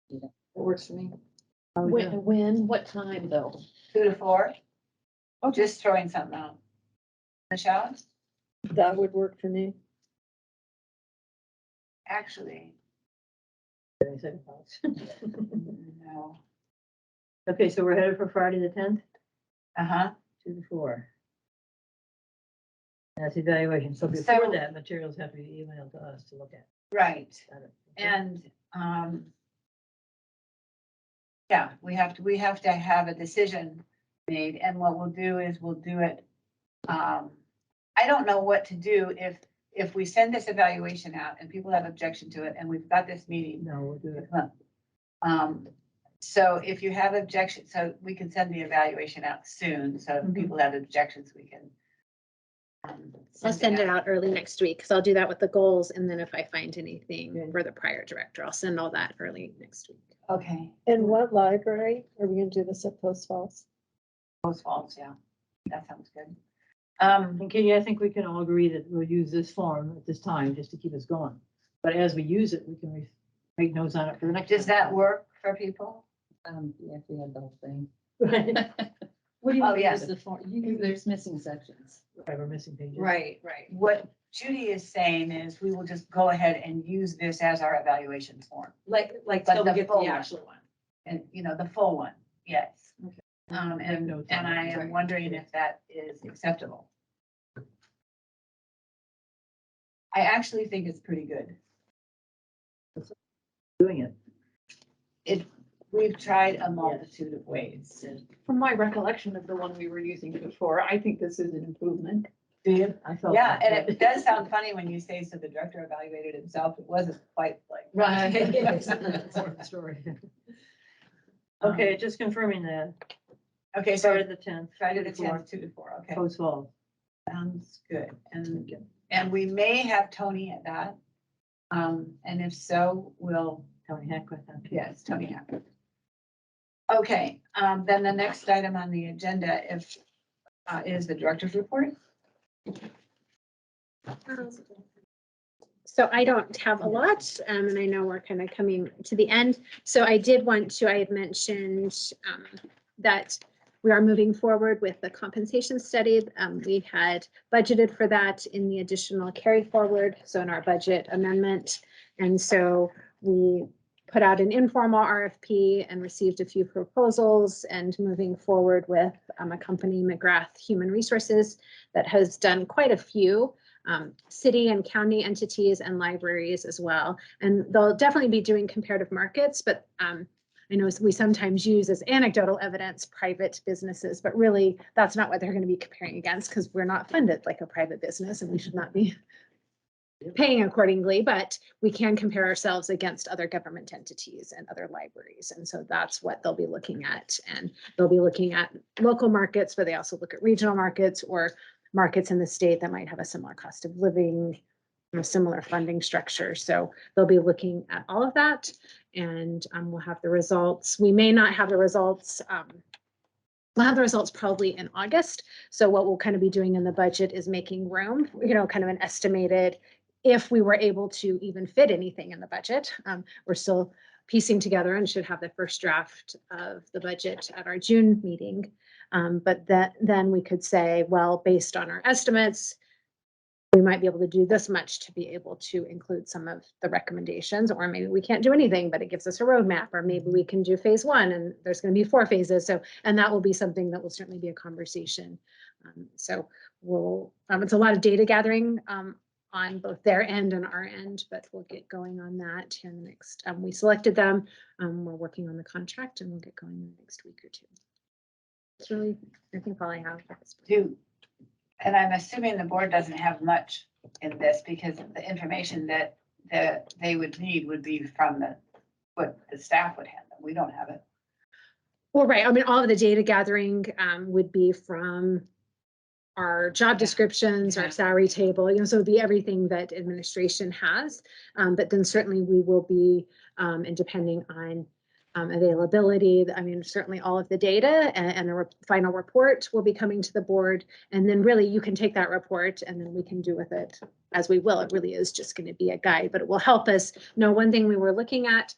Yeah. That works for me. What time though? 2 to 4. Oh, just throwing something out. Michelle, That would work for me. actually, Any second thoughts? no. Okay, so we're headed for Friday the 10th, Uh-huh. 2 to 4. That's evaluation. So So- before that, materials have to be emailed to us to look at. Right. Got it. And, yeah, we have to have a decision made, and what we'll do is we'll do it. I don't know what to do if we send this evaluation out and people have objection to it, and we've got this meeting. No, we'll do it. So if you have objections, so we can send the evaluation out soon, so if people have objections, we can. I'll send it out early next week, because I'll do that with the goals, and then if I find anything Good. for the prior director, I'll send all that early next week. Okay, In what library are we gonna do this at Post Falls? Post Falls, yeah, that sounds good. And Katie, I think we can all agree that we'll use this form at this time just to keep us going. But as we use it, we can make notes on it for the next. Does time. that work for people? Yeah, if we had the whole thing. Right, What do you Oh, mean, yeah. use the form? There's missing sections. we're missing pages. Right. What Judy is saying is we will just go ahead and use this as our evaluation form. Like But till we the get full the one. actual one. And, the full one, yes. Okay. And Make notes on I it. am Right. wondering if that is acceptable. I actually think it's pretty good. Doing it. We've tried a multitude of ways. From my recollection of the one we were using before, I think this is an improvement. Do you? I felt. Yeah, that, and but- it does sound funny when you say, so the director evaluated himself. It wasn't quite like. Right. That's the story. Okay, just confirming that. Okay, so Started the 10th. Friday the 2 to 4, 10th, 2 to 4, okay. Post Falls. Sounds good. And we may have Tony at that. And if so, we'll, Tony Hackworth. yes, Tony Hackett. Okay, then the next item on the agenda is the director's report. So I don't have a lot, and I know we're kind of coming to the end. So I did want to, I had mentioned that we are moving forward with the compensation study. We had budgeted for that in the additional carry forward, so in our budget amendment. And so we put out an informal RFP and received a few proposals, and moving forward with a company, McGrath Human Resources, that has done quite a few city and county entities and libraries as well. And they'll definitely be doing comparative markets, but I I know we sometimes use as anecdotal evidence private businesses, but really that's not what they're going to be comparing against because we're not funded like a private business and we should not be paying accordingly, but we can compare ourselves against other government entities and other libraries. And so that's what they'll be looking at. And they'll be looking at local markets, but they also look at regional markets or markets in the state that might have a similar cost of living, a similar funding structure. So they'll be looking at all of that and we'll have the results. We may not have the results. We'll have the results probably in August. So what we'll kind of be doing in the budget is making room, kind of an estimated, if we were able to even fit anything in the budget. We're still piecing together and should have the first draft of the budget at our June meeting. But then we could say, well, based on our estimates, we might be able to do this much to be able to include some of the recommendations, or maybe we can't do anything, but it gives us a roadmap, or maybe we can do phase 1 and there's going to be 4 phases. So, and that will be something that will certainly be a conversation. So it's a lot of data gathering on both their end and our end, but we'll get going on that in the next, we selected them. We're working on the contract and we'll get going in the next week or two. It's really, I think all I have. And I'm assuming the board doesn't have much in this because the information that they would need would be from what the staff would handle. We don't have it. Well, right. I mean, all of the data gathering would be from our job descriptions, our salary table, so it would be everything that administration has. But then certainly we will be, and depending on availability, I mean, certainly all of the data and the final report will be coming to the board. And then really you can take that report and then we can do with it as we will. It really is just going to be a guide, but it will help us know. One thing we were looking at,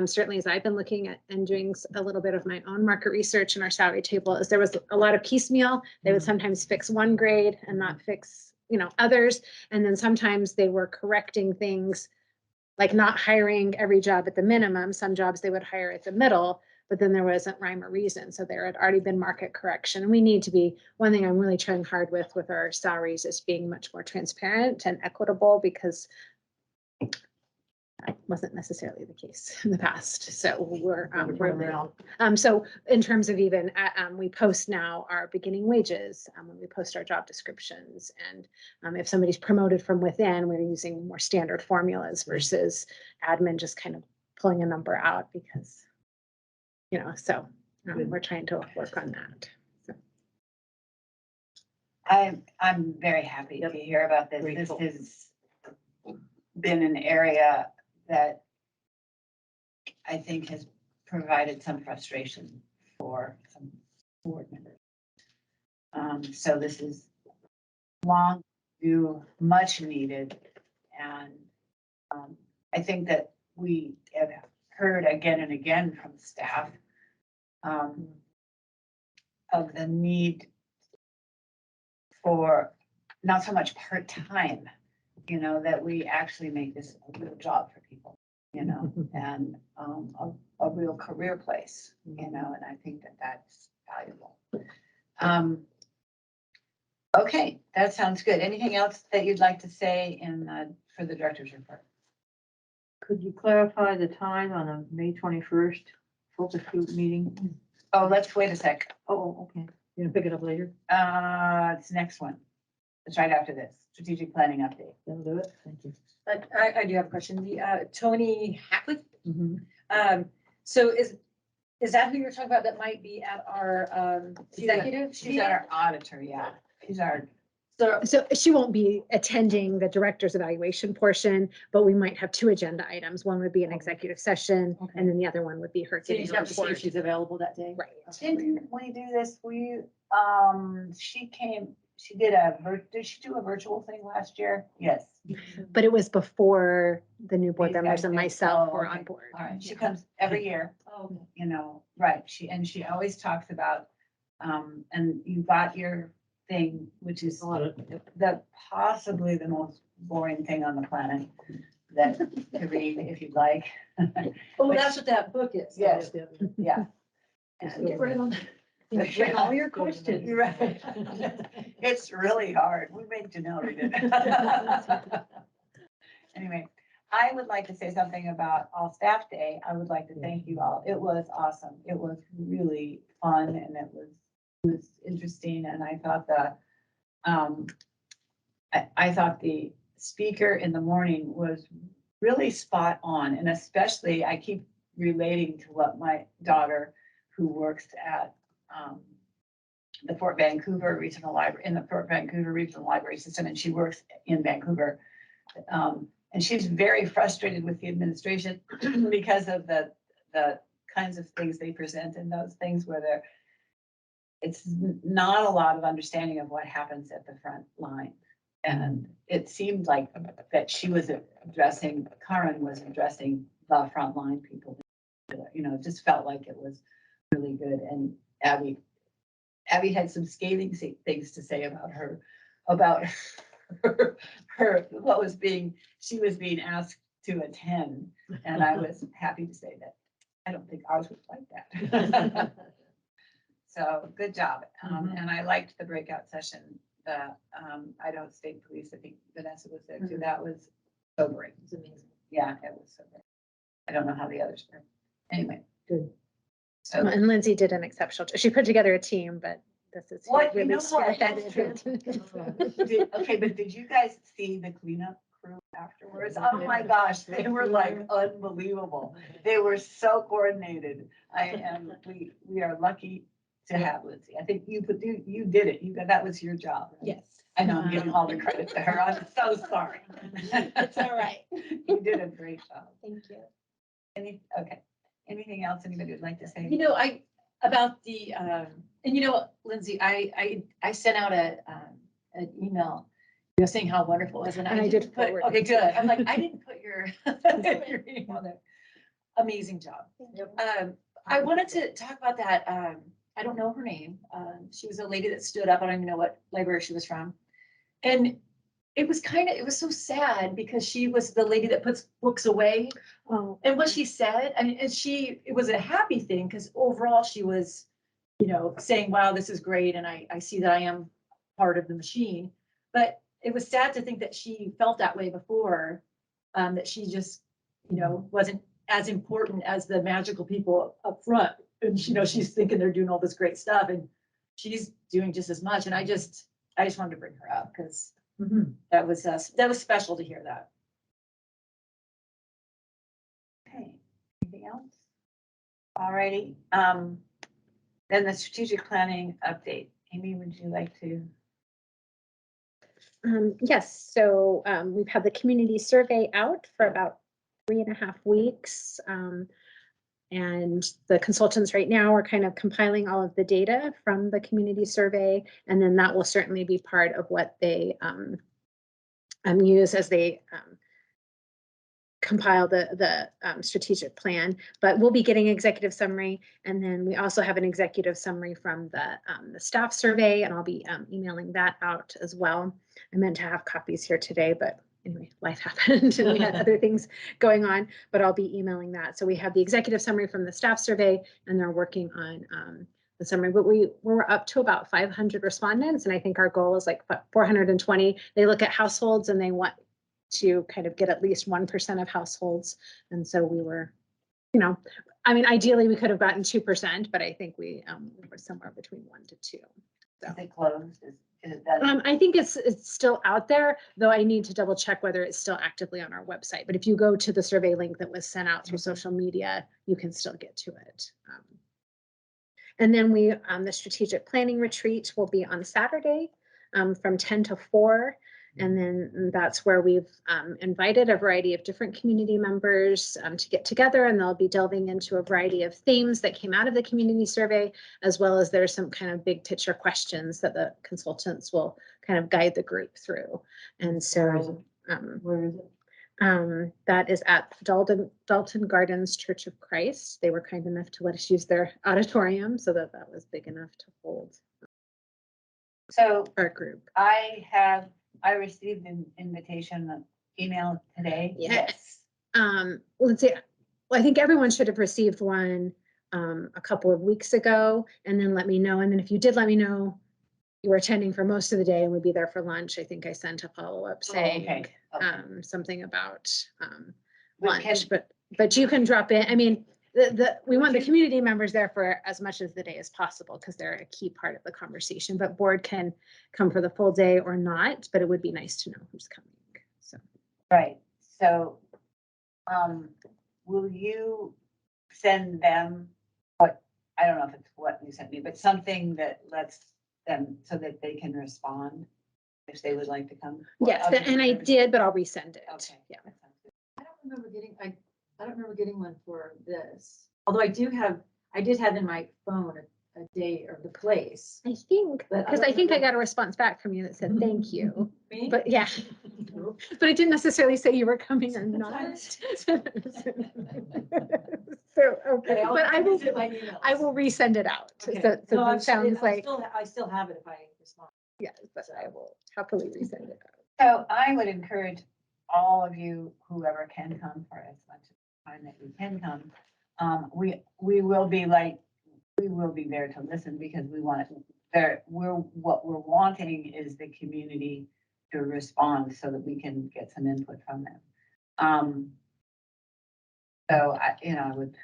certainly as I've been looking at and doing a little bit of my own market research in our salary table, is there was a lot of piecemeal. They would sometimes fix one grade and not fix, others. And then sometimes they were correcting things like not hiring every job at the minimum. Some jobs they would hire at the middle, but then there wasn't rhyme or reason. So there had already been market correction. And we need to be, one thing I'm really trying hard with our salaries is being much more transparent and equitable, because that wasn't necessarily the case in the past. So we're so in terms of even, we post now our beginning wages when we post our job descriptions. And if somebody's promoted from within, we're using more standard formulas versus admin just kind of pulling a number out because, so we're trying to work on that. So. I'm very happy to hear about this. This has been an area that I think has provided some frustration for some board members. So this is long due, much needed. And I think that we have heard again and again from staff of the need for not so much part-time, that we actually make this a real job for people, and a real career place, and I think that that's valuable. Okay, that sounds good. Anything else that you'd like to say for the director's report? Could you clarify the time on a May 21st focus group meeting? Oh, let's wait a sec. Oh, okay. You're gonna pick it up later? It's next one. It's right after this, strategic planning update. That'll do it. Thank you. I do have a question. The Tony Hackwood. So is that who you're talking about that might be at our executive? She's our auditor, yeah. She's our. So she won't be attending the director's evaluation portion, but we might have 2 agenda items. One would be an executive session, and then the other one would be her So you getting just a have to see if report. she's available that day. Right. Didn't we do this? She did did she do a virtual thing last year? Yes. But it was before the new board These members guys and did. myself Oh, were okay. on board. All right, she comes every year, right, she always talks about, and you got your thing, which is possibly the most boring thing on the planet to read if you'd like. Oh, that's what that book is. Yes. Yeah. Get right on. Get all your questions. Right. It's really hard. We make Janelle read it. Anyway, I would like to say something about All Staff Day. I would like to thank you all. It was awesome. It was really fun and it was interesting and I thought I thought the speaker in the morning was really spot on and especially I keep relating to what my daughter who works at the Fort Vancouver Regional Library, in the Fort Vancouver Regional Library System, and she works in Vancouver. And she's very frustrated with the administration because of the kinds of things they present in those things where it's not a lot of understanding of what happens at the front line. And it seemed like that she was addressing, Karen was addressing the frontline people. You know, it just felt like it was really good. And Abby had some scathing things to say about her what was she was being asked to attend. And I was happy to say that I don't think ours was like that. So good job. And I liked the breakout session, the Idaho State Police, I think Vanessa was there too. That was so great. It's amazing. Yeah, it was so great. I don't know how the others were. Anyway. Good. So And Lindsay did an exceptional job. She put together a team, but this is who What, you really know what? spearheaded it. okay, but did you guys see the cleanup crew afterwards? Oh my gosh, they were like unbelievable. They were so coordinated. We are lucky to have Lindsay. I think you did it. That was your job. Right? Yes. I know I'm giving all the credit to her. I'm so sorry. It's all right. You did a great job. Thank you. Okay. Anything else anybody would like to say? You know, about the, and you know, Lindsay, I sent out an email, you know, saying how wonderful it was. And I I did didn't put, forward okay, it good. too. I'm like, I didn't put your, your email there. Amazing job. I wanted to talk about that. I don't know her name. She was a lady that stood up. I don't even know what library she was from. And it was so sad because she was the lady that puts books away. Oh, And what she said, I mean, it was a happy thing because overall she was, you know, saying, wow, this is great. And I see that I am part of the machine. But it was sad to think that she felt that way before, that she just, you know, wasn't as important as the magical people up front. And, you know, she's thinking they're doing all this great stuff and she's doing just as much. And I just wanted to bring her up because that was special to hear that. Okay, anything else? All righty, then the strategic planning update. Amy, would you like to? Yes, so we've had the community survey out for about 3.5 weeks. And the consultants right now are kind of compiling all of the data from the community survey, and then that will certainly be part of what they use as they compile the strategic plan. But we'll be getting executive summary, and then we also have an executive summary from the staff survey, and I'll be emailing that out as well. I meant to have copies here today, but anyway, life happened and we had other things going on, but I'll be emailing that. So we have the executive summary from the staff survey and they're working on the summary, but we're up to about 500 respondents. And I think our goal is like 420. They look at households and they want to kind of get at least 1% of households. And so we were, you know, I mean, ideally we could have gotten 2%, but I think we were somewhere between 1 to 2. So. Is it closed? Is it done? I think it's still out there, though I need to double check whether it's still actively on our website. But if you go to the survey link that was sent out through social media, you can still get to it. And then the strategic planning retreat will be on Saturday from 10 to 4. And then that's where we've invited a variety of different community members to get together, and they'll be delving into a variety of themes that came out of the community survey, as well as there's some kind of big picture questions that the consultants will kind of guide the group through. And so Where is it? that is at Dalton Gardens Church of Christ. They were kind enough to let us use their auditorium so that was big enough to hold So our group. I received an invitation email today. Yes. Let's see. Well, I think everyone should have received one a couple of weeks ago, and then let me know. And then if you did let me know, you were attending for most of the day and would be there for lunch, I think I sent a follow-up saying, okay. something about, But can- lunch, but you can drop in. I mean, we want the community members there for as much as the day as possible because they're a key part of the conversation, but board can come for the full day or not, but it would be nice to know who's coming. So. Right, so, will you send them what, I don't know if it's what you sent me, but something that lets them, so that they can respond if they would like to come? Yes, I'll just- and I did, but I'll resend it. Okay. Yeah. that sounds good. I don't remember getting, I don't remember getting one for this, although I did have in my phone a day or the place. I think, But I because don't I think I remember. got a response back from you that said, thank you. Me? But yeah, but it didn't necessarily say you were coming or not. So, okay, but I will resend it out. So Okay. so No, it sounds like, I still have it if I respond. yes, but I will happily resend it out. So I would encourage all of you, whoever can come for as much time that you can come. We will be there to listen because we want it, what we're wanting is the community to respond so that we can get some input from them. So I would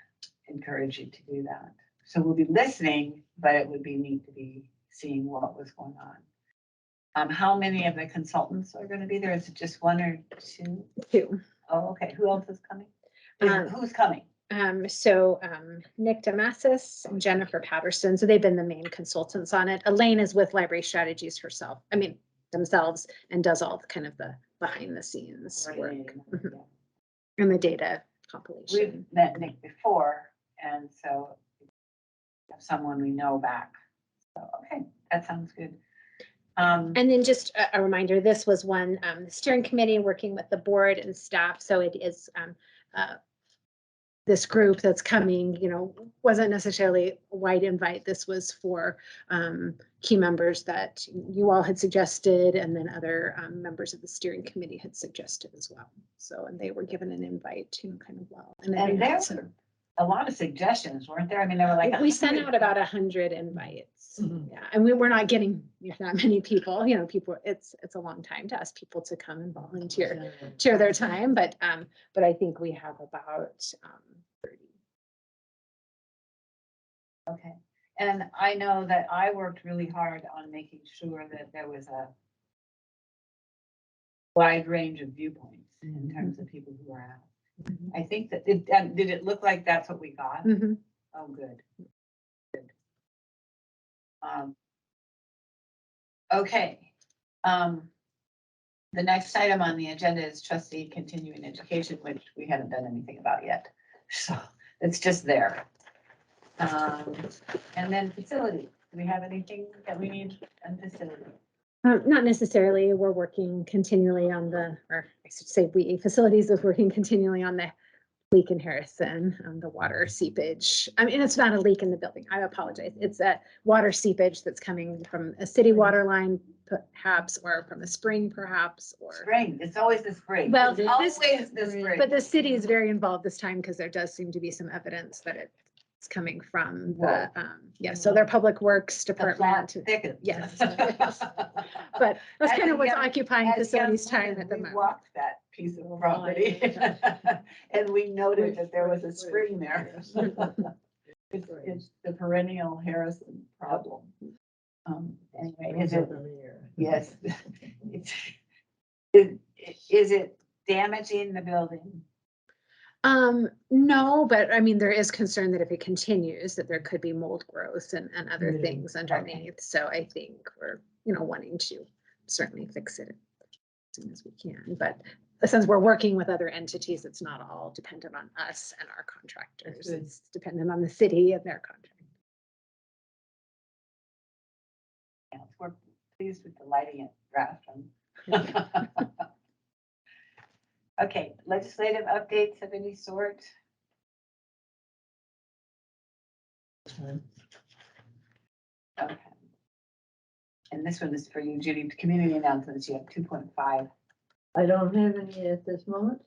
encourage you to do that. So we'll be listening, but it would be neat to be seeing what was going on. How many of the consultants are going to be there? Is it just one or two? Two. Oh, okay. Who else is coming? Who's coming? Nick Damasis and Jennifer Patterson, so they've been the main consultants on it. Elaine is with Library Strategies themselves, and does all the kind of the behind the scenes work Coordinating. and the data We've compilation. met Nick before, and so have someone we know back. So, okay, that sounds good. And then just a reminder, this was one, the steering committee working with the board and staff, so it is this group that's coming, wasn't necessarily a wide invite. This was for key members that you all had suggested, and then other members of the steering committee had suggested as well. So, and they were given an invite to kind of well. And there were a lot of suggestions, weren't there? I mean, there were like. We sent out about 100 invites. Mhm. Yeah, and we were not getting that many people, people, it's a long time to ask people to come and volunteer, share their time, but I think we have about 30. Okay, and I know that I worked really hard on making sure that there was a wide range of viewpoints in terms of people who are out. I think that, did it look like that's what we got? Mhm. Oh, good. Good. Okay. The next item on the agenda is Trustee Continuing Education, which we haven't done anything about yet. So it's just there. And then facility. Do we have anything that we need on facility? Not necessarily. We're working continually on or I should say facilities is working continually on the leak in Harrison, the water seepage. I mean, it's not a leak in the building. I apologize. It's a water seepage that's coming from a city water line, perhaps, or from a spring, perhaps, or. Spring, it's always the spring. Well, It's always the spring. But the city is very involved this time because there does seem to be some evidence that it's coming from the, so their public works The plot department. thickens. Yes. But that's kind of what's occupying As facilities young time women, at the we moment. walked that piece of property. And we noted that there was a spring there. It's the perennial Harrison problem. Anyway, is it, yes. Is it damaging the building? No, but I mean, there is concern that if it continues, that there could be mold growth and other things underneath. So I think we're, wanting to certainly fix it as soon as we can. But since we're working with other entities, it's not all dependent on us and our contractors. It's dependent on the city and their contract. Yes, we're pleased with the lighting at Rathdrum. Okay, legislative updates of any sort? Okay. And this one is for you, Judy, community announcements, you have 2.5. I don't have any at this moment.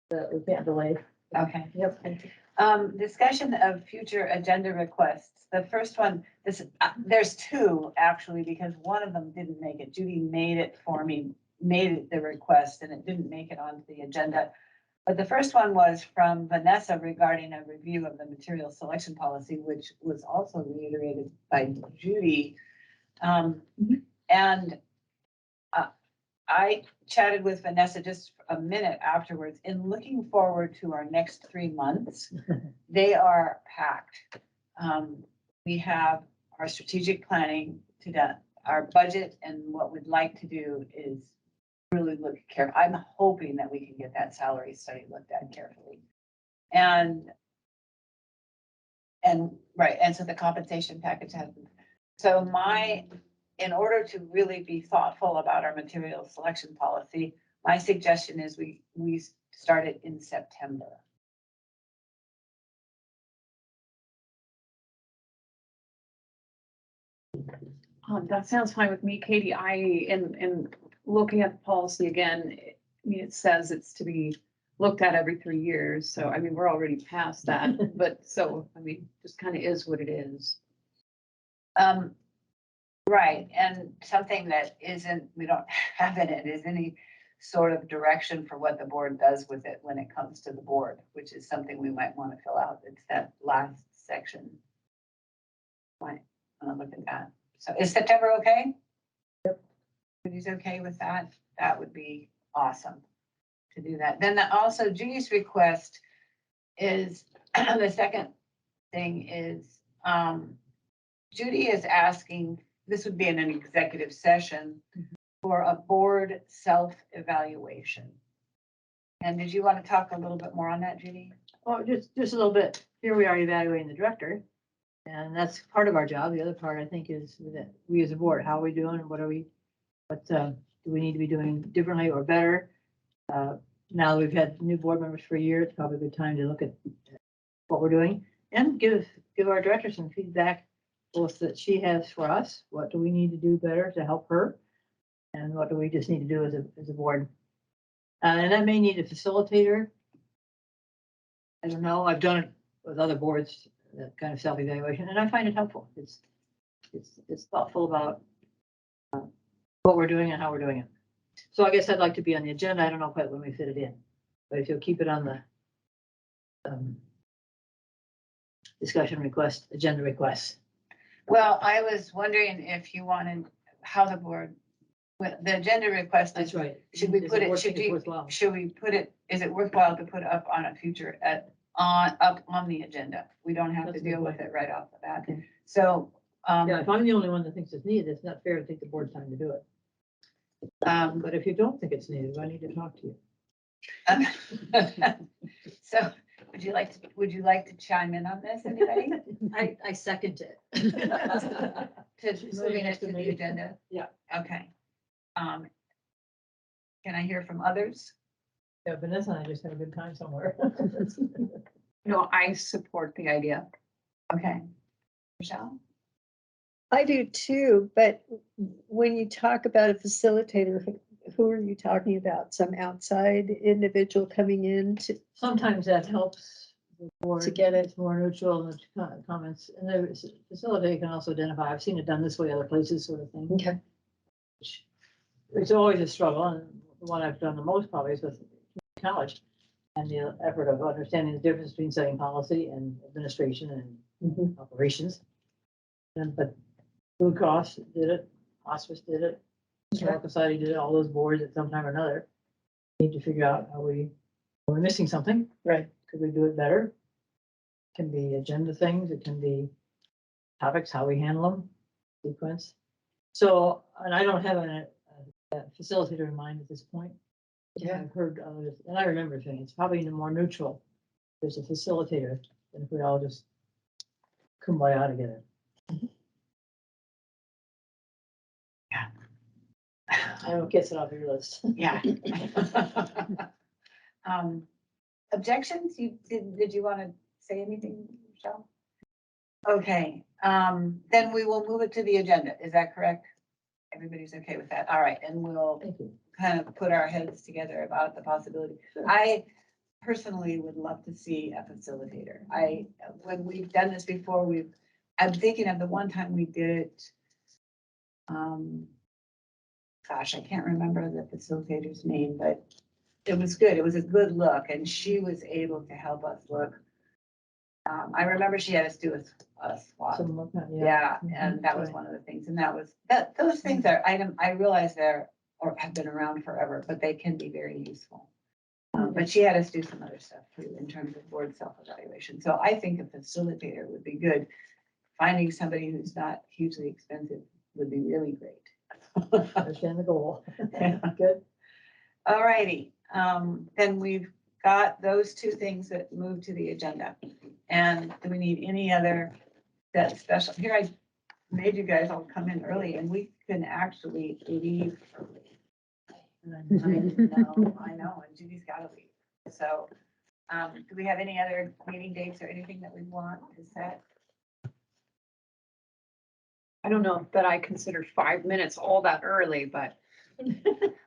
But we can't delay. Okay. Yep. Discussion of future agenda requests. the first one, there's two actually, because one of them didn't make it. Judy made it for me, made it the request, and it didn't make it onto the agenda. But the first one was from Vanessa regarding a review of the material selection policy, which was also reiterated by Judy. And I chatted with Vanessa just a minute afterwards. In looking forward to our next 3 months, they are packed. We have our strategic planning to done, our budget, and what we'd like to do is really look careful. I'm hoping that we can get that salary study looked at carefully. And right, and so the compensation package has been, so in order to really be thoughtful about our material selection policy, my suggestion is we start it in September. That sounds fine with me, Katie. In looking at the policy again, I mean, it says it's to be looked at every 3 years. So, I mean, we're already past that, but so, I mean, just kind of is what it is. Right, and something that we don't have in it is any sort of direction for what the board does with it when it comes to the board, which is something we might want to fill out. It's that last section. Might want to look at that. So is September okay? Yep. Everybody's okay with that? That would be awesome to do that. Then also Judy's request is, the second thing is, Judy is asking, this would be in an executive session, for a board self-evaluation. And did you want to talk a little bit more on that, Judy? Well, just a little bit. Here we are evaluating the director. And that's part of our job. The other part, I think, is that we as a board, how are we doing? What do we need to be doing differently or better? Now that we've had new board members for a year, it's probably a good time to look at what we're doing and give our director some feedback, both that she has for us. What do we need to do better to help her? And what do we just need to do as a board? And that may need a facilitator. I don't know. I've done it with other boards, that kind of self-evaluation, and I find it helpful. It's thoughtful about what we're doing and how we're doing it. So I guess I'd like to be on the agenda. I don't know quite when we fit it in, but if you'll keep it on the discussion request, agenda requests. Well, I was wondering if you wanted, how the board, the agenda request is, That's right. should we put it, Worthwhile. should we put it, is it worthwhile to put up on a future, up on the agenda? We don't have to That's a good deal with point. it right off the bat. Okay. So, Yeah, if I'm the only one that thinks it's needed, it's not fair to take the board's time to do it. But if you don't think it's needed, I need to talk to you. so would you like to chime in on this, anybody? I second it. To She's moving saying it yes to to the me. agenda? Yeah. Okay. Can I hear from others? Yeah, Vanessa and I just had a good time somewhere. No, I support the idea. Okay. Michelle? I do too, but when you talk about a facilitator, who are you talking about? Some outside individual coming in to Sometimes that helps the board To get it. it's more neutral in the comments. And the facilitator can also identify, I've seen it done this way other places, sort of thing. Okay. It's always a struggle, and the one I've done the most probably is with college and the effort of understanding the difference between setting policy and administration and operations. But Blue Cross did it, hospice did it, Historical Society did it, all those boards at some time or another. Need to figure out are we missing something? Right. Could we do it better? It can be agenda things, it can be topics, how we handle them, sequence. So, and I don't have a facilitator in mind at this point. Yeah. I've heard others, and I remember saying it's probably more neutral. There's a facilitator than if we all just kumbaya together. I don't get it off your list. Yeah. Objections? Did you want to say anything, Michelle? Okay, then we will move it to the agenda. Is that correct? Everybody's okay with that? All right, and we'll Thank you. kind of put our heads together about the possibility. I personally would love to see a facilitator. When we've done this before, we've I'm thinking of the one time we did it. Gosh, I can't remember the facilitator's name, but it was good. It was a good look and she was able to help us look. I remember she had us do a swap. Some look at- Yeah, Mhm, and that was right. one of the things. And those things are, I realize they're, or have been around forever, but they can be very useful. But she had us do some other stuff too, in terms of board self-evaluation. So I think a facilitator would be good. Finding somebody who's not hugely expensive would be really great. Understand the goal. Yeah. Good. All righty, then we've got those two things that move to the agenda. And do we need any other that special, here I made you guys all come in early and we can actually leave early. I know, and Judy's gotta leave. So, do we have any other meeting dates or anything that we want to set? I don't know that I considered 5 minutes all that early, but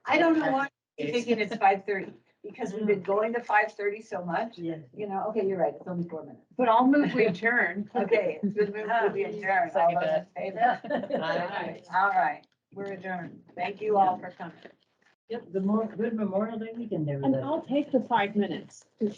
I don't know why I'm thinking it's 5:30, because we've been going to 5:30 so much. Yeah. You know, okay, you're right, it's only 4 minutes. but I'll move we adjourn. Okay, it's been moved to be adjourned. All those in favor? Aye. All right, we're adjourned. Thank you all for coming. Yep, good Memorial Day weekend, And everybody. I'll take the 5 minutes.